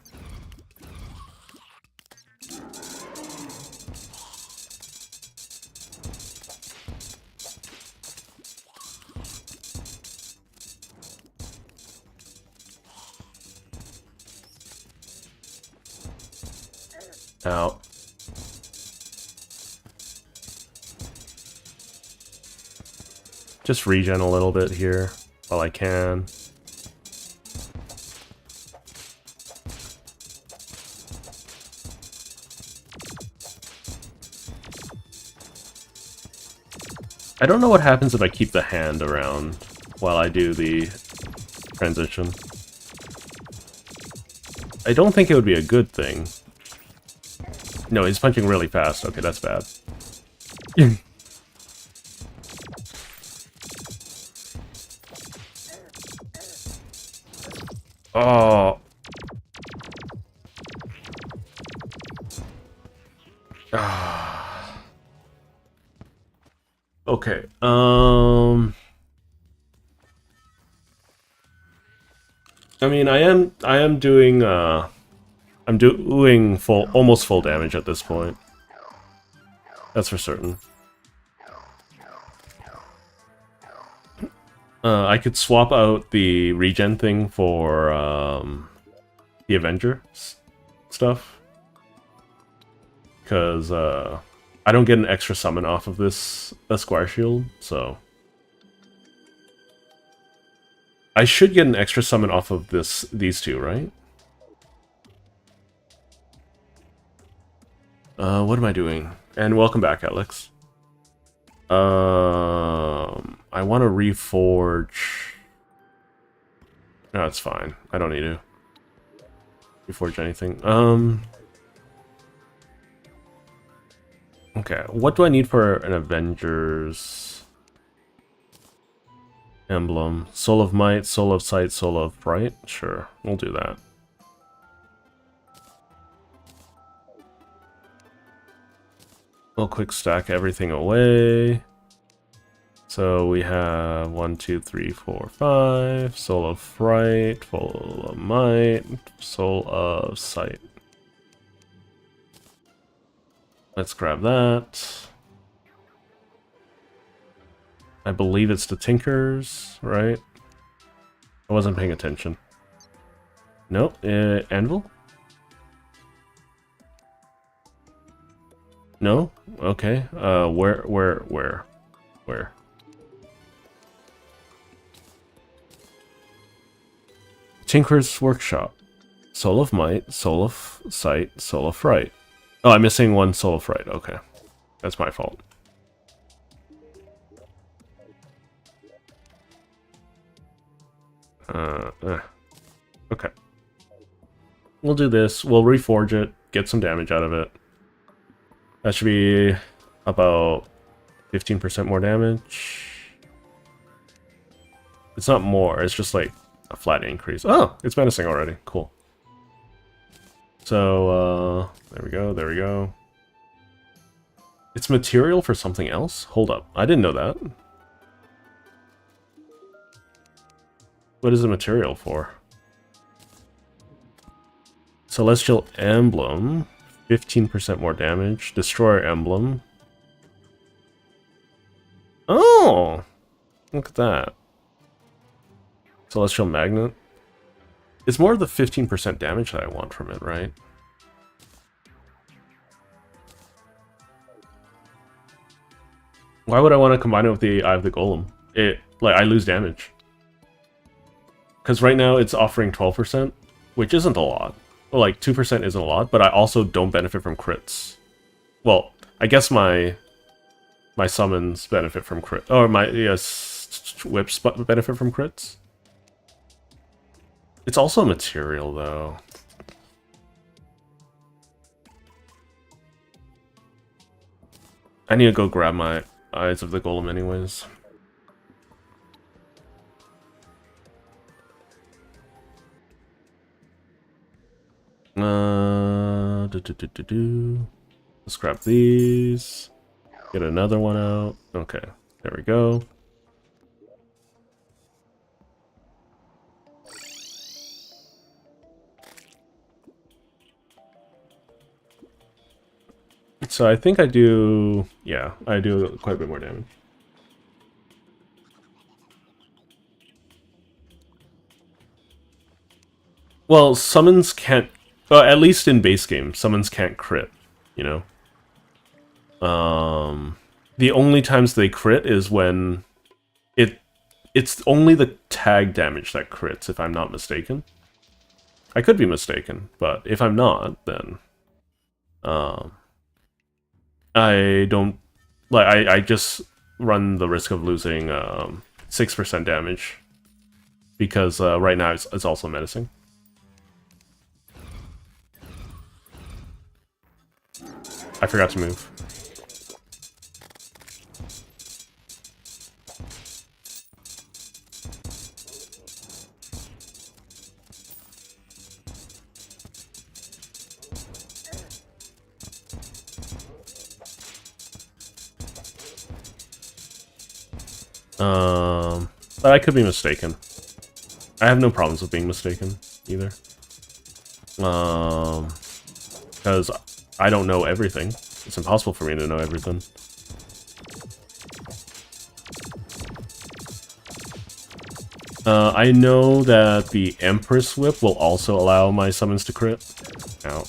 Ow. Just regen a little bit here while I can. I don't know what happens if I keep the hand around while I do the transition. I don't think it would be a good thing. No, he's punching really fast. Okay, that's bad. Oh. Okay. I mean, I am doing I'm doing almost full damage at this point. That's for certain. I could swap out the regen thing for the Avenger stuff. Because I don't get an extra summon off of this Esquire Shield, so... I should get an extra summon off of these two, right? What am I doing? And welcome back, Alex. I want to reforge... No, it's fine. I don't need to reforge anything. Okay, what do I need for an Avengers emblem? Soul of Might, Soul of Sight, Soul of Fright? Sure, we'll do that. We'll quick stack everything away. So we have 1, 2, 3, 4, 5. Soul of Fright, Soul of Might, Soul of Sight. Let's grab that. I believe it's the Tinkers, right? I wasn't paying attention. Nope, Anvil? No? Okay. Where? Tinker's Workshop. Soul of Might, Soul of Sight, Soul of Fright. Oh, I'm missing one Soul of Fright. Okay. That's my fault. Okay. We'll do this. We'll reforge it, get some damage out of it. That should be about 15% more damage. It's not more, it's just like a flat increase. Oh, it's menacing already. Cool. So, there we go, there we go. It's material for something else? Hold up, I didn't know that. What is the material for? Celestial Emblem. 15% more damage. Destroyer Emblem. Oh! Look at that. Celestial Magnet. It's more of the 15% damage that I want from it, right? Why would I want to combine it with the Eye of the Golem? I lose damage. Because right now it's offering 12%, which isn't a lot. Well, like, 2% isn't a lot, but I also don't benefit from crits. Well, I guess my summons benefit from crit, or my whips benefit from crits. It's also material, though. I need to go grab my Eyes of the Golem anyways. Let's grab these. Get another one out. Okay, there we go. So I think I do... Yeah, I do quite a bit more damage. Well, summons can't... Well, at least in base game, summons can't crit, you know? The only times they crit is when... It's only the tag damage that crits, if I'm not mistaken. I could be mistaken, but if I'm not, then... I don't... Like, I just run the risk of losing 6% damage. Because right now it's also menacing. I forgot to move. But I could be mistaken. I have no problems with being mistaken, either. Because I don't know everything. It's impossible for me to know everything. I know that the Empress Whip will also allow my summons to crit. Ow.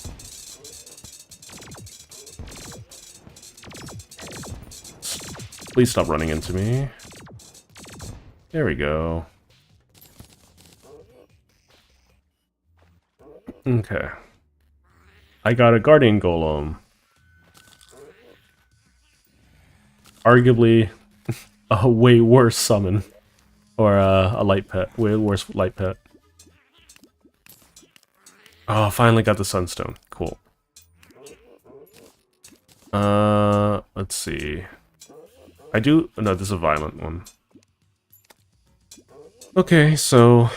Please stop running into me. There we go. Okay. I got a Guardian Golem. Arguably a way worse summon. Or a light pet. Way worse light pet. Oh, finally got the Sunstone. Cool. Let's see. I do... No, this is a violent one. Okay, so...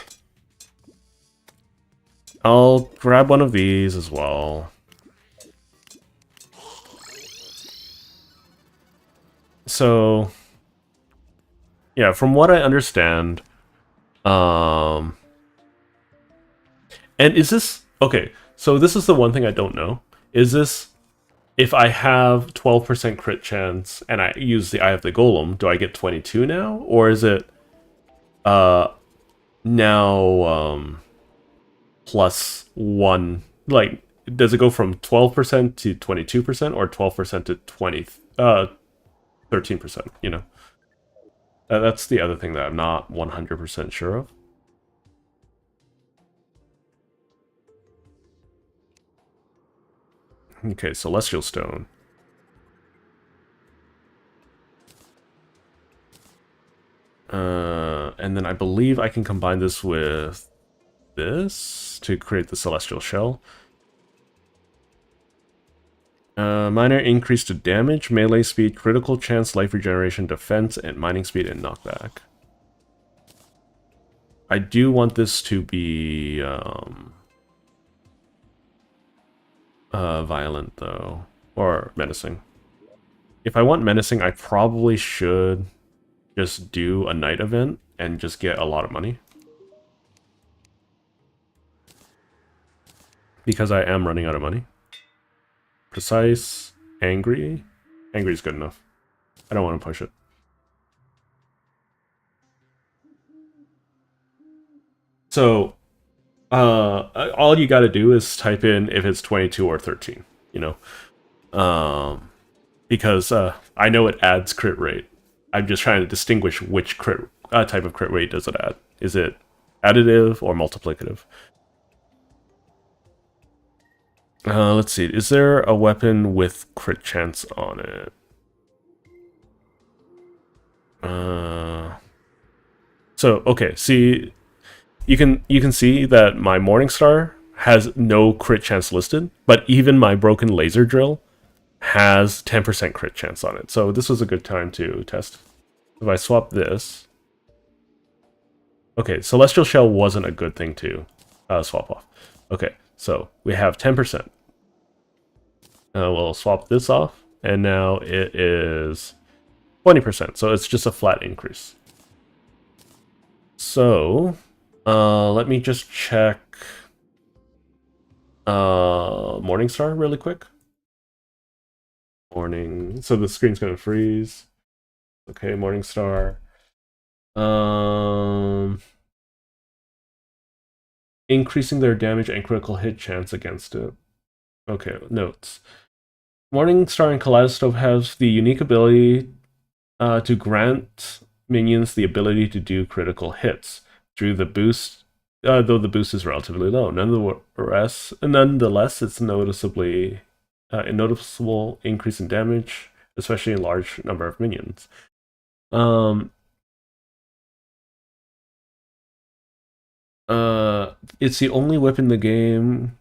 I'll grab one of these as well. So... Yeah, from what I understand... And is this... Okay, so this is the one thing I don't know. Is this... If I have 12% crit chance and I use the Eye of the Golem, do I get 22 now? Or is it... now... plus 1... Like, does it go from 12% to 22% or 12% to 13%, you know? That's the other thing that I'm not 100% sure of. Okay, Celestial Stone. And then I believe I can combine this with this to create the Celestial Shell. Minor increase to damage, melee speed, critical chance, life regeneration, defense, and mining speed and knockback. I do want this to be violent, though. Or menacing. If I want menacing, I probably should just do a night event and just get a lot of money. because I am running out of money. Precise, angry. Angry is good enough. I don't want to push it. So, all you got to do is type in if it's 22 or 13, you know, because I know it adds crit rate. I'm just trying to distinguish which crit type of crit rate does it add. Is it additive or multiplicative? Let's see. Is there a weapon with crit chance on it? So okay, see, you can see that my Morningstar has no crit chance listed, but even my broken laser drill has 10% crit chance on it. So this was a good time to test. If I swap this, okay, Celestial Shell wasn't a good thing to swap off. Okay, so we have 10%. We'll swap this off, and now it is 20%. So it's just a flat increase. So let me just check Morningstar really quick. Morning. So the screen's gonna freeze. Okay, Morningstar. Increasing their damage and critical hit chance against it. Okay, notes. Morningstar and Kaleidoscope has the unique ability to grant minions the ability to do critical hits through the boost, though the boost is relatively low. Nonetheless, it's noticeably a noticeable increase in damage, especially in large number of minions. It's the only whip in the game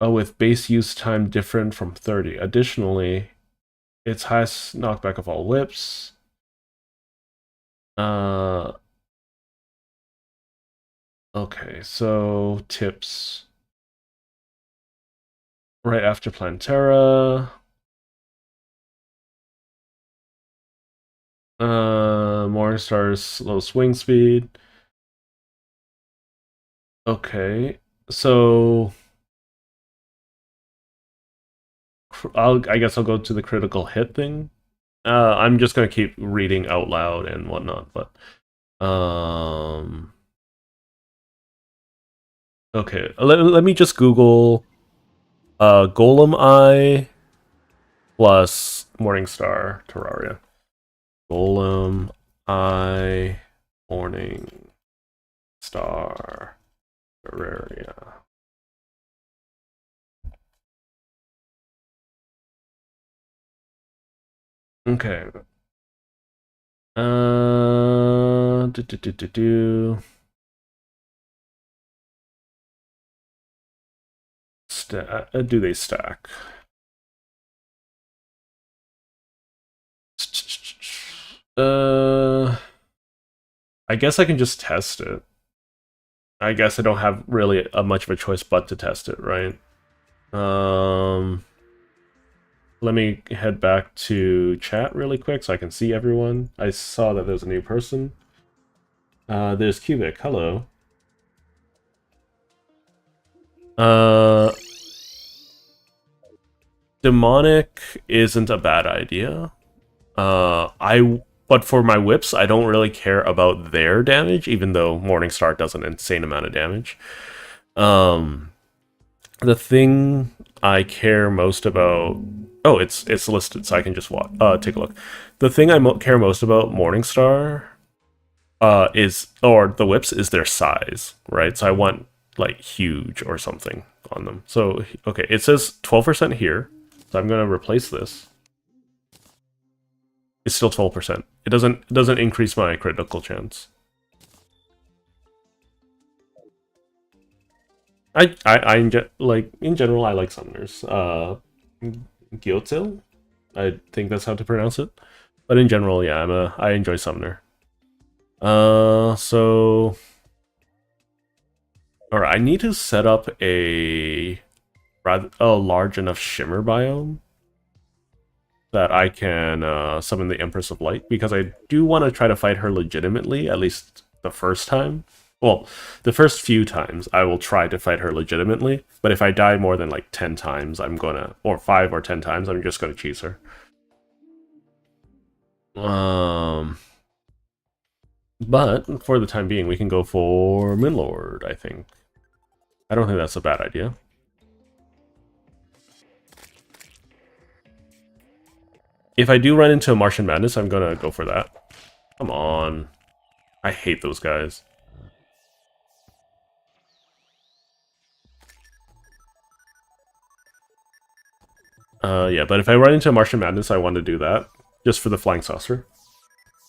with base use time different from 30. Additionally, its highest knockback of all whips. Okay, so tips. Right after Plantera. Morningstar's low swing speed. Okay, so I guess I'll go to the critical hit thing. I'm just gonna keep reading out loud and whatnot, but okay. Let me just Google Golem Eye plus Morningstar Terraria. Golem Eye Morning Star Terraria. Okay. Do they stack? I guess I can just test it. I guess I don't have really much of a choice but to test it, right? Let me head back to chat really quick so I can see everyone. I saw that there's a new person. There's Cubic. Hello. Demonic isn't a bad idea. But for my whips, I don't really care about their damage, even though Morningstar does an insane amount of damage. The thing I care most about... Oh, it's listed, so I can just take a look. The thing I care most about Morningstar or the whips, is their size, right? So I want, like, huge or something on them. So, okay, it says 12% here, so I'm going to replace this. It's still 12%. It doesn't increase my critical chance. Like in general I like summoners. Gyotil? I think that's how to pronounce it. But in general, yeah, I enjoy summoner. So alright, I need to set up a large enough shimmer biome that I can summon the Empress of Light, because I do want to try to fight her legitimately, at least the first time. Well, the first few times I will try to fight her legitimately, but if I die more than like 10 times, I'm gonna, or 5 or 10 times, I'm just gonna cheese her. But for the time being, we can go for Moonlord, I think. I don't think that's a bad idea. If I do run into a Martian Madness, I'm gonna go for that. Come on. I hate those guys. Yeah, but if I run into a Martian Madness, I want to do that. Just for the Flying Saucer.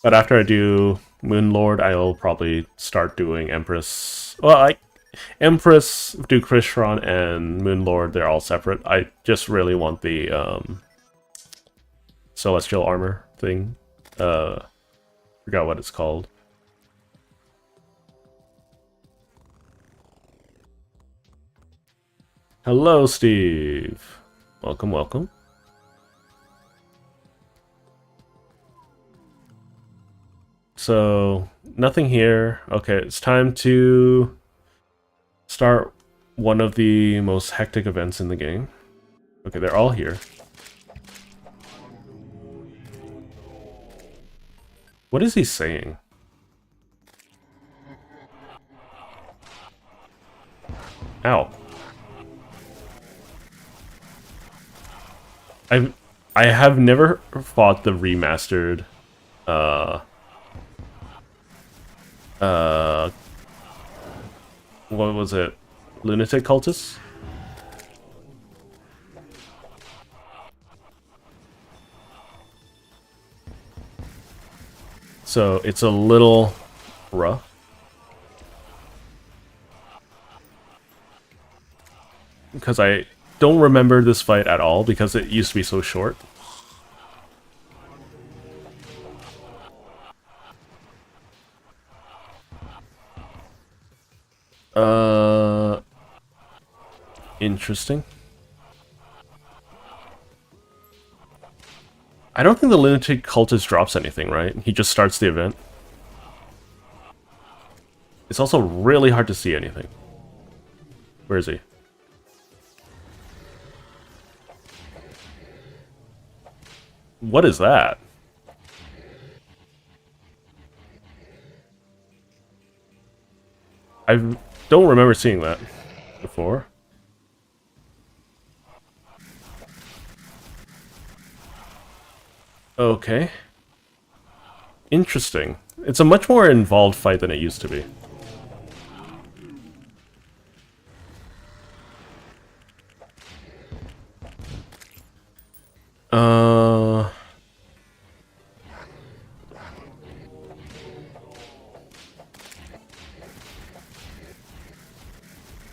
But after I do Moonlord, I'll probably start doing Empress. Well, Empress, do Krishron, and Moonlord, they're all separate. I just really want the Celestial Armor thing. Forgot what it's called. Hello, Steve. Welcome, welcome. So, nothing here. Okay, it's time to start one of the most hectic events in the game. Okay, they're all here. What is he saying? Ow. I have never fought the remastered what was it? Lunatic Cultists? So it's a little rough. Because I don't remember this fight at all because it used to be so short. Interesting. I don't think the Lunatic Cultist drops anything, right? He just starts the event. It's also really hard to see anything. Where is he? What is that? I don't remember seeing that before. Okay. Interesting. It's a much more involved fight than it used to be.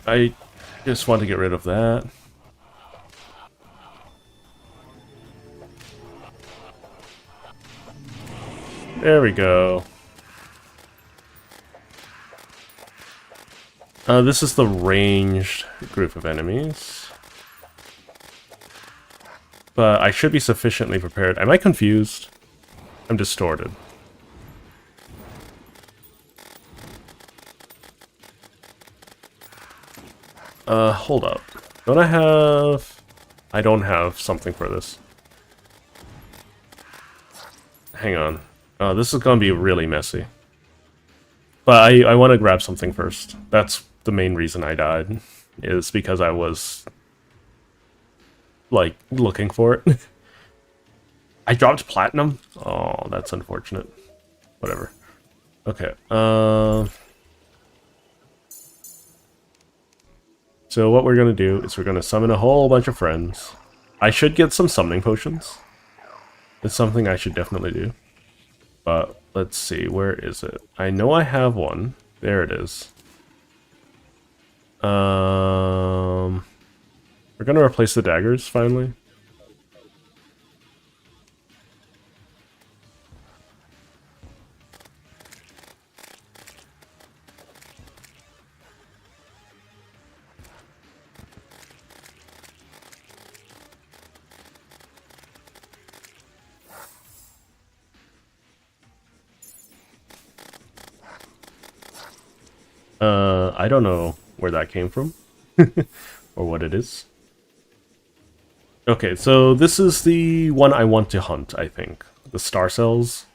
I just want to get rid of that. There we go. This is the ranged group of enemies. But I should be sufficiently prepared. Am I confused? I'm distorted. Hold up. Don't I have... I don't have something for this. Hang on. This is gonna be really messy. But I want to grab something first. That's the main reason I died. Is because I was... like, looking for it. I dropped platinum? Oh, that's unfortunate. Whatever. Okay, so what we're gonna do is we're gonna summon a whole bunch of friends. I should get some summoning potions. It's something I should definitely do. But let's see, where is it? I know I have one. There it is. We're gonna replace the daggers finally. I don't know where that came from or what it is. Okay, so this is the one I want to hunt, I think. The star cells.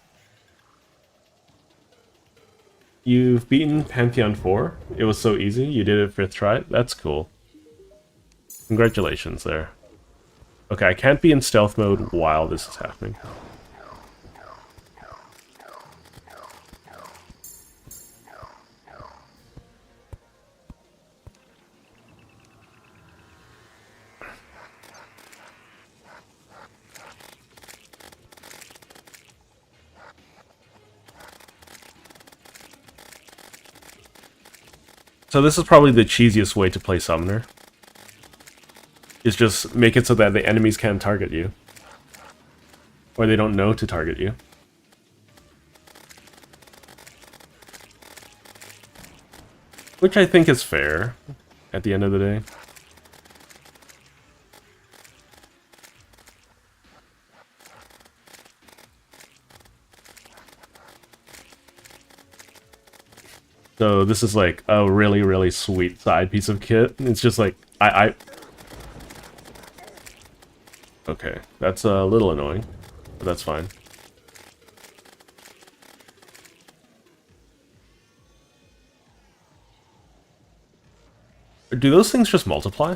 You've beaten Pantheon 4. It was so easy. You did it 5th try. That's cool. Congratulations there. Okay, I can't be in stealth mode while this is happening. So this is probably the cheesiest way to play Summoner. Is just make it so that the enemies can't target you. Or they don't know to target you. Which I think is fair, at the end of the day. So this is like a really, really sweet side piece of kit. It's just like, Okay, that's a little annoying, but that's fine. Do those things just multiply?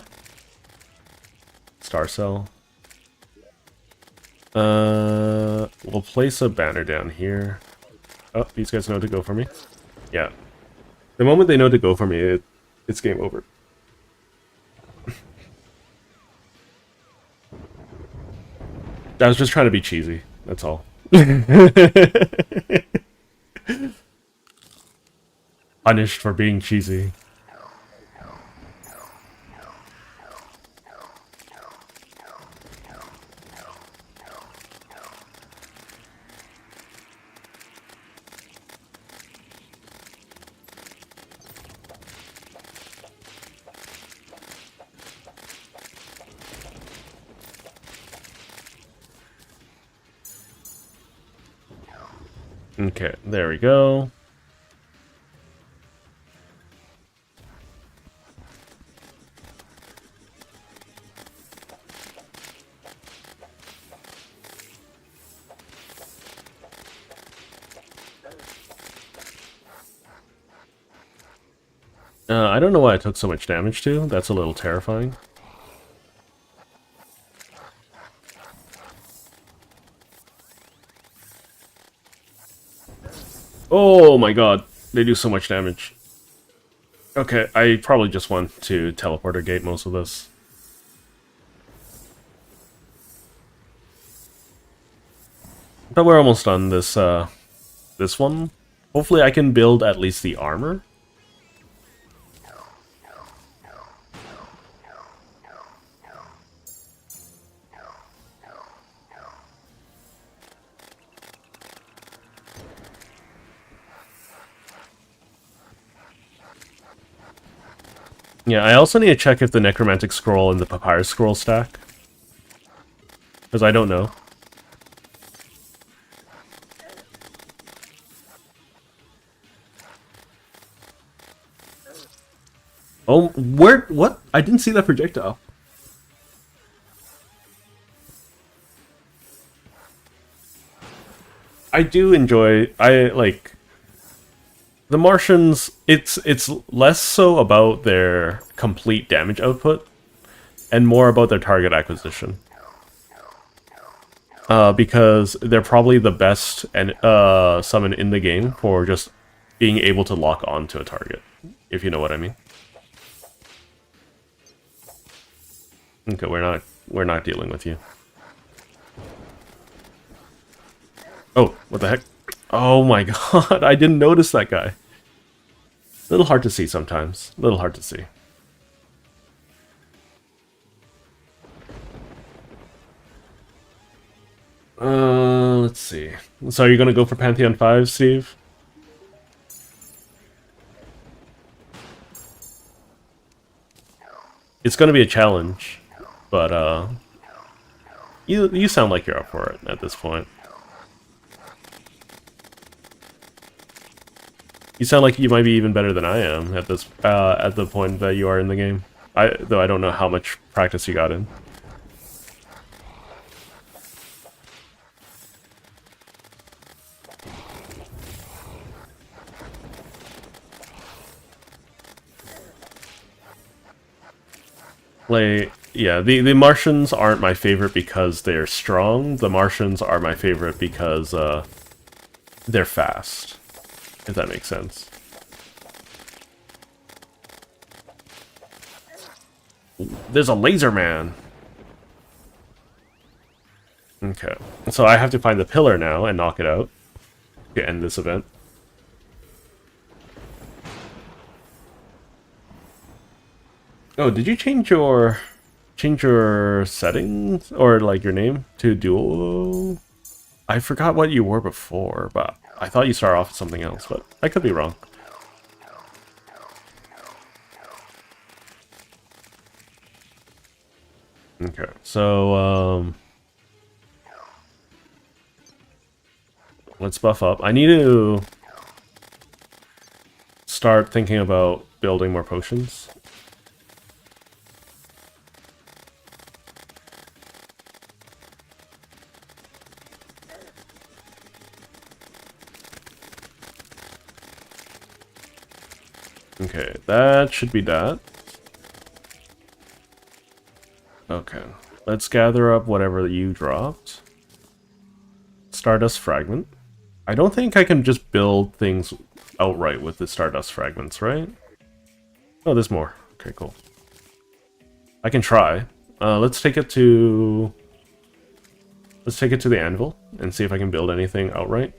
Star cell. We'll place a banner down here. Oh, these guys know to go for me. Yeah. The moment they know to go for me, it's game over. I was just trying to be cheesy. That's all. Punished for being cheesy. Okay, there we go. I don't know why I took so much damage too. That's a little terrifying. Oh my god, they do so much damage. Okay, I probably just want to teleporter gate most of this. But we're almost done this one. Hopefully I can build at least the armor. Yeah, I also need to check if the Necromantic Scroll and the Papyrus Scroll stack. Because I don't know. Oh, where? What? I didn't see that projectile. I do enjoy... I, like... The Martians, it's less so about their complete damage output, and more about their target acquisition. Because they're probably the best and summon in the game for just being able to lock onto a target, if you know what I mean. Okay, we're not dealing with you. Oh, what the heck? Oh my god, I didn't notice that guy. A little hard to see sometimes. A little hard to see. Let's see. So are you gonna go for Pantheon 5, Steve? It's gonna be a challenge, but you sound like you're up for it at this point. You sound like you might be even better than I am at this at the point that you are in the game. Though I don't know how much practice you got in. Like, yeah, the Martians aren't my favorite because they're strong. The Martians are my favorite because they're fast. If that makes sense. There's a laser man. Okay, so I have to find the pillar now and knock it out to end this event. Oh, did you change your settings or like your name to duo? I forgot what you were before, but I thought you started off with something else, but I could be wrong. Okay, so let's buff up. I need to start thinking about building more potions. Okay, that should be that. Okay, let's gather up whatever you dropped. Stardust fragment. I don't think I can just build things outright with the Stardust fragments, right? Oh, there's more. Okay, cool. I can try. Let's take it to the anvil and see if I can build anything outright.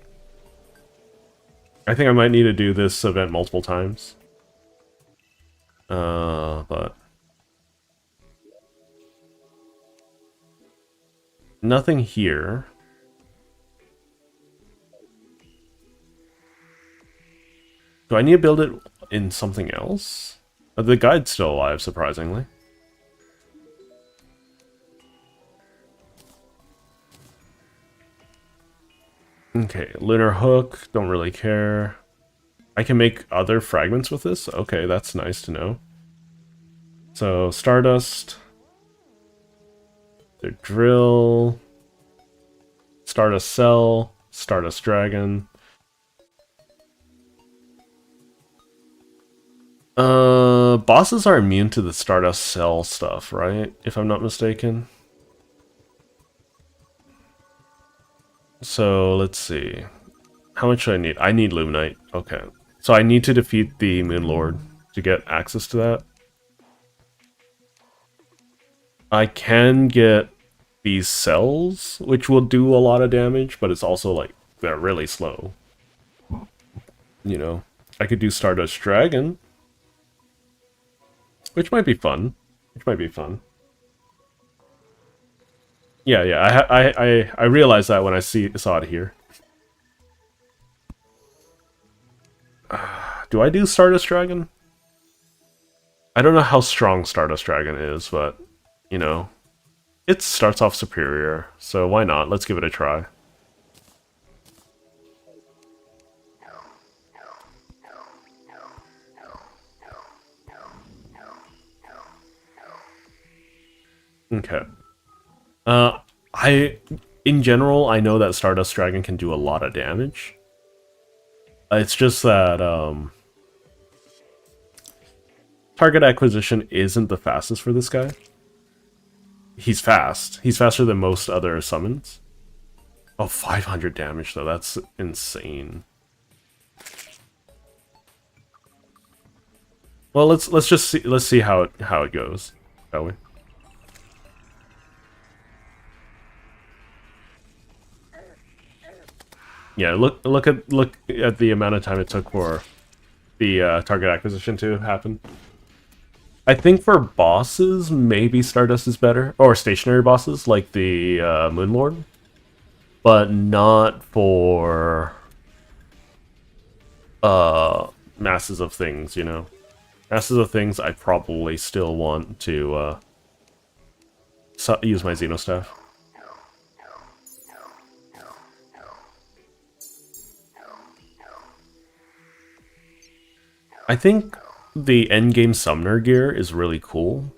I think I might need to do this event multiple times. But nothing here. Do I need to build it in something else? The guide's still alive, surprisingly. Okay, lunar hook, don't really care. I can make other fragments with this? Okay, that's nice to know. So, Stardust. The drill. Stardust cell. Stardust dragon. Bosses are immune to the Stardust cell stuff, right? If I'm not mistaken. So, let's see. How much do I need? I need Luminite. Okay. So I need to defeat the Moon Lord to get access to that. I can get these cells, which will do a lot of damage, but it's also like, they're really slow. You know, I could do Stardust Dragon, which might be fun. Yeah, I realized that when I saw it here. Do I do Stardust Dragon? I don't know how strong Stardust Dragon is, but, you know, it starts off superior, so why not? Let's give it a try. Okay. In general, I know that Stardust Dragon can do a lot of damage. It's just that, target acquisition isn't the fastest for this guy. He's fast. He's faster than most other summons. Oh, 500 damage though. That's insane. Well, let's just see. Let's see how it goes, shall we? Yeah, look at the amount of time it took for the target acquisition to happen. I think for bosses, maybe Stardust is better, or stationary bosses like the Moon Lord, but not for masses of things. You know, masses of things. I probably still want to use my Xenostaff. I think the endgame summoner gear is really cool.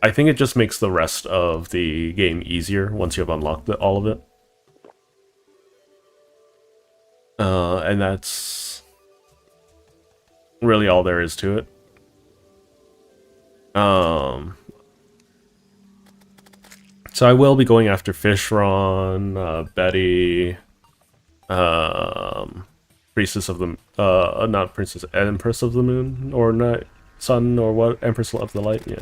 I think it just makes the rest of the game easier once you have unlocked all of it. And that's really all there is to it. So I will be going after Fishron, Betty, Priestess of the not Princess, Empress of the Moon, or Night Sun, or what? Empress of the Light, yeah.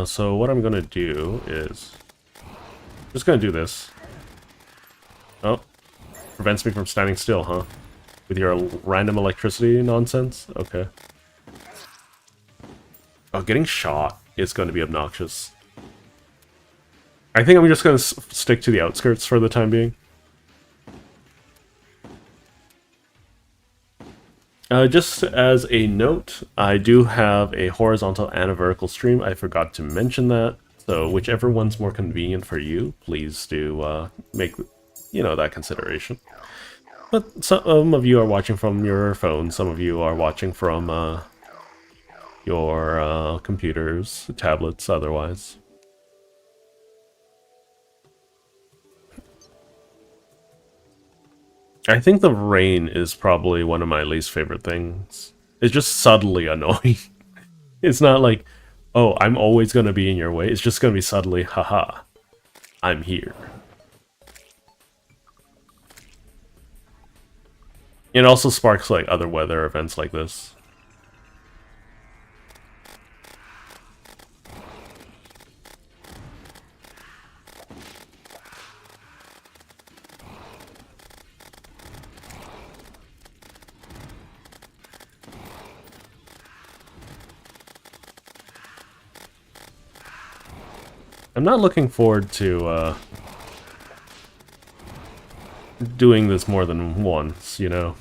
So what I'm gonna do is just gonna do this. Oh, prevents me from standing still, huh? With your random electricity nonsense? Okay. Oh, getting shot is going to be obnoxious. I think I'm just going to stick to the outskirts for the time being. Just as a note, I do have a horizontal and a vertical stream. I forgot to mention that. So whichever one's more convenient for you, please do make, that consideration. But some of you are watching from your phone, some of you are watching from your computers, tablets, otherwise. I think the rain is probably one of my least favorite things. It's just subtly annoying. It's not like, oh, I'm always going to be in your way. It's just going to be subtly, haha, I'm here. It also sparks like other weather events like this. I'm not looking forward to doing this more than once, you know?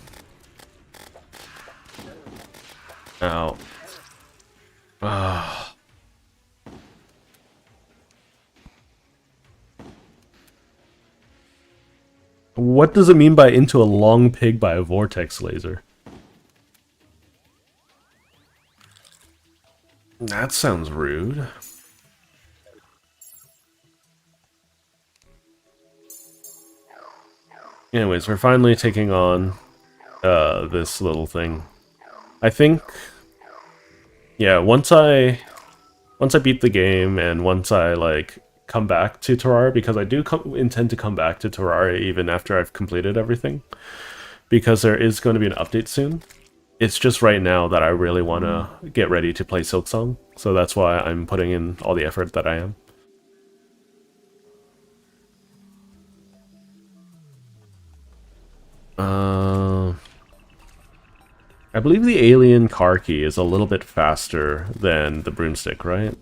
Ow. Ah. What does it mean by into a long pig by a vortex laser? That sounds rude. Anyways, we're finally taking on this little thing. I think, yeah, once I beat the game and once I like come back to Terraria, because I do intend to come back to Terraria even after I've completed everything, because there is going to be an update soon. It's just right now that I really want to get ready to play Silksong, so that's why I'm putting in all the effort that I am. I believe the alien car key is a little bit faster than the broomstick, right?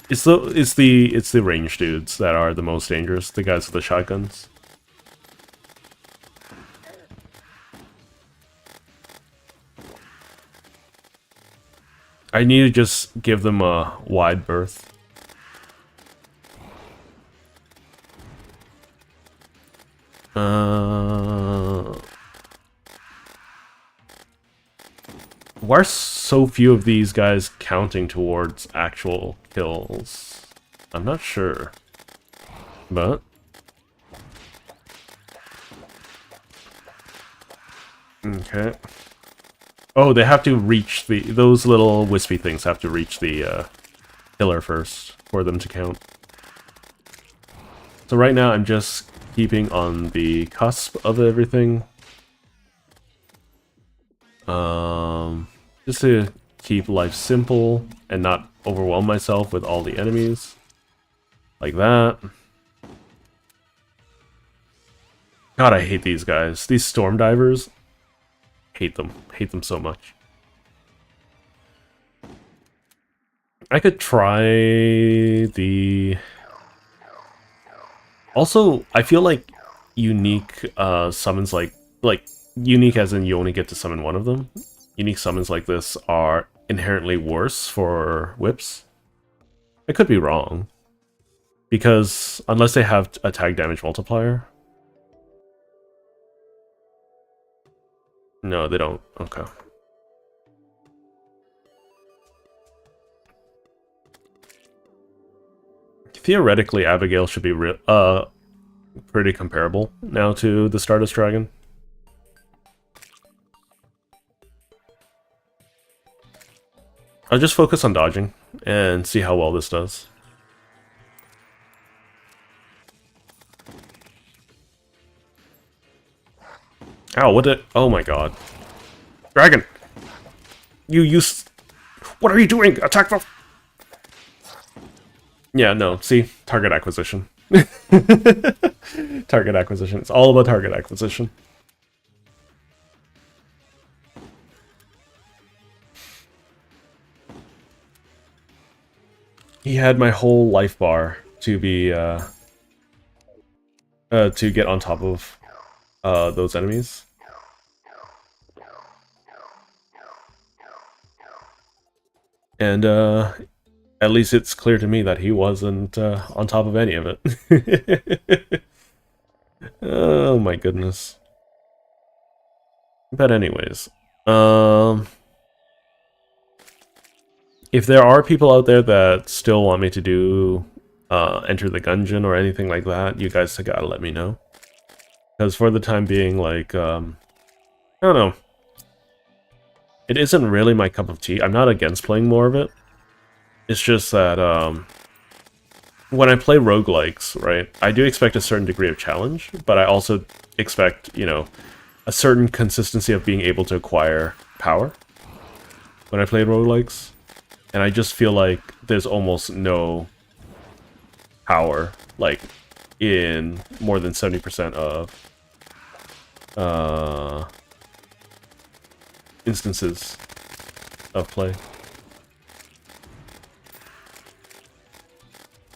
It's the range dudes that are the most dangerous, the guys with the shotguns. I need to just give them a wide berth. Why are so few of these guys counting towards actual kills? I'm not sure. But okay. Oh, they have to reach those little wispy things have to reach the pillar first for them to count. So right now I'm just keeping on the cusp of everything. Just to keep life simple and not overwhelm myself with all the enemies. Like that. God, I hate these guys. These storm divers. Hate them. Hate them so much. I could try the... Also, I feel like unique summons like unique as in you only get to summon one of them. Unique summons like this are inherently worse for whips. I could be wrong. Because unless they have attack damage multiplier. No, they don't. Okay. Theoretically, Abigail should be pretty comparable now to the Stardust Dragon. I'll just focus on dodging and see how well this does. Ow, what did... Oh my god. Dragon! You use... What are you doing? Attack the... Yeah, no, see? Target acquisition. Target acquisition. It's all about target acquisition. He had my whole life bar to be, to get on top of, those enemies. And, at least it's clear to me that he wasn't, on top of any of it. Oh my goodness. But anyways, if there are people out there that still want me to do Enter the Gungeon or anything like that, you guys gotta let me know. Because for the time being, like, I don't know. It isn't really my cup of tea. I'm not against playing more of it. It's just that, when I play roguelikes, right, I do expect a certain degree of challenge, but I also expect, you know, a certain consistency of being able to acquire power when I play roguelikes. And I just feel like there's almost no power, like, in more than 70% of instances of play.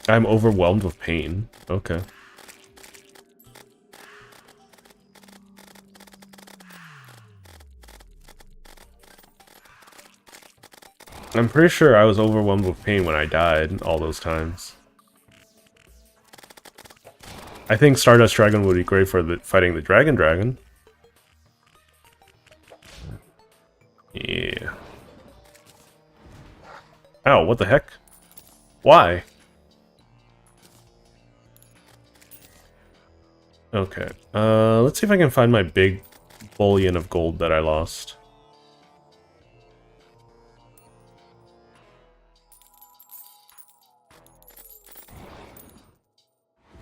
I'm overwhelmed with pain. Okay. I'm pretty sure I was overwhelmed with pain when I died all those times. I think Stardust Dragon would be great for fighting the Dragon. Yeah. Ow, what the heck? Why? Okay. Let's see if I can find my big bullion of gold that I lost.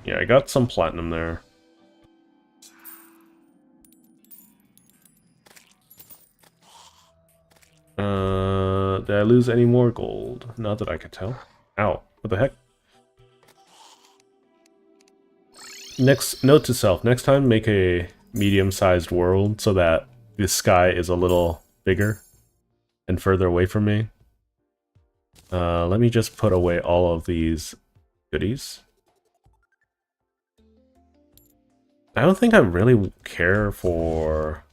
Yeah, I got some platinum there. Did I lose any more gold? Not that I could tell. Ow, what the heck? Next, note to self, next time make a medium-sized world so that the sky is a little bigger and further away from me. Let me just put away all of these goodies. I don't think I really care for...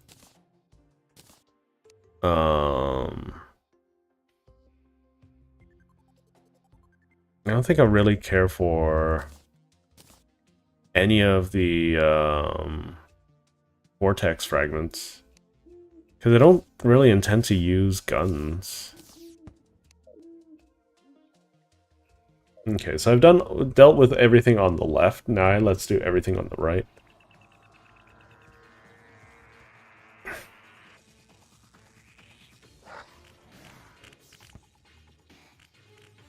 I don't think I really care for any of the vortex fragments. Because I don't really intend to use guns. Okay, so I've dealt with everything on the left. Now let's do everything on the right.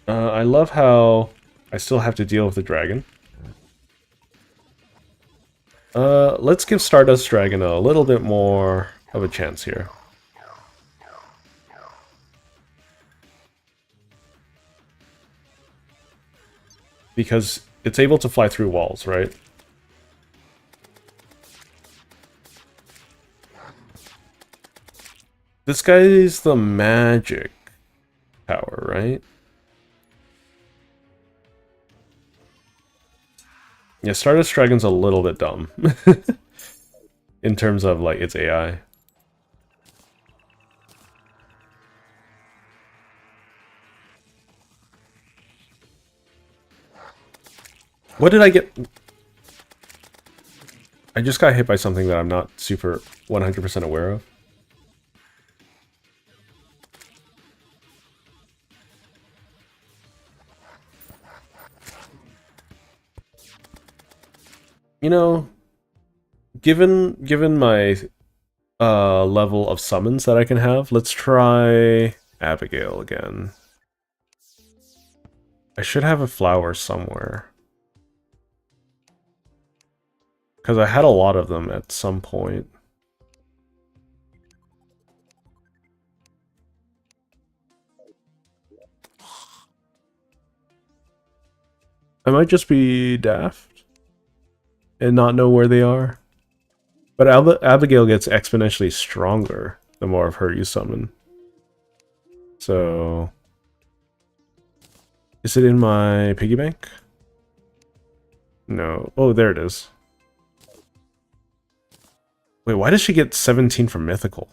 I love how I still have to deal with the dragon. Let's give Stardust Dragon a little bit more of a chance here. Because it's able to fly through walls, right? This guy is the magic power, right? Yeah, Stardust Dragon's a little bit dumb. In terms of, like, its AI. What did I get? I just got hit by something that I'm not super 100% aware of. You know, given my level of summons that I can have, let's try Abigail again. I should have a flower somewhere. Because I had a lot of them at some point. I might just be daft and not know where they are. But Abigail gets exponentially stronger the more of her you summon. So... is it in my piggy bank? No. Oh, there it is. Wait, why does she get 17 from Mythical?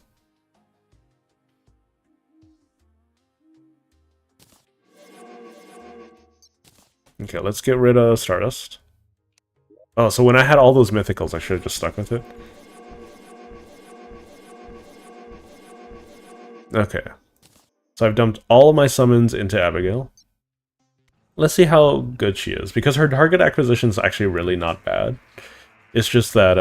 Okay, let's get rid of Stardust. Oh, so when I had all those Mythicals, I should have just stuck with it. Okay. So I've dumped all of my summons into Abigail. Let's see how good she is, because her target acquisition is actually really not bad. It's just that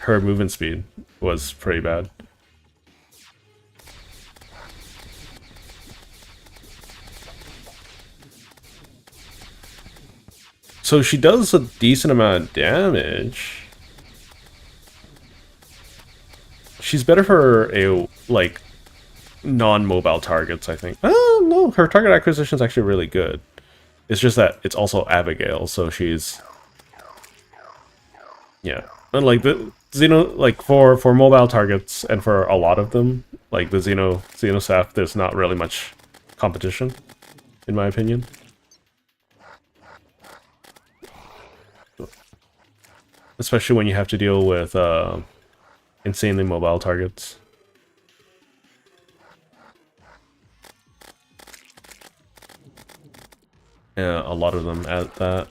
her movement speed was pretty bad. So she does a decent amount of damage. She's better for a, like, non-mobile targets, I think. Oh, no, her target acquisition is actually really good. It's just that it's also Abigail, so she's... yeah. And, like, the Xeno, like, for mobile targets, and for a lot of them, like, the Xenosaph, there's not really much competition, in my opinion. Especially when you have to deal with insanely mobile targets. Yeah, a lot of them at that.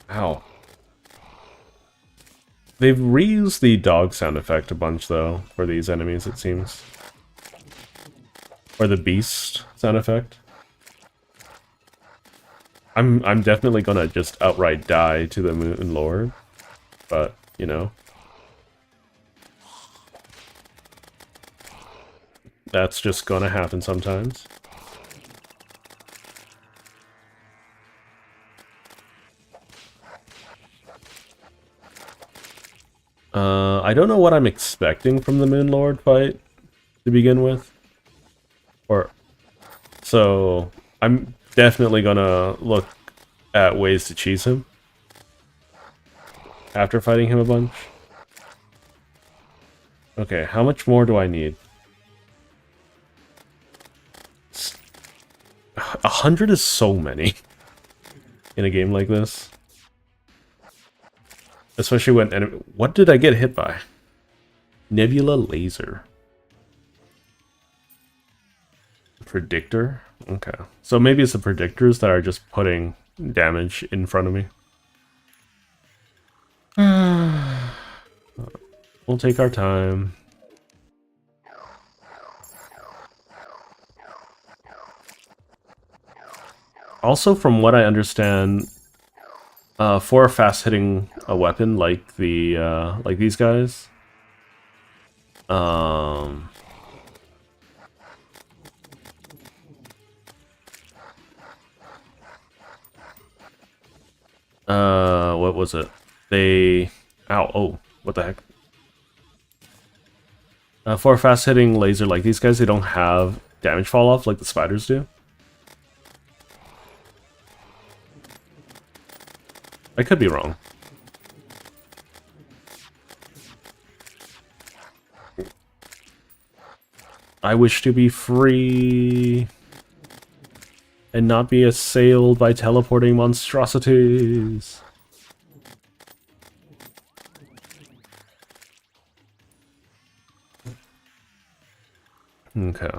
Ow. They've reused the dog sound effect a bunch, though, for these enemies, it seems. Or the beast sound effect. I'm definitely gonna just outright die to the Moon Lord. But, you know. That's just gonna happen sometimes. I don't know what I'm expecting from the Moon Lord fight to begin with. So I'm definitely gonna look at ways to cheese him after fighting him a bunch. Okay, how much more do I need? 100 is so many in a game like this. Especially when... what did I get hit by? Nebula Laser. Predictor? Okay. So maybe it's the predictors that are just putting damage in front of me. We'll take our time. Also, from what I understand, for a fast-hitting weapon like the like these guys, what was it? They... ow, oh, what the heck? For a fast-hitting laser like these guys, they don't have damage fall-off like the spiders do. I could be wrong. I wish to be free and not be assailed by teleporting monstrosities. Okay.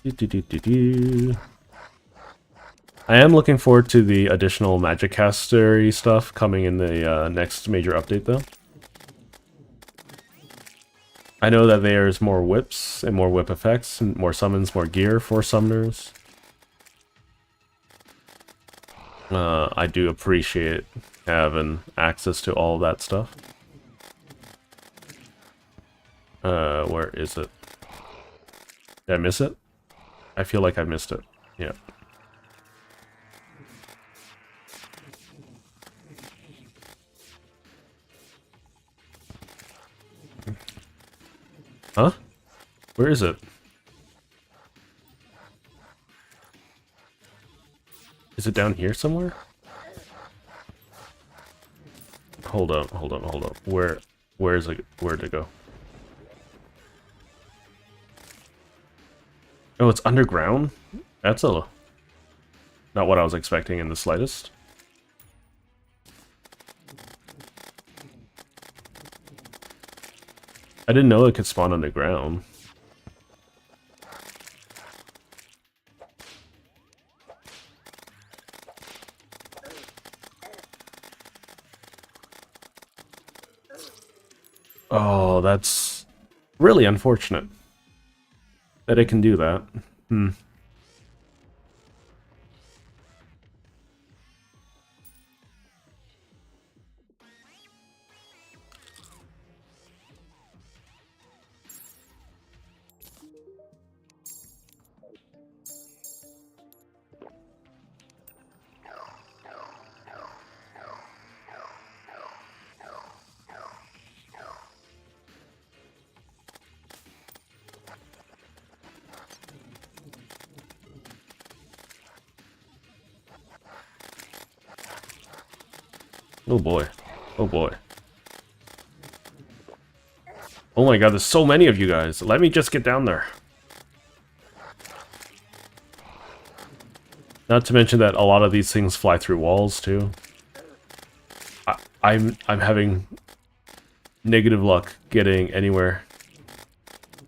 Do. I am looking forward to the additional magic castery stuff coming in the next major update, though. I know that there's more whips and more whip effects, and more summons, more gear for summoners. I do appreciate having access to all that stuff. Where is it? Did I miss it? I feel like I missed it. Yeah. Huh? Where is it? Is it down here somewhere? Hold up, hold up, hold up. Where is it? Where'd it go? Oh, it's underground? That's not what I was expecting in the slightest. I didn't know it could spawn underground. Oh, that's really unfortunate that it can do that. Hmm. Oh boy. Oh boy. Oh my god, there's so many of you guys. Let me just get down there. Not to mention that a lot of these things fly through walls too. I'm having negative luck getting anywhere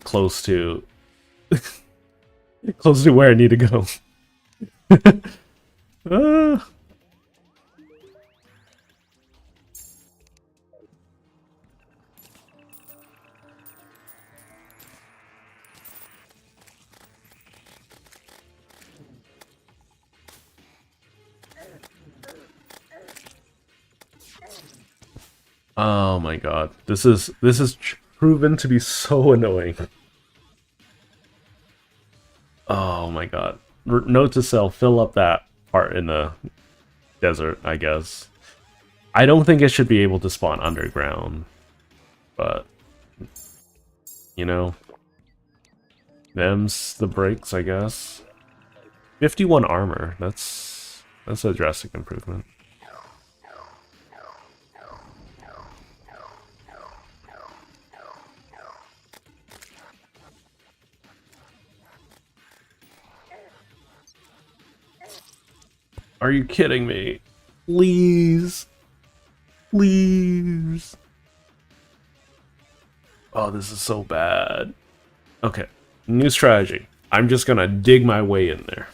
close to close to where I need to go. uh. Oh my god. This is proven to be so annoying. Oh my god. Note to self, fill up that part in the desert, I guess. I don't think it should be able to spawn underground. But you know, them's the breaks, I guess. 51 armor. That's a drastic improvement. Are you kidding me? Please. Please. Oh, this is so bad. Okay. New strategy. I'm just gonna dig my way in there.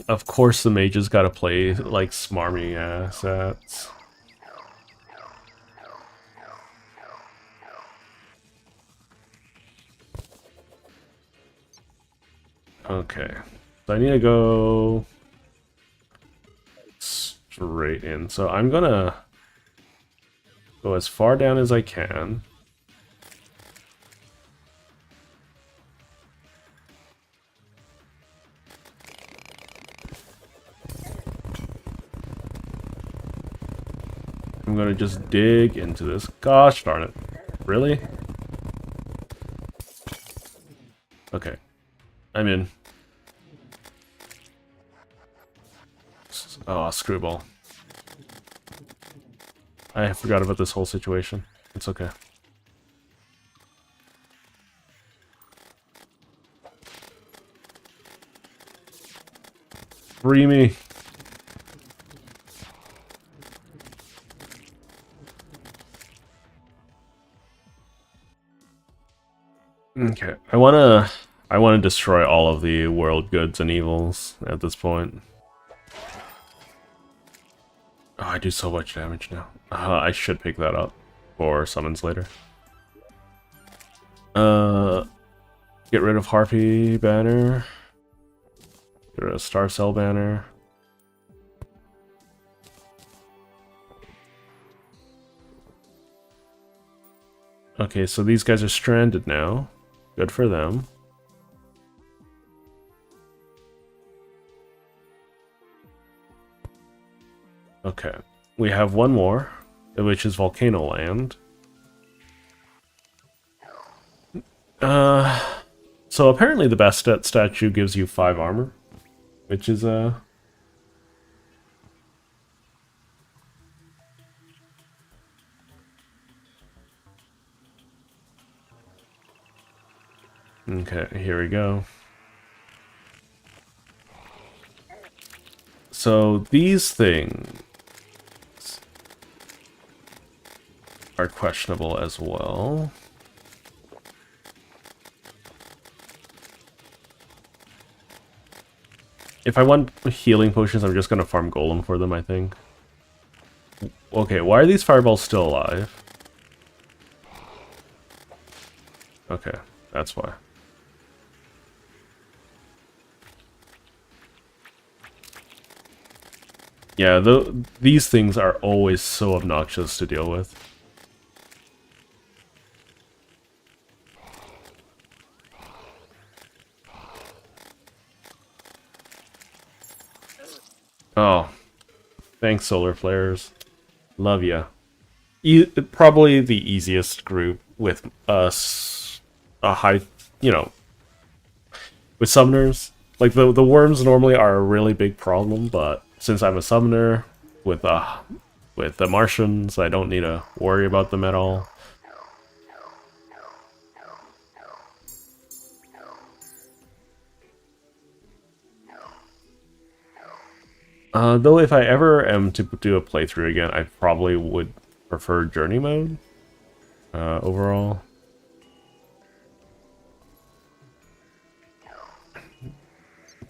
Of course the mages gotta play like smarmy assets. Okay. So I need to go straight in. So I'm gonna go as far down as I can. I'm gonna just dig into this. Gosh darn it. Really? Okay. I'm in. Oh, screwball. I forgot about this whole situation. It's okay. Free me. Okay, I wanna destroy all of the world goods and evils at this point. Oh, I do so much damage now. I should pick that up for summons later. Get rid of Harpy banner. Get rid of Star Cell banner. Okay, so these guys are stranded now. Good for them. Okay, we have one more, which is Volcano Land. So apparently the Bastet statue gives you 5 armor, which is okay, here we go. So these things are questionable as well. If I want healing potions, I'm just gonna farm Golem for them, I think. Okay, why are these fireballs still alive? Okay, that's why. Yeah, these things are always so obnoxious to deal with. Oh, thanks, solar flares. Love ya. Probably the easiest group with us, a high, with summoners. Like the worms normally are a really big problem, but since I'm a summoner with the Martians, I don't need to worry about them at all. Though if I ever am to do a playthrough again, I probably would prefer journey mode overall.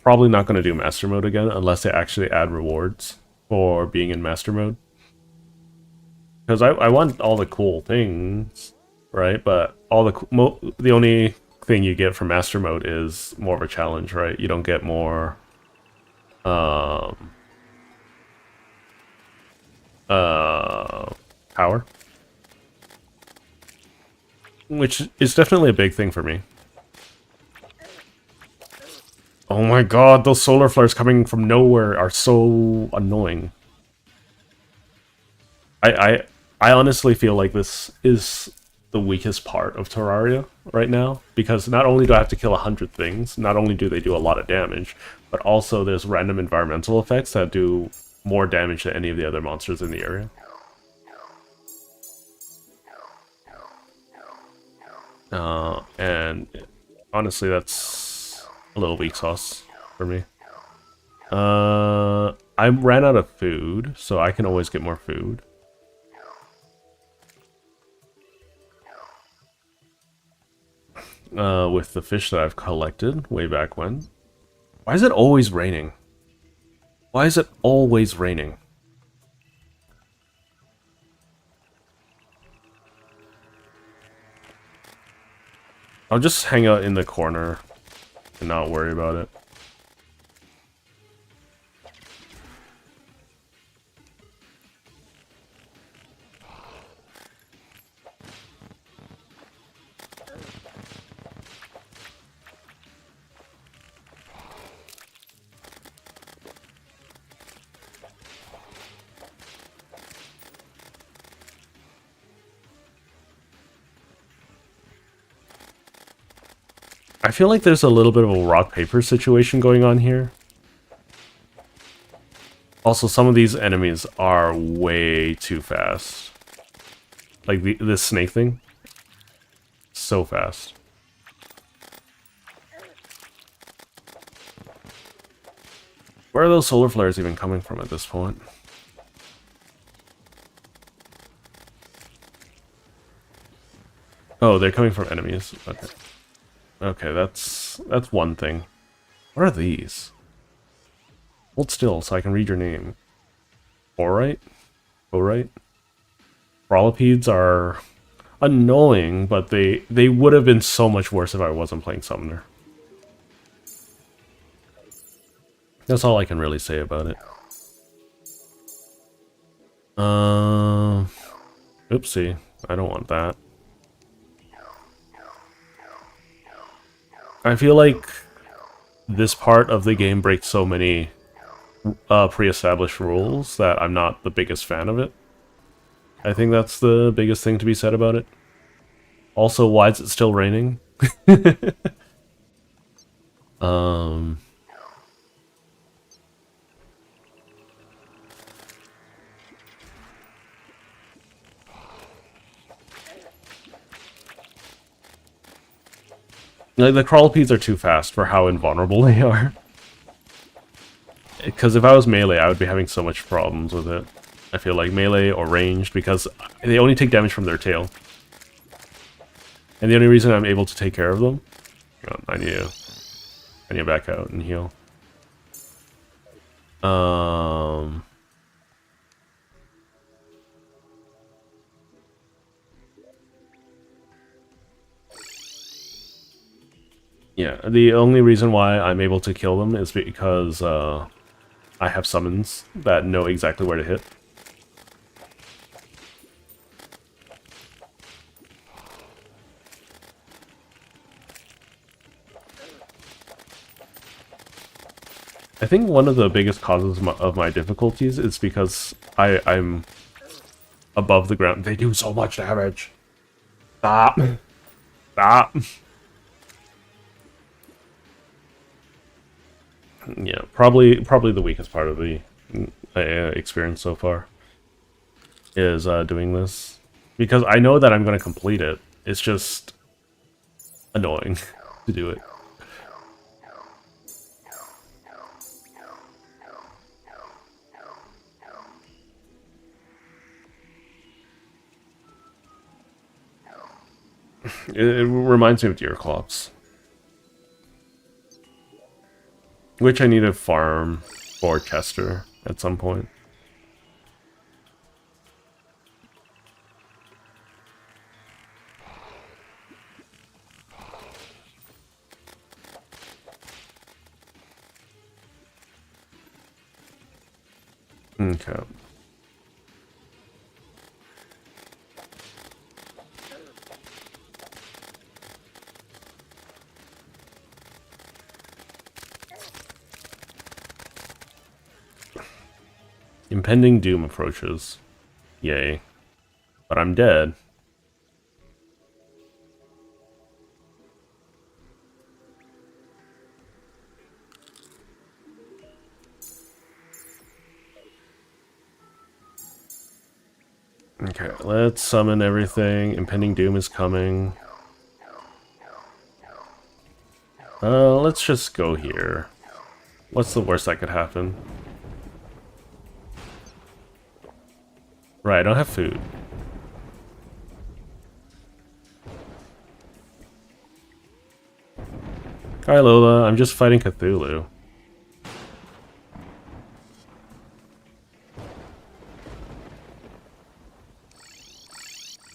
Probably not going to do master mode again unless they actually add rewards for being in master mode. Because I want all the cool things, right? But all the only thing you get from master mode is more of a challenge, right? You don't get more power, which is definitely a big thing for me. Oh my god, those solar flares coming from nowhere are so annoying. I honestly feel like this is the weakest part of Terraria right now, because not only do I have to kill 100 things, not only do they do a lot of damage, but also there's random environmental effects that do more damage than any of the other monsters in the area. And honestly, that's a little weak sauce for me. I ran out of food, so I can always get more food. With the fish that I've collected way back when. Why is it always raining? Why is it always raining? I'll just hang out in the corner and not worry about it. I feel like there's a little bit of a rock-paper situation going on here. Also, some of these enemies are way too fast. Like this snake thing. So fast. Where are those solar flares even coming from at this point? Oh, they're coming from enemies. Okay. Okay, that's one thing. What are these? Hold still so I can read your name. Alright? Alright? Brawlipedes are annoying, but they would have been so much worse if I wasn't playing Summoner. That's all I can really say about it. Oopsie. I don't want that. I feel like this part of the game breaks so many pre-established rules that I'm not the biggest fan of it. I think that's the biggest thing to be said about it. Also, why is it still raining? um... Like, the crawlipedes are too fast for how invulnerable they are. Because if I was melee, I would be having so much problems with it. I feel like melee or ranged, because they only take damage from their tail. And the only reason I'm able to take care of them... Oh, I need to back out and heal. Yeah, the only reason why I'm able to kill them is because I have summons that know exactly where to hit. I think one of the biggest causes of my difficulties is because I'm above the ground. They do so much damage. Stop. Stop. Yeah, probably the weakest part of the experience so far is doing this. Because I know that I'm going to complete it. It's just annoying to do it. It reminds me of Deerclops. Which I need to farm for Chester at some point. Okay. Impending doom approaches. Yay. But I'm dead. Okay, let's summon everything. Impending doom is coming. Let's just go here. What's the worst that could happen? Right, I don't have food. Hi Lola, I'm just fighting Cthulhu.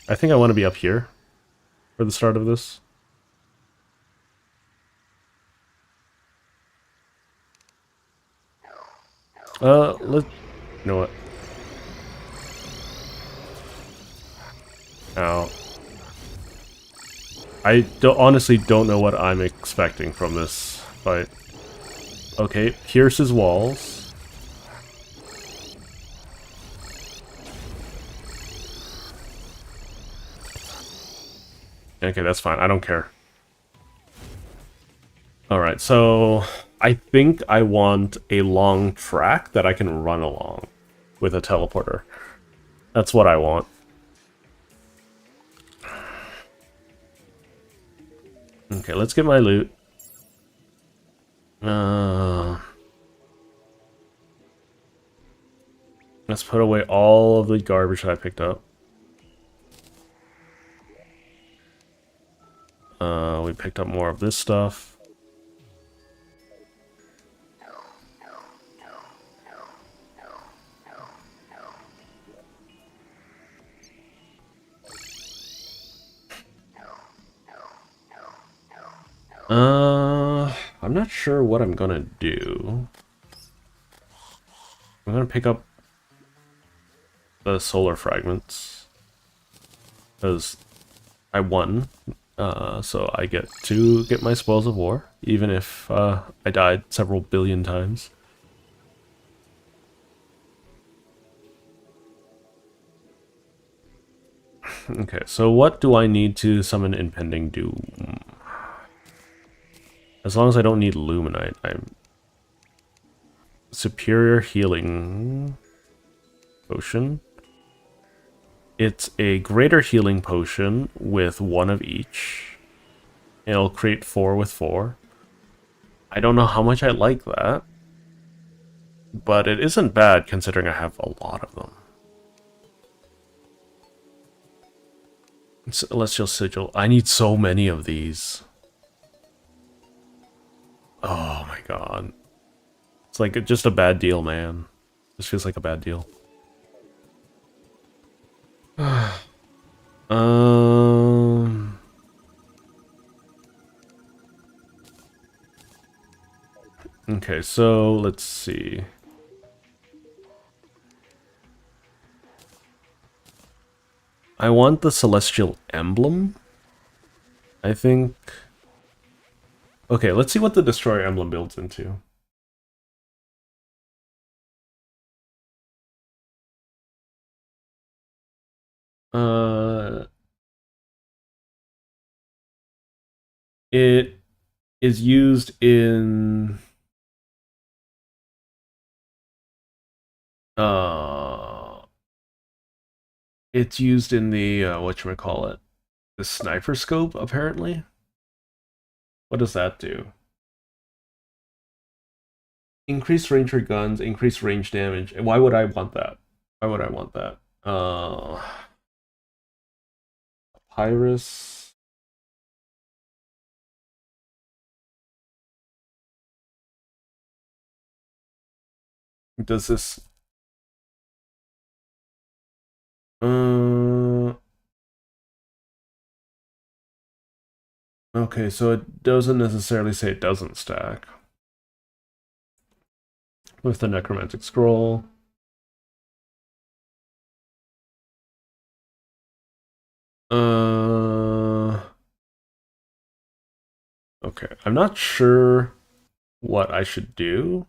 I think I want to be up here for the start of this. You know what? Ow. I honestly don't know what I'm expecting from this fight. Okay, pierces walls. Okay, that's fine. I don't care. Alright, so I think I want a long track that I can run along with a teleporter. That's what I want. Okay, let's get my loot. Let's put away all of the garbage that I picked up. We picked up more of this stuff. I'm not sure what I'm gonna do. I'm gonna pick up the solar fragments because I won, so I get to get my spoils of war, even if I died several billion times. Okay, so what do I need to summon Impending Doom? As long as I don't need Luminite, I'm... Superior Healing Potion. It's a greater healing potion with one of each. It'll create 4 with 4. I don't know how much I like that, but it isn't bad considering I have a lot of them. Celestial Sigil. I need so many of these. Oh my god. It's like just a bad deal, man. This feels like a bad deal. Okay, so let's see. I want the Celestial Emblem, I think. Okay, let's see what the Destroyer Emblem builds into. It is used in... it's used in the, whatchamacallit, the Sniper Scope, apparently? What does that do? Increase range for guns, increase range damage. Why would I want that? Why would I want that? Pyrus. Does this... Okay, so it doesn't necessarily say it doesn't stack. With the Necromantic Scroll. Okay, I'm not sure what I should do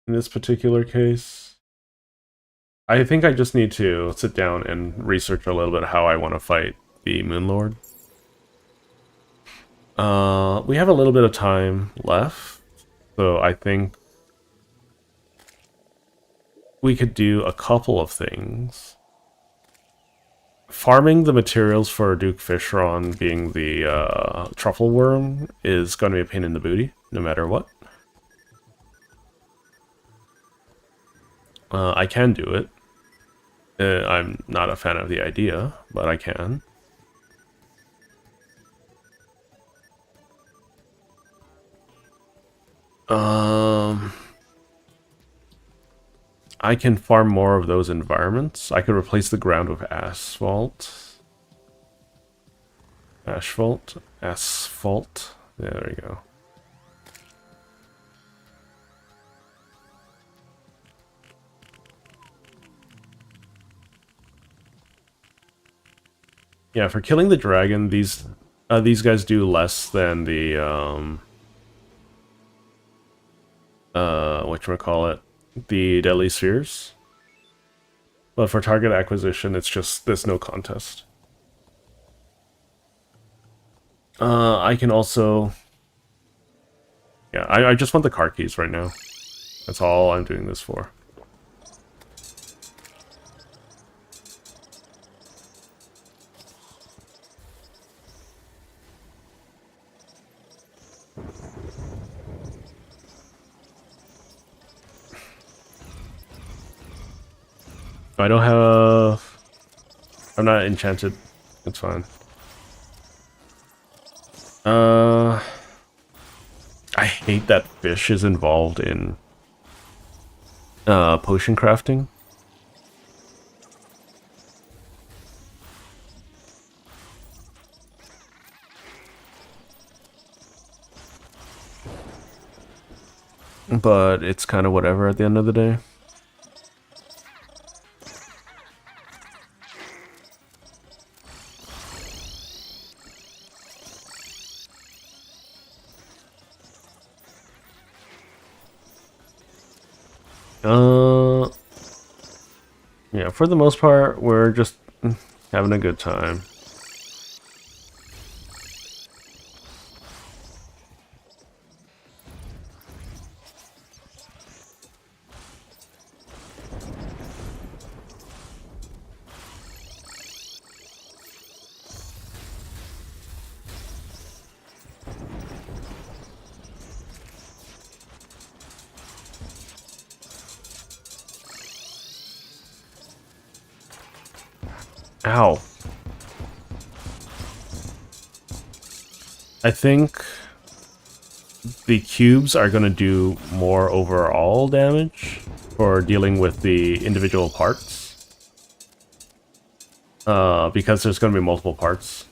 in this particular case. I think I just need to sit down and research a little bit how I want to fight the Moonlord. We have a little bit of time left, so I think we could do a couple of things. Farming the materials for Duke Fishron being the truffle worm is going to be a pain in the booty, no matter what. I can do it. I'm not a fan of the idea, but I can. I can farm more of those environments. I could replace the ground with asphalt. Asphalt. Yeah, there you go. Yeah, for killing the dragon, these guys do less than the whatchamacallit, the deadly spheres. But for target acquisition, it's just there's no contest. I can also... Yeah, I just want the car keys right now. That's all I'm doing this for. I don't have... I'm not enchanted. It's fine. hate that fish is involved in potion crafting. But it's kind of whatever at the end of the day. Yeah, for the most part, we're just having a good time. Ow. I think the cubes are going to do more overall damage for dealing with the individual parts. Because there's going to be multiple parts.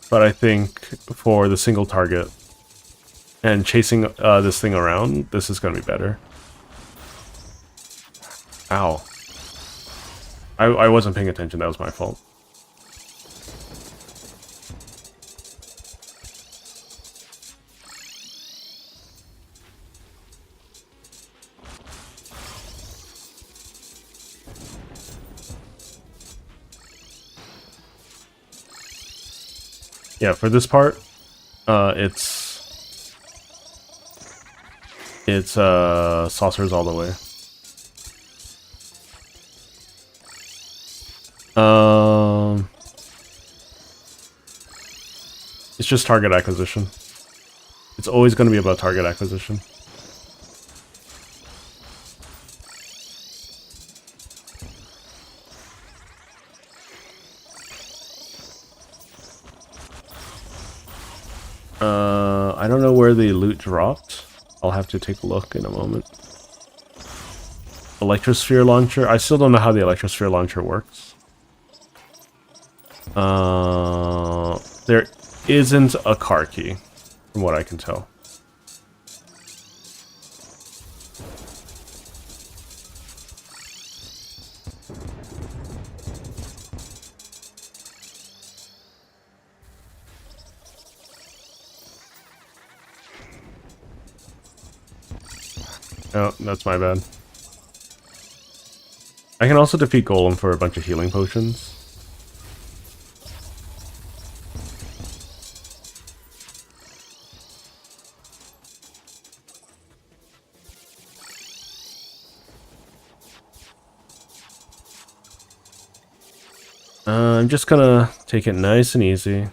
But I think for the single target and chasing this thing around, this is going to be better. Ow. I wasn't paying attention, that was my fault. Yeah, for this part, it's saucers all the way. It's just target acquisition. It's always going to be about target acquisition. I don't know where the loot dropped. I'll have to take a look in a moment. Electrosphere launcher. I still don't know how the electrosphere launcher works. There isn't a car key, from what I can tell. Oh, that's my bad. I can also defeat Golem for a bunch of healing potions. I'm just gonna take it nice and easy.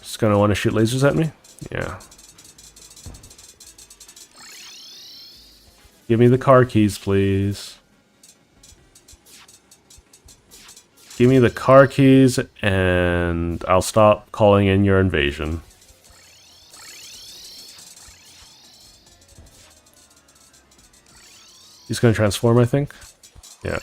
Just gonna want to shoot lasers at me? Yeah. Give me the car keys, please. Give me the car keys, and I'll stop calling in your invasion. He's gonna transform, I think. Yeah.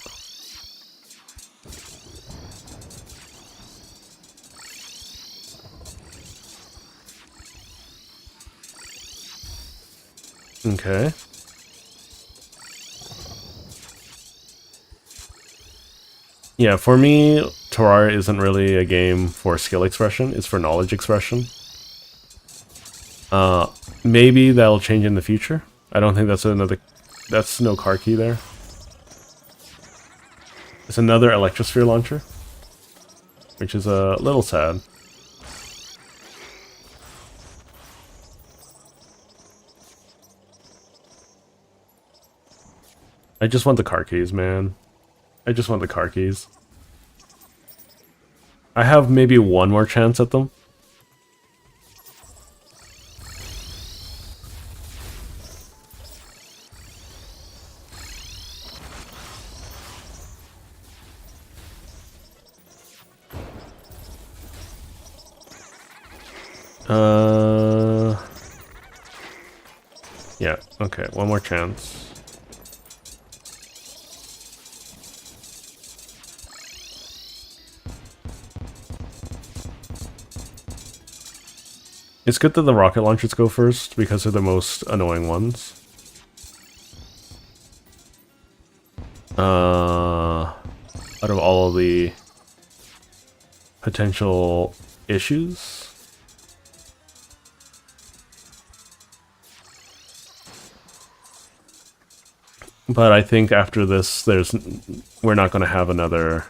Okay. Yeah, for me, Terraria isn't really a game for skill expression, it's for knowledge expression. Maybe that'll change in the future. I don't think that's no car key there. It's another electrosphere launcher, which is a little sad. I just want the car keys, man. I just want the car keys. I have maybe one more chance at them. Yeah, okay, one more chance. It's good that the rocket launchers go first, because they're the most annoying ones. Out of all of the potential issues. But I think after this, we're not going to have another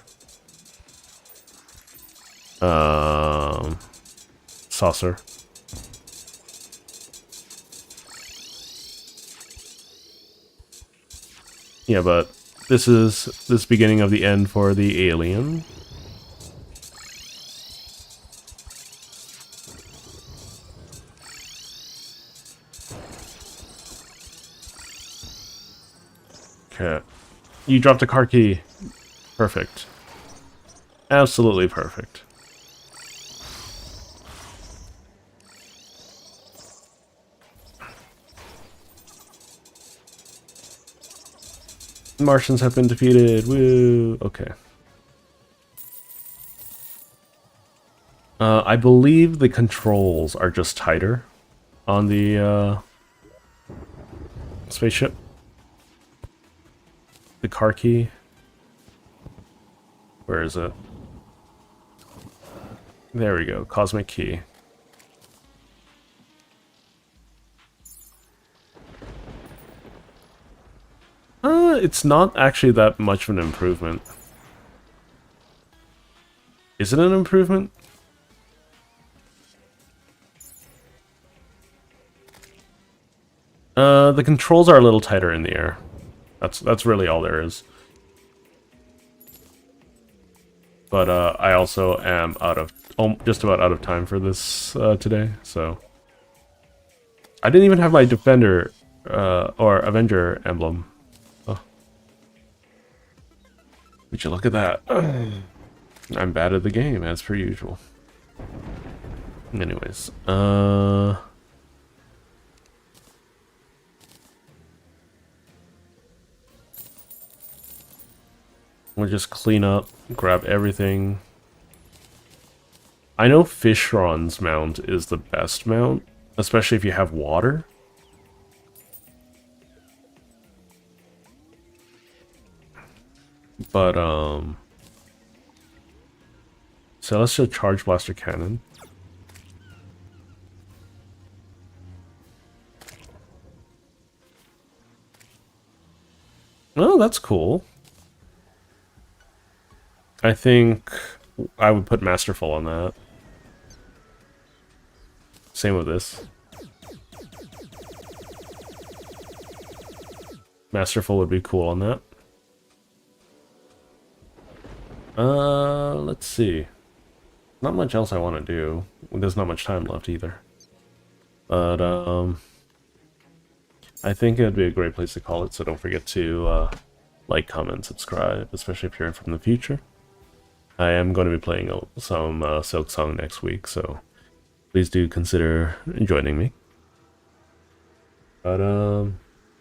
saucer. Yeah, but this is beginning of the end for the alien. Okay. You dropped a car key. Perfect. Absolutely perfect. Martians have been defeated. Woo! Okay. I believe the controls are just tighter on the spaceship. The car key. Where is it? There we go. Cosmic key. It's not actually that much of an improvement. Is it an improvement? The controls are a little tighter in the air. That's really all there is. But I also am just about out of time for this today, so I didn't even have my Defender or Avenger emblem. Oh. Would you look at that? I'm bad at the game, as per usual. Anyways, we'll just clean up, grab everything. I know Fishron's mount is the best mount, especially if you have water. But, Celestial Charge Blaster Cannon. Oh, that's cool. I think I would put Masterful on that. Same with this. Masterful would be cool on that. Let's see. Not much else I want to do. There's not much time left either. But, I think it'd be a great place to call it, so don't forget to, like, comment, subscribe, especially if you're from the future. I am going to be playing some Silk Song next week, so please do consider joining me. But,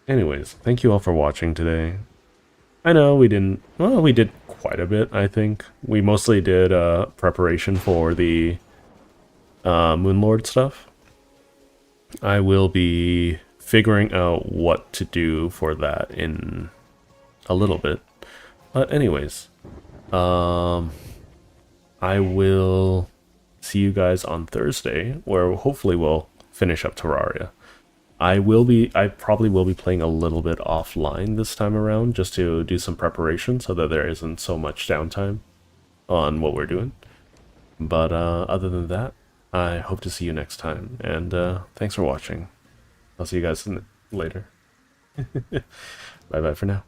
anyways, thank you all for watching today. I know we didn't... Well, we did quite a bit, I think. We mostly did preparation for the Moonlord stuff. I will be figuring out what to do for that in a little bit. But anyways, I will see you guys on Thursday, where hopefully we'll finish up Terraria. I probably will be playing a little bit offline this time around, just to do some preparation so that there isn't so much downtime on what we're doing. But other than that, I hope to see you next time, and thanks for watching. I'll see you guys later. Bye bye for now.